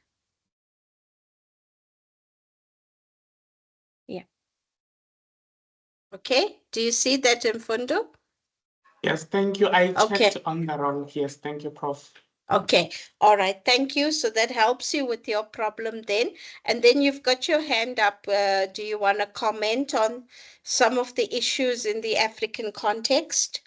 Yeah. Okay. Do you see that, Mfundo? Yes, thank you. I Okay. checked on the wrong. Yes, thank you, Prof. Okay. All right. Thank you. So that helps you with your problem then. And then you've got your hand up. Do you want to comment on some of the issues in the African context?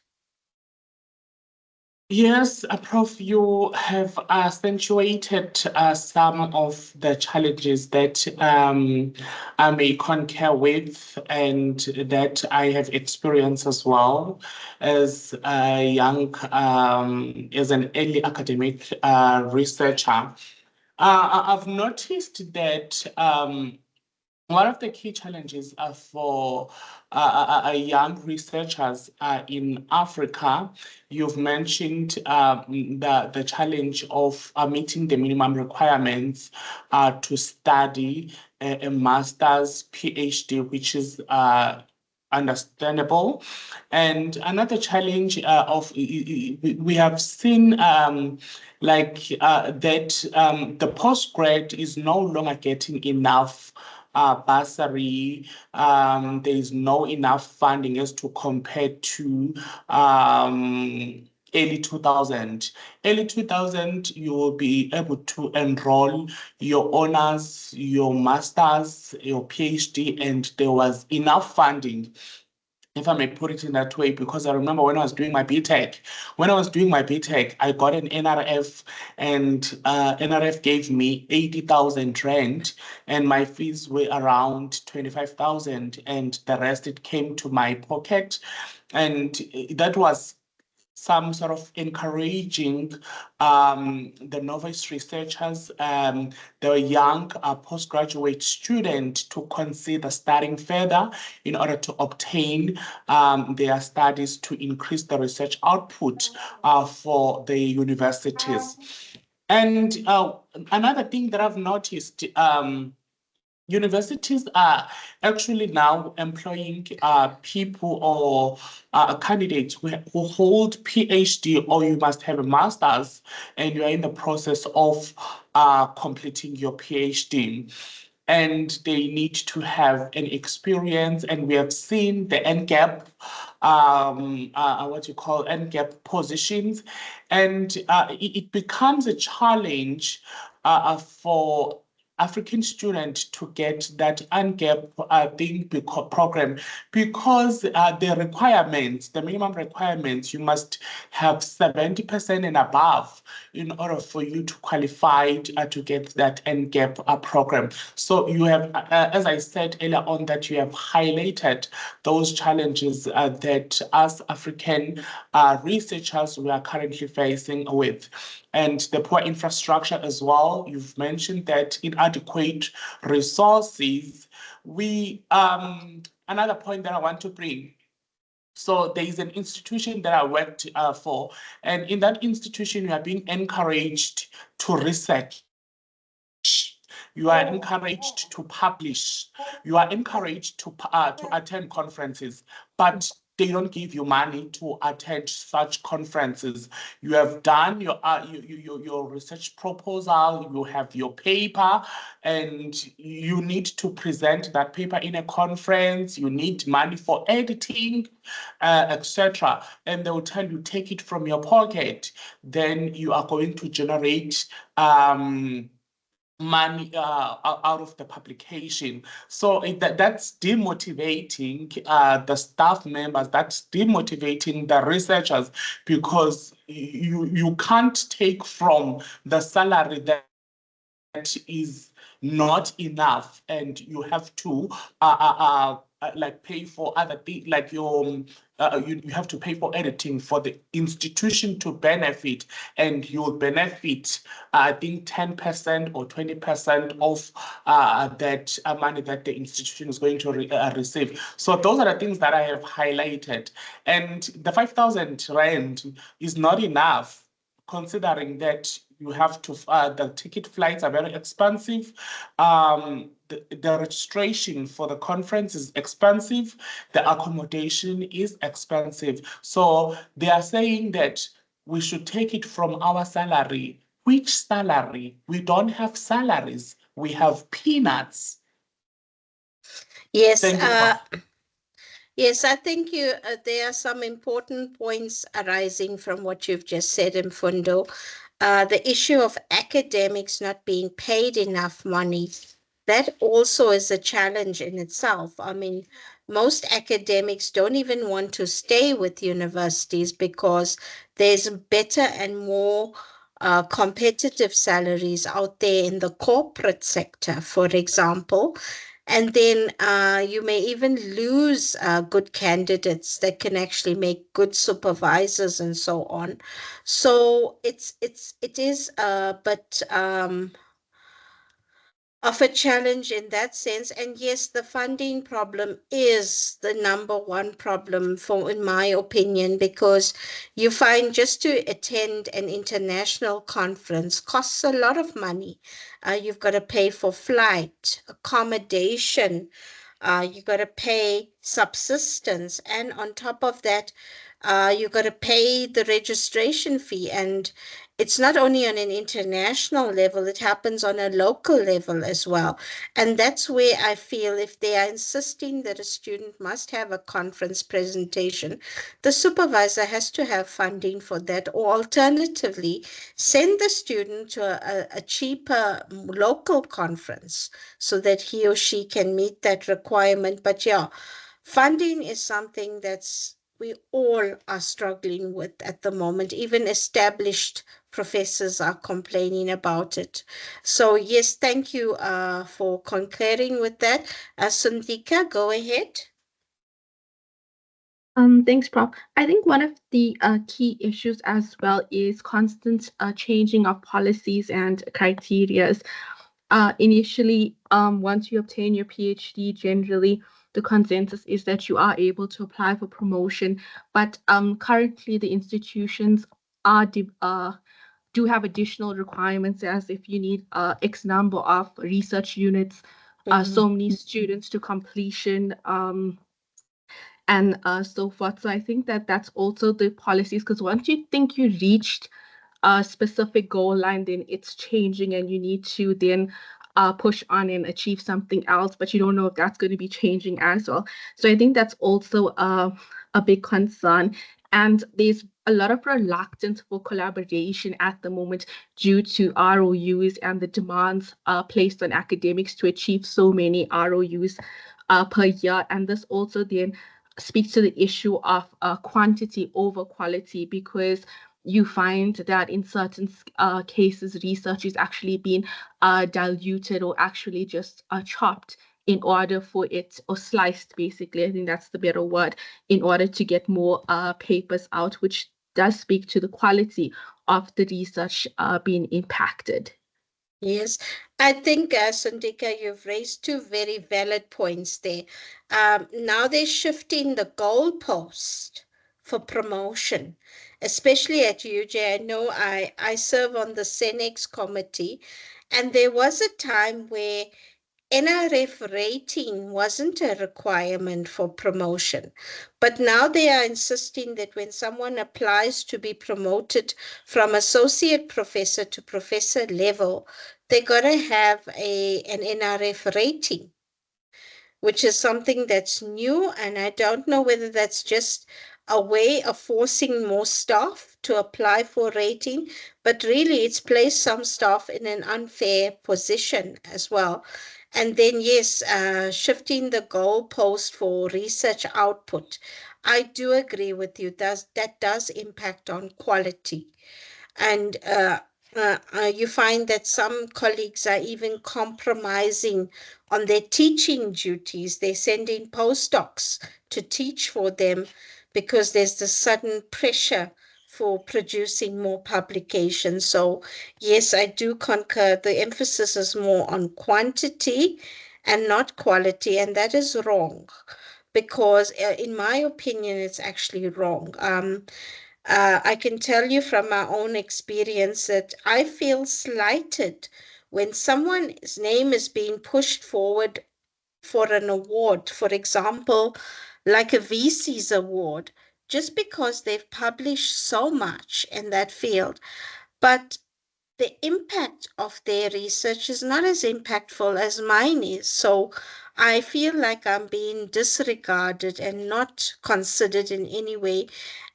Yes, Prof, you have accentuated some of the challenges that I may concur with and that I have experienced as well as a young, as an early academic researcher. I've noticed that one of the key challenges for young researchers in Africa, you've mentioned the challenge of meeting the minimum requirements to study a master's PhD, which is understandable. And another challenge we have seen that the postgrad is no longer getting enough bursary. There is no enough funding as to compare to early 2000. Early 2000, you will be able to enroll your honors, your masters, your PhD, and there was enough funding, if I may put it in that way, because I remember when I was doing my BTech, I got an NRF, and NRF gave me 80,000 rand, and my fees were around 25,000, and the rest it came to my pocket, and that was some sort of encouraging the novice researchers, the young postgraduate student to consider studying further in order to obtain their studies to increase the research output for the universities. And another thing that I've noticed, universities are actually now employing people or candidates who hold PhD, or you must have a master's and you are in the process of completing your PhD. and they need to have an experience. And we have seen the NGAP, what you call NGAP positions, and it becomes a challenge for African student to get that UNGAP program, because the requirements, the minimum requirements, you must have 70% and above in order for you to qualify to get that NGAP program. So you have, as I said earlier on, that you have highlighted those challenges that us African researchers we are currently facing with. And the poor infrastructure as well. You've mentioned that inadequate resources. Another point that I want to bring. So there is an institution that I worked for, and in that institution, you are being encouraged to research. You are encouraged to publish. You are encouraged to attend conferences, but they don't give you money to attend such conferences. You have done your research proposal, you have your paper, and you need to present that paper in a conference. You need money for editing, etc. And they will tell you, take it from your pocket. Then you are going to generate money out of the publication. So that's demotivating the staff members, that's demotivating the researchers, because you can't take from the salary that is not enough, and you have to like pay for other things, like you have to pay for editing for the institution to benefit, and you'll benefit I think 10% or 20% of that money that the institution is going to receive. So those are the things that I have highlighted, and the 5,000 rand is not enough, considering that you have to, the ticket flights are very expensive. The registration for the conference is expensive. The accommodation is expensive. So they are saying that we should take it from our salary. Which salary? We don't have salaries. We have peanuts. Yes, Thank you, Prof. yes, I think there are some important points arising from what you've just said, Mfundo. The issue of academics not being paid enough money, that also is a challenge in itself. I mean, most academics don't even want to stay with universities because there's better and more competitive salaries out there in the corporate sector, for example. And then you may even lose good candidates that can actually make good supervisors and so on. So it is but of a challenge in that sense. And yes, the funding problem is the number one problem for, in my opinion, because you find just to attend an international conference costs a lot of money. You've got to pay for flight, accommodation, you got to pay subsistence, and on top of that, you got to pay the registration fee. And it's not only on an international level, it happens on a local level as well. And that's where I feel if they are insisting that a student must have a conference presentation, the supervisor has to have funding for that, or alternatively, send the student to a cheaper local conference so that he or she can meet that requirement. But yeah, funding is something that's we all are struggling with at the moment. Even established professors are complaining about it. So yes, thank you for concurring with that. Sundika, go ahead. Thanks, Prof. I think one of the key issues as well is constant changing of policies and criterias. Initially, once you obtain your PhD, generally the consensus is that you are able to apply for promotion, but currently the institutions do have additional requirements, as if you need X number of research units, so many students to completion, and so forth. So I think that that's also the policies, because once you think you reached a specific goal line, then it's changing, and you need to then push on and achieve something else, but you don't know if that's going to be changing as well. So I think that's also a big concern. And there's a lot of reluctance for collaboration at the moment due to ROUs and the demands placed on academics to achieve so many ROUs per year. And this also then speaks to the issue of quantity over quality, because you find that in certain cases, research is actually being diluted or actually just chopped in order for it, or sliced basically, I think that's the better word, in order to get more papers out, which does speak to the quality of the research being impacted. Yes, I think, Sandika, you've raised two very valid points there. Now they're shifting the goalpost for promotion, especially at UJ. I know I serve on the Senex committee, and there was a time where NRF rating wasn't a requirement for promotion, but now they are insisting that when someone applies to be promoted from associate professor to professor level, they got to have an NRF rating, which is something that's new. And I don't know whether that's just a way of forcing more staff to apply for rating, but really it's placed some staff in an unfair position as well. And then, yes, shifting the goalpost for research output. I do agree with you. That does impact on quality. And you find that some colleagues are even compromising on their teaching duties. They send in postdocs to teach for them because there's this sudden pressure for producing more publications. So, yes, I do concur. The emphasis is more on quantity and not quality, and that is wrong because, in my opinion, it's actually wrong. I can tell you from my own experience that I feel slighted when someone's name is being pushed forward for an award, for example, like a VC's award, just because they've published so much in that field. But the impact of their research is not as impactful as mine is. So I feel like I'm being disregarded and not considered in any way.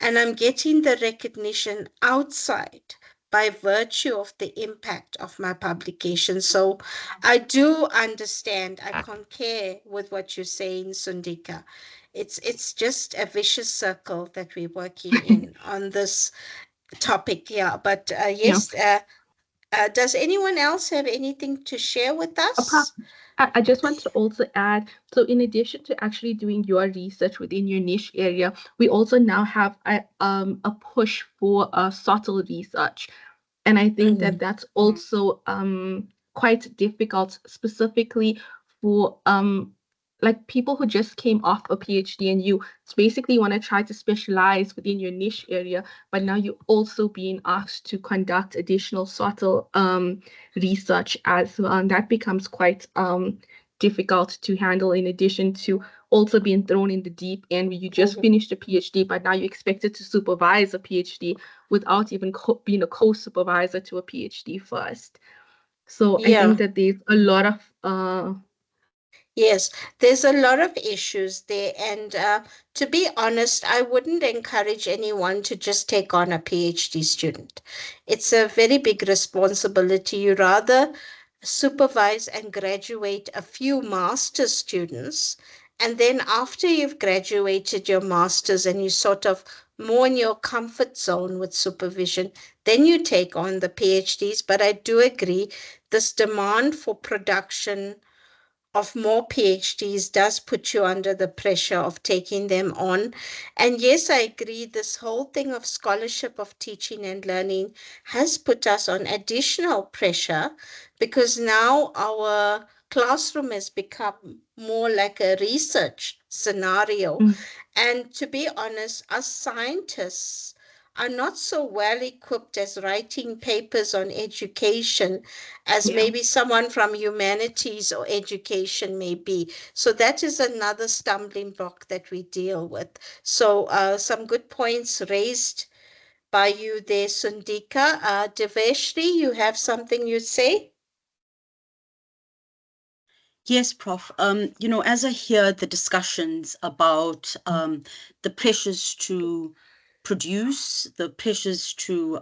And I'm getting the recognition outside by virtue of the impact of my publication. So I do understand, I concur with what you're saying, Sundika. It's just a vicious circle that we're working in on this topic. Yeah, but Yeah. yes, does anyone else have anything to share with Apart, us? I just want to also add, so in addition to actually doing your research within your niche area, we also now have a push for subtle research. And I think that that's also quite difficult, specifically for like people who just came off a PhD, and you basically want to try to specialize within your niche area, but now you're also being asked to conduct additional subtle research as well. And that becomes quite difficult to handle, in addition to also being thrown in the deep end where you just finished a PhD, but now you're expected to supervise a PhD without even being a co-supervisor to a PhD first. So I Yeah. think that there's a lot of Yes, there's a lot of issues there. And to be honest, I wouldn't encourage anyone to just take on a PhD student. It's a very big responsibility. You rather supervise and graduate a few master's students. And then after you've graduated your master's and you sort of more in your comfort zone with supervision, then you take on the PhDs. But I do agree, this demand for production of more PhDs does put you under the pressure of taking them on. And yes, I agree, this whole thing of scholarship of teaching and learning has put us on additional pressure because now our classroom has become more like a research scenario. mm, And to be honest, us scientists are not so well equipped as writing papers on education as yeah. maybe someone from humanities or education may be. So that is another stumbling block that we deal with. So some good points raised by you there, Sundika. Deveshri, you have something you'd say? Yes, Prof. As I hear the discussions about the pressures to produce, the pressures to,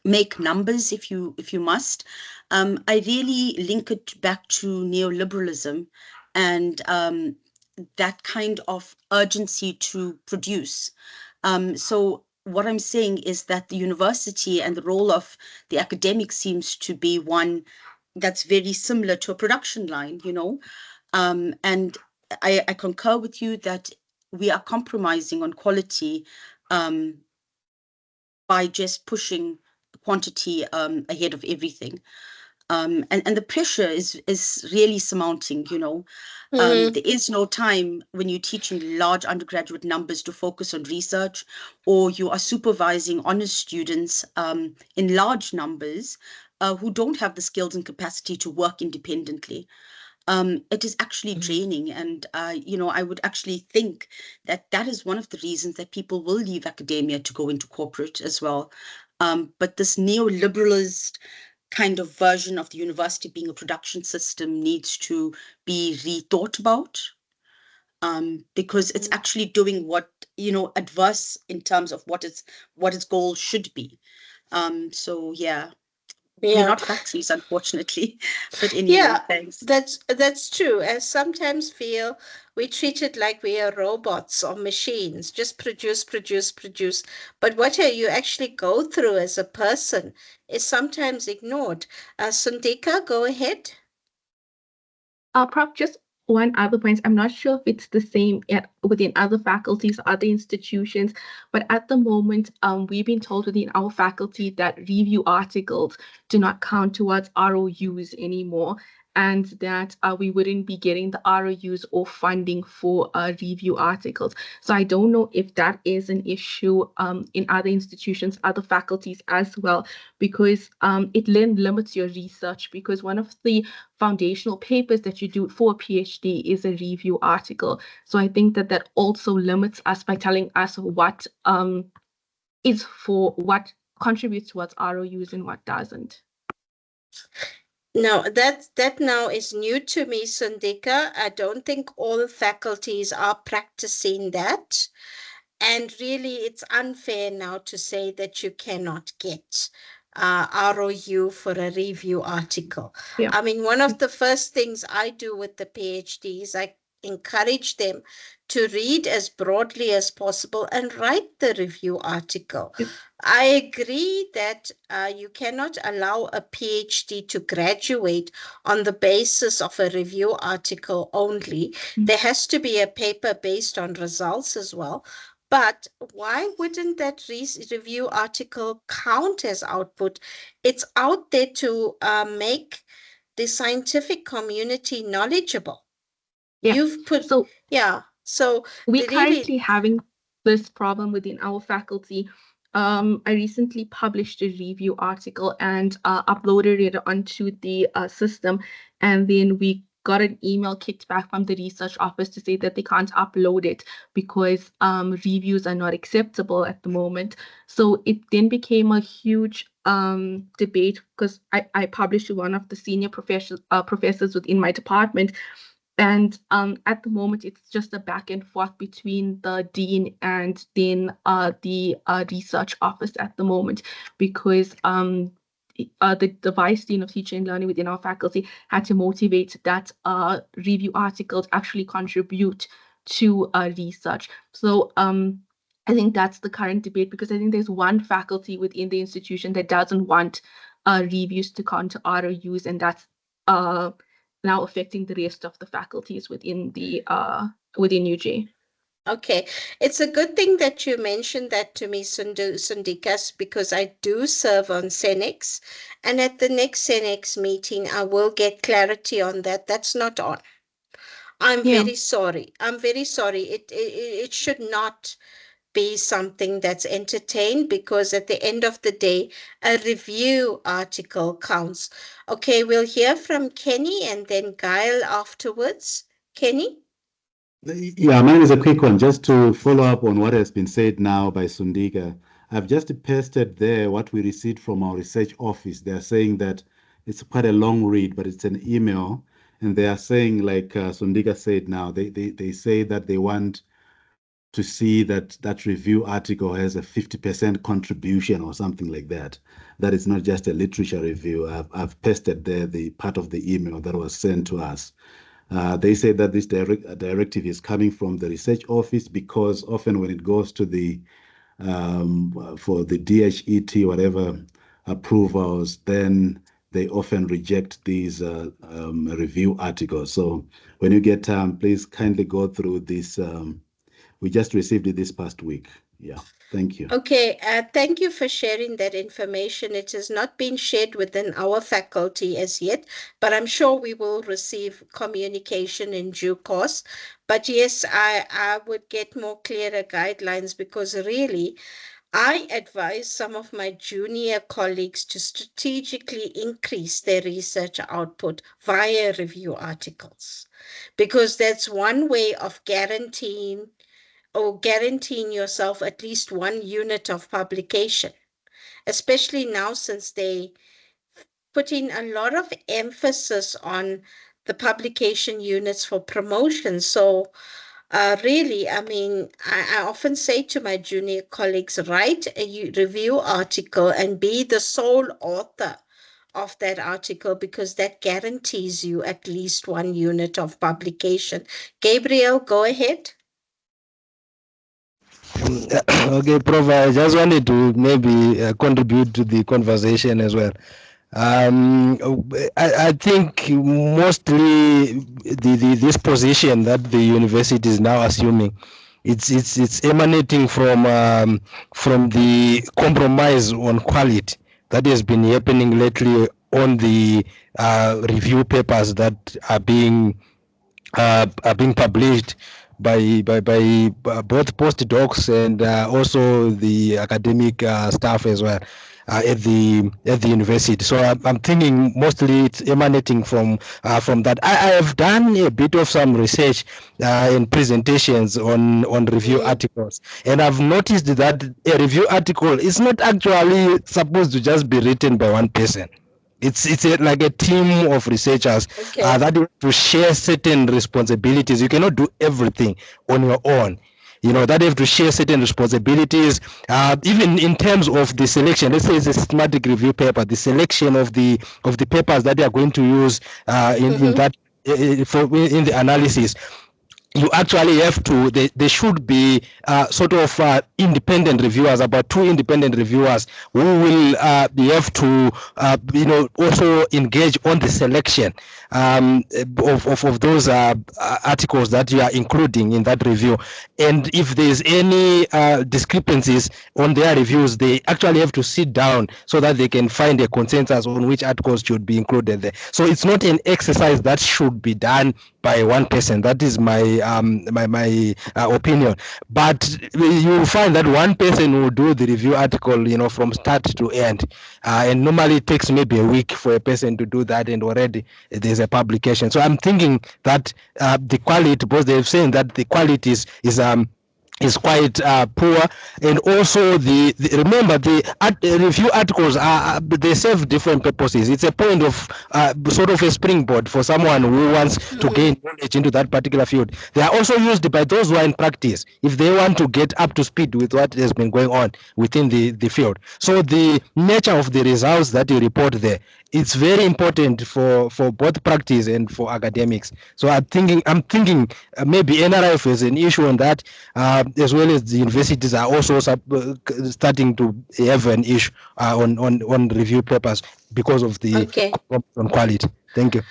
make numbers if you must, I really link it back to neoliberalism and that kind of urgency to produce. So what I'm saying is that the university and the role of the academic seems to be one that's very similar to a production line, and I concur with you that we are compromising on quality um, by just pushing quantity ahead of everything. And the pressure is really surmounting, Mm-hmm. there is no time when you're teaching large undergraduate numbers to focus on research, or you are supervising honest students in large numbers who don't have the skills and capacity to work independently. It is actually draining. And, I would actually think that that is one of the reasons that people will leave academia to go into corporate as well. But this neoliberalist kind of version of the university being a production system needs to be rethought about, because it's actually doing what, adverse in terms of what its goal should be. So yeah, we're Yeah. not factories, unfortunately. But anyway, Yeah, thanks. that's true. I sometimes feel we treat it like we are robots or machines, just produce, produce, produce. But what you actually go through as a person is sometimes ignored. Sundika, go ahead. Prof, just one other point. I'm not sure if it's the same within other faculties, other institutions, but at the moment, we've been told within our faculty that review articles do not count towards ROUs anymore, and that we wouldn't be getting the ROUs or funding for review articles. So I don't know if that is an issue in other institutions, other faculties as well, because it then limits your research, because one of the foundational papers that you do for a PhD is a review article. So I think that that also limits us by telling us what what contributes towards ROUs and what doesn't. Now that now is new to me, Sundika. I don't think all faculties are practicing that. And really, it's unfair now to say that you cannot get ROU for a review article. Yeah. I mean, one of the first things I do with the PhDs, I encourage them to read as broadly as possible and write the review article. Yeah. I agree that you cannot allow a PhD to graduate on the basis of a review article only. There has to be a paper based on results as well. But why wouldn't that review article count as output? It's out there to make the scientific community knowledgeable. Yeah. You've put, So yeah. So we're the really, currently having this problem within our faculty. I recently published a review article and uploaded it onto the system, and then we got an email kicked back from the research office to say that they can't upload it because reviews are not acceptable at the moment. So it then became a huge debate because I published to one of the senior professors within my department, and at the moment, it's just a back and forth between the dean and then the research office at the moment, because the vice dean of teaching and learning within our faculty had to motivate that review articles actually contribute to research. So I think that's the current debate, because I think there's one faculty within the institution that doesn't want reviews to count to ROUs, and that's now affecting the rest of the faculties within UJ. okay. It's a good thing that you mentioned that to me, Sundikas, because I do serve on Senex. And at the next Senex meeting, I will get clarity on that. That's not on. I'm Yeah. very sorry. I'm very sorry. It should not be something that's entertained, because at the end of the day, a review article counts. Okay, we'll hear from Kenny and then Gail afterwards. Kenny? Yeah, mine is a quick one, just to follow up on what has been said now by Sundika. I've just pasted there what we received from our research office. They're saying that it's quite a long read, but it's an email, and they are saying, like Sundika said now, they say that they want to see that that review article has a 50% contribution or something like that. That is not just a literature review. I've pasted there the part of the email that was sent to us. They say that this directive is coming from the research office, because often when it goes to the for the DHET, whatever approvals, then they often reject these review articles. So when you get time, please kindly go through this. We just received it this past week. Yeah, thank you. Okay, thank you for sharing that information. It has not been shared within our faculty as yet, but I'm sure we will receive communication in due course. But yes, I would get more clearer guidelines, because really, I advise some of my junior colleagues to strategically increase their research output via review articles, because that's one way of guaranteeing yourself at least one unit of publication, especially now since they put in a lot of emphasis on the publication units for promotion. So really, I mean, I often say to my junior colleagues, write a review article and be the sole author of that article, because that guarantees you at least one unit of publication. Gabriel, go ahead. Okay, Prof, I just wanted to maybe contribute to the conversation as well. I think mostly this position that the university is now assuming, it's emanating from the compromise on quality that has been happening lately on the review papers that are being published by both postdocs and also the academic staff as well at the university. So I'm thinking mostly it's emanating from that. I have done a bit of some research and presentations on review articles, and I've noticed that a review article is not actually supposed to just be written by one person. It's like a team of researchers that have to share certain responsibilities. You cannot do everything on your own. You know, that have to share certain responsibilities, even in terms of the selection. Let's say it's a systematic review paper, the selection of the papers that they are going to use in that in the analysis. You actually have to, there should be sort of independent reviewers, about 2 independent reviewers who will have to also engage on the selection of those articles that you are including in that review. And if there's any discrepancies on their reviews, they actually have to sit down so that they can find a consensus on which articles should be included there. So it's not an exercise that should be done by one person. That is my opinion. But you find that one person will do the review article, from start to end, and normally it takes maybe a week for a person to do that, and already there's a publication. So I'm thinking that the quality, because they're saying that the quality is quite poor, and also remember the review articles they serve different purposes. It's a point of sort of a springboard for someone who wants to gain knowledge into that particular field. They are also used by those who are in practice if they want to get up to speed with what has been going on within the field. So the nature of the results that you report there, it's very important for both practice and for academics. So I'm thinking maybe NRF is an issue on that, as well as the universities are also starting to have an issue on review papers because of the on quality. Thank you.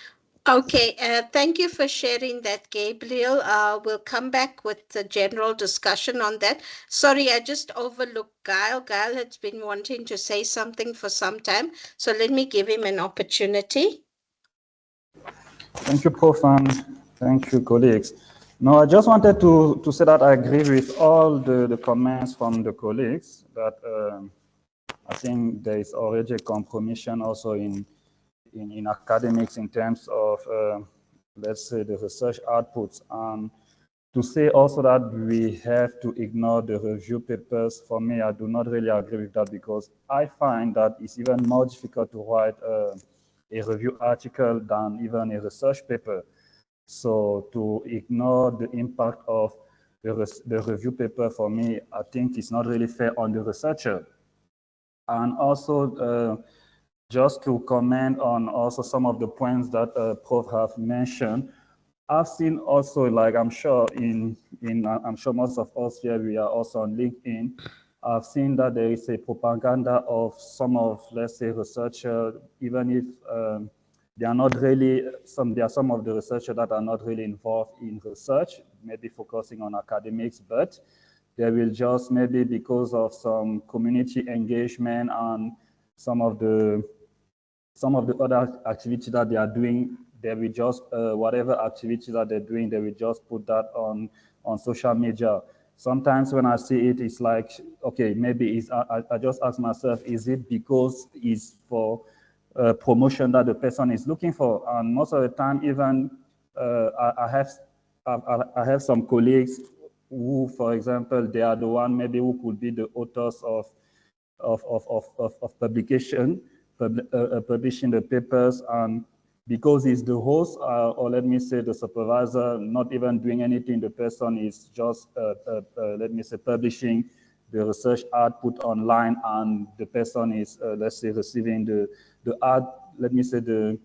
Okay, thank you for sharing that, Gabriel. We'll come back with the general discussion on that. Sorry, I just overlooked Gail. Gail has been wanting to say something for some time, so let me give him an opportunity. Thank you, Prof, and thank you, colleagues. No, I just wanted to say that I agree with all the comments from the colleagues, that I think there is already a compromission also in academics in terms of, let's say, the research outputs. And to say also that we have to ignore the review papers, for me, I do not really agree with that, because I find that it's even more difficult to write a a review article than even a research paper. So to ignore the impact of the review paper, for me, I think it's not really fair on the researcher. And also, just to comment on also some of the points that Prof have mentioned, I've seen also, like I'm sure I'm sure most of us here, we are also on LinkedIn. I've seen that there is a propaganda of some of, let's say, researchers, even if they are not really, there are some of the researchers that are not really involved in research, maybe focusing on academics, but they will just maybe because of some community engagement and some of the other activities that they are doing, they will just whatever activities that they're doing, they will just put that on social media. Sometimes when I see it, it's like, okay, maybe it's, I just ask myself, is it because it's for promotion that the person is looking for? And most of the time, even I have some colleagues who, for example, they are the one maybe who could be the authors of publication, publishing the papers, and because he's the host, or let me say the supervisor, not even doing anything, the person is just, let me say, publishing the research output online, and the person is, let's say, receiving the art, let me say, the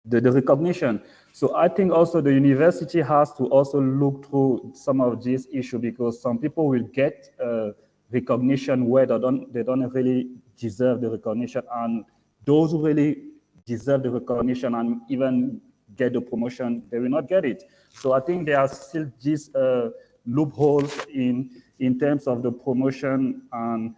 recognition. So I think also the university has to also look through some of these issues, because some people will get recognition where they don't really deserve the recognition, and those who really deserve the recognition and even get the promotion, they will not get it. So I think there are still these loopholes in terms of the promotion and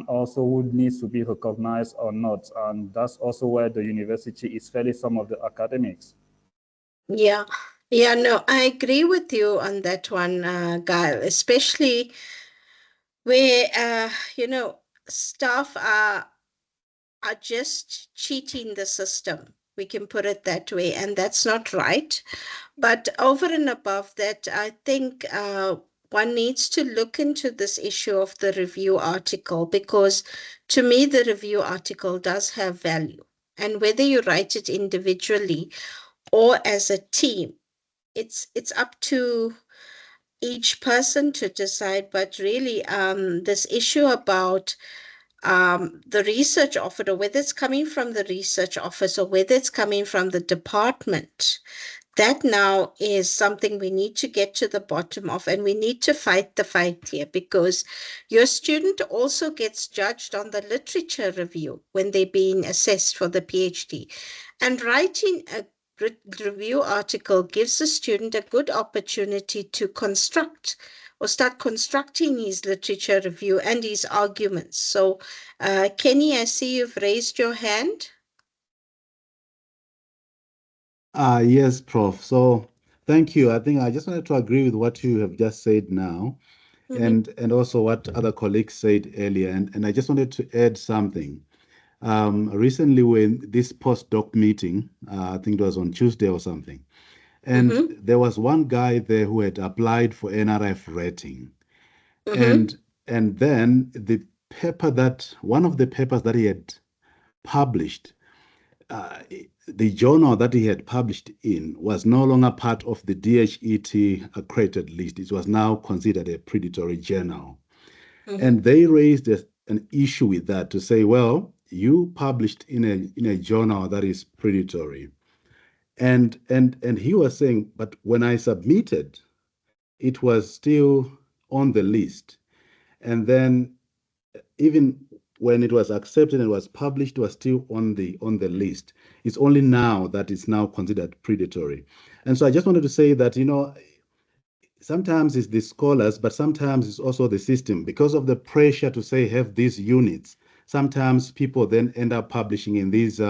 also who needs to be recognized or not. And that's also where the university is failing some of the academics. Yeah. Yeah, no, I agree with you on that one, Gail, especially where, staff are just cheating the system. We can put it that way, and that's not right. But over and above that, I think one needs to look into this issue of the review article, because to me, the review article does have value. And whether you write it individually or as a team, it's up to each person to decide. But really, this issue about the research office, or whether it's coming from the research office or whether it's coming from the department, that now is something we need to get to the bottom of, and we need to fight the fight here, because your student also gets judged on the literature review when they're being assessed for the PhD. And writing a review article gives the student a good opportunity to construct or start constructing his literature review and his arguments. So, Kenny, I see you've raised your hand. Yes, Prof. So thank you. I think I just wanted to agree with what you have just said now, and also what other colleagues said earlier. And I just wanted to add something. Recently, when this postdoc meeting, I think it was on Tuesday or something, and there was one guy there who had applied for NRF rating, and then one of the papers that he had published, the journal that he had published in was no longer part of the DHET accredited list. It was now considered a predatory journal. And they raised an issue with that to say, well, you published in a journal that is predatory. And he was saying, but when I submitted, it was still on the list. And then even when it was accepted and was published, it was still on the list. It's only now that it's now considered predatory. And so I just wanted to say that, sometimes it's the scholars, but sometimes it's also the system. Because of the pressure to say have these units, sometimes people then end up publishing in these they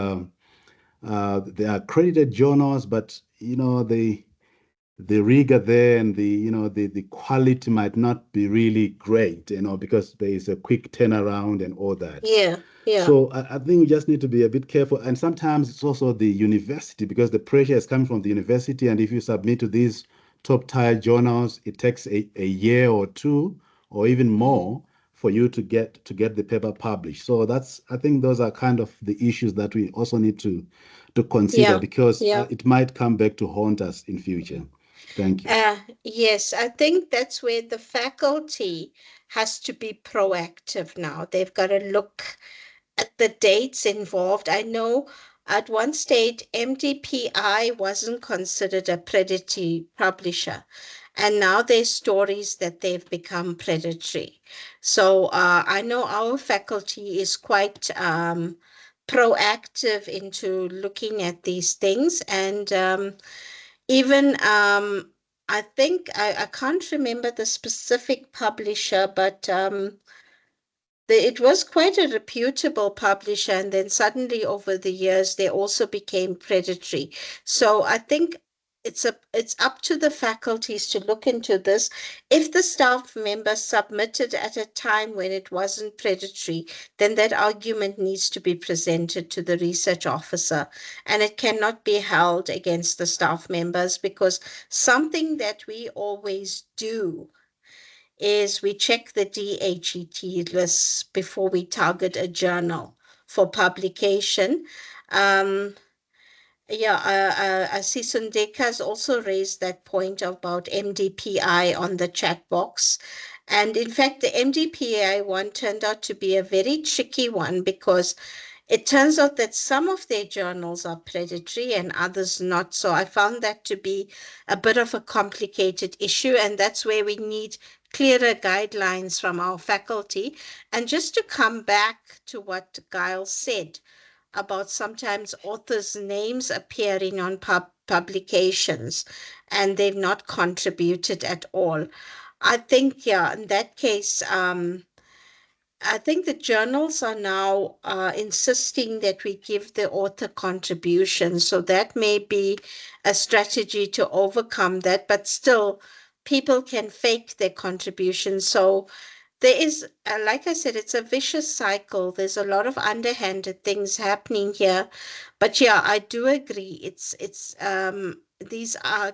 are accredited journals, but the rigor there and the quality might not be really great, because there is a quick turnaround and all that. Yeah. So I think we just need to be a bit careful. And sometimes it's also the university, because the pressure is coming from the university. And if you submit to these top tier journals, it takes a year or two or even more for you to get the paper published. So I think those are kind of the issues that we also need to consider, because it might come back to haunt us in future. Thank you. Yes, I think that's where the faculty has to be proactive now. They've got to look at the dates involved. I know at one stage MDPI wasn't considered a predatory publisher, and now there's stories that they've become predatory. So I know our faculty is quite proactive into looking at these things, and even I think I can't remember the specific publisher, but it was quite a reputable publisher, and then suddenly over the years they also became predatory. So I think it's up to the faculties to look into this. If the staff member submitted at a time when it wasn't predatory, then that argument needs to be presented to the research officer, and it cannot be held against the staff members, because something that we always do is we check the DHET lists before we target a journal for publication. I see Sundeka has also raised that point about MDPI on the chat box. And in fact, the MDPI one turned out to be a very tricky one, because it turns out that some of their journals are predatory and others not. So I found that to be a bit of a complicated issue, and that's where we need clearer guidelines from our faculty. And just to come back to what Giles said about sometimes authors' names appearing on publications and they've not contributed at all. I think, in that case, I think the journals are now insisting that we give the author contribution. So that may be a strategy to overcome that, but still people can fake their contribution. So there is, like I said, it's a vicious cycle. There's a lot of underhanded things happening here. But yeah, I do agree. These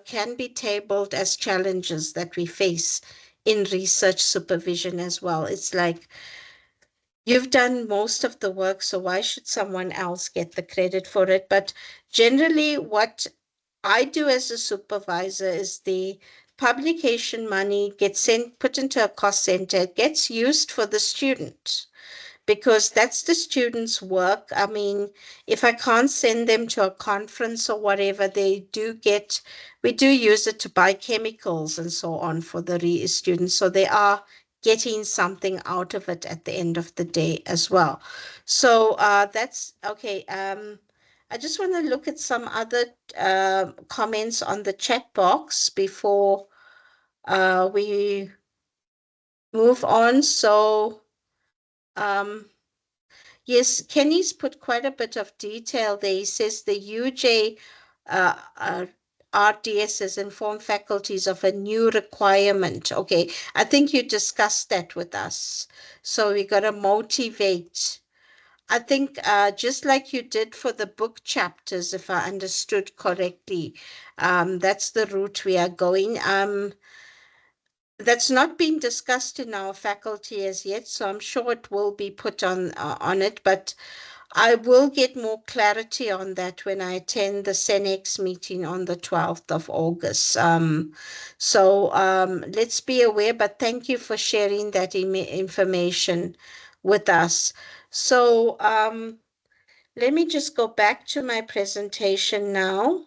can be tabled as challenges that we face in research supervision as well. It's like, you've done most of the work, so why should someone else get the credit for it? But generally, what I do as a supervisor is the publication money gets put into a cost center. It gets used for the student, because that's the students' work. I mean, if I can't send them to a conference or whatever, we do use it to buy chemicals and so on for the students. So they are getting something out of it at the end of the day as well. So that's okay. I just want to look at some other comments on the chat box before we move on. So yes, Kenny's put quite a bit of detail there. He says the UJ RDS has informed faculties of a new requirement. Okay, I think you discussed that with us. So we got to motivate. I think just like you did for the book chapters, if I understood correctly, that's the route we are going. That's not been discussed in our faculty as yet, so I'm sure it will be put on it, but I will get more clarity on that when I attend the CENEX meeting on the 12th of August. So let's be aware, but thank you for sharing that information with us. So let me just go back to my presentation now.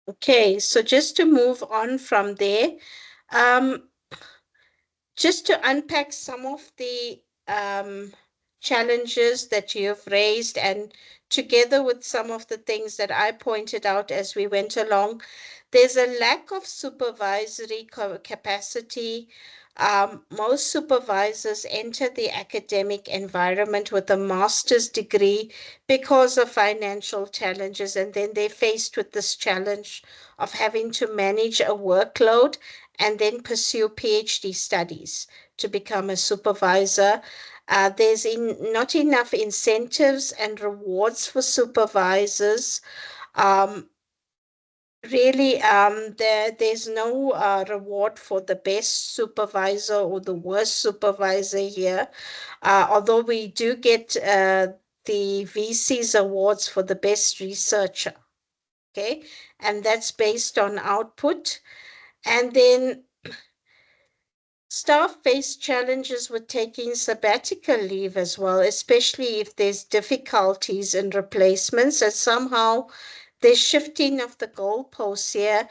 Okay, so just to move on from there, just to unpack some of the challenges that you have raised, and together with some of the things that I pointed out as we went along, there's a lack of supervisory capacity. Most supervisors enter the academic environment with a master's degree because of financial challenges, and then they're faced with this challenge of having to manage a workload, and then pursue PhD studies to become a supervisor. There's not enough incentives and rewards for supervisors. Really, there's no reward for the best supervisor or the worst supervisor here. Although we do get the VC's awards for the best researcher, okay? And that's based on output. And then staff face challenges with taking sabbatical leave as well, especially if there's difficulties in replacements, and somehow there's shifting of the goalposts here.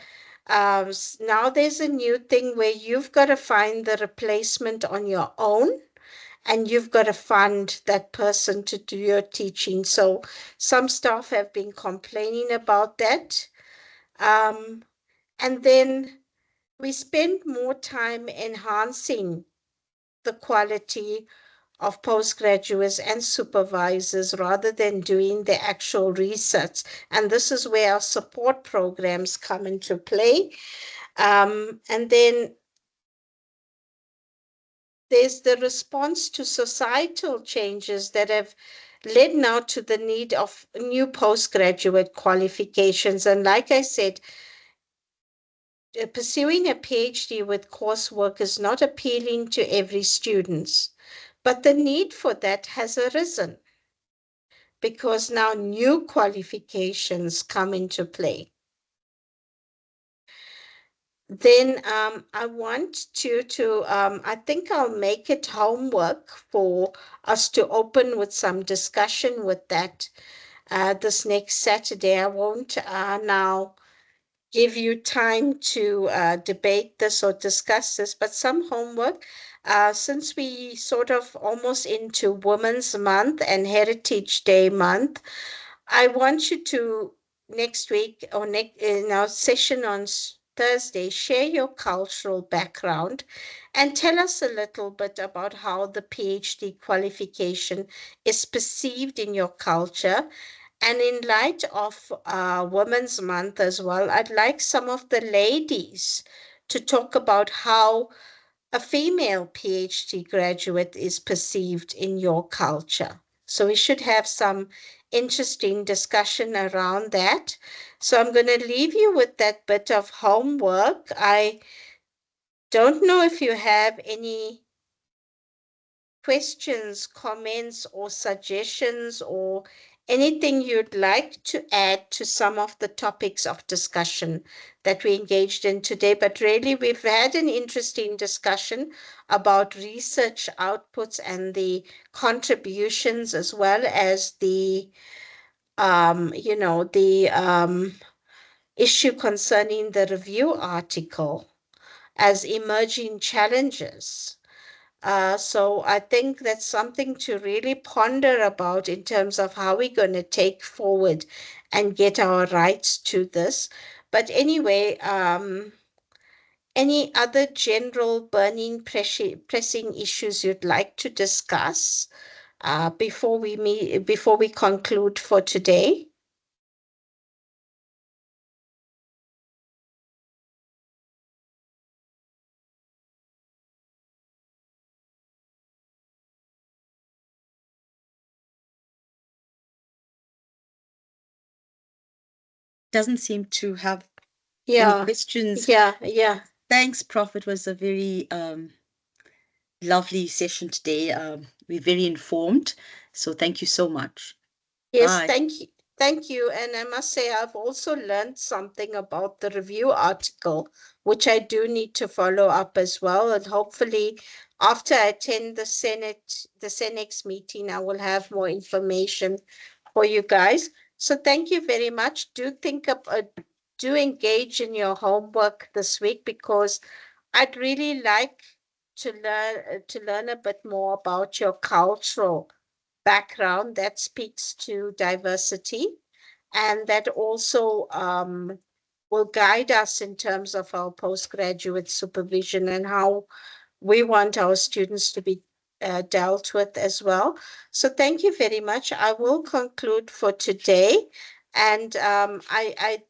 Now there's a new thing where you've got to find the replacement on your own, and you've got to fund that person to do your teaching. So some staff have been complaining about that. And then we spend more time enhancing the quality of postgraduates and supervisors rather than doing the actual research. And this is where our support programs come into play. And then there's the response to societal changes that have led now to the need of new postgraduate qualifications. And like I said, pursuing a PhD with coursework is not appealing to every student, but the need for that has arisen because now new qualifications come into play. Then I want I think I'll make it homework for us to open with some discussion with that this next Saturday. I won't now give you time to debate this or discuss this, but some homework. Since we sort of almost into Women's Month and Heritage Day month, I want you to next week or in our session on Thursday, share your cultural background and tell us a little bit about how the PhD qualification is perceived in your culture. And in light of Women's Month as well, I'd like some of the ladies to talk about how a female PhD graduate is perceived in your culture. So we should have some interesting discussion around that. So I'm going to leave you with that bit of homework. I don't know if you have any questions, comments, or suggestions, or anything you'd like to add to some of the topics of discussion that we engaged in today. But really, we've had an interesting discussion about research outputs and the contributions, as well as the, issue concerning the review article as emerging challenges. So I think that's something to really ponder about in terms of how we're going to take forward and get our rights to this. But anyway, any other general burning pressing issues you'd like to discuss before we conclude for today? Doesn't seem to have any Yeah, questions. yeah. Thanks, Prof. It was a very lovely session today. We're very informed. So thank you so much. Yes, Bye. thank you. Thank you. And I must say, I've also learned something about the review article, which I do need to follow up as well. And hopefully, after I attend the Senex meeting, I will have more information for you guys. So thank you very much. Do engage in your homework this week, because I'd really like to learn a bit more about your cultural background that speaks to diversity, and that also will guide us in terms of our postgraduate supervision and how we want our students to be dealt with as well. So thank you very much. I will conclude for today. And I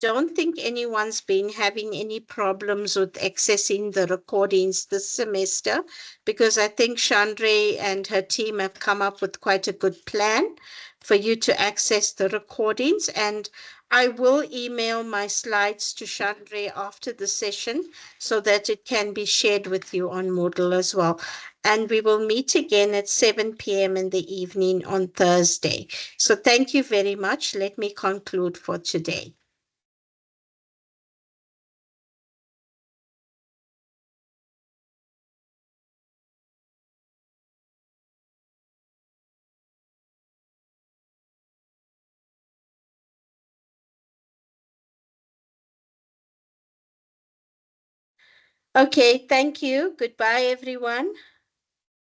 don't think anyone's been having any problems with accessing the recordings this semester, because I think Chandra and her team have come up with quite a good plan for you to access the recordings. And I will email my slides to Chandra after the session so that it can be shared with you on Moodle as well. And we will meet again at 7 p.m. in the evening on Thursday. So thank you very much. Let me conclude for today. Okay, thank you. Goodbye, everyone.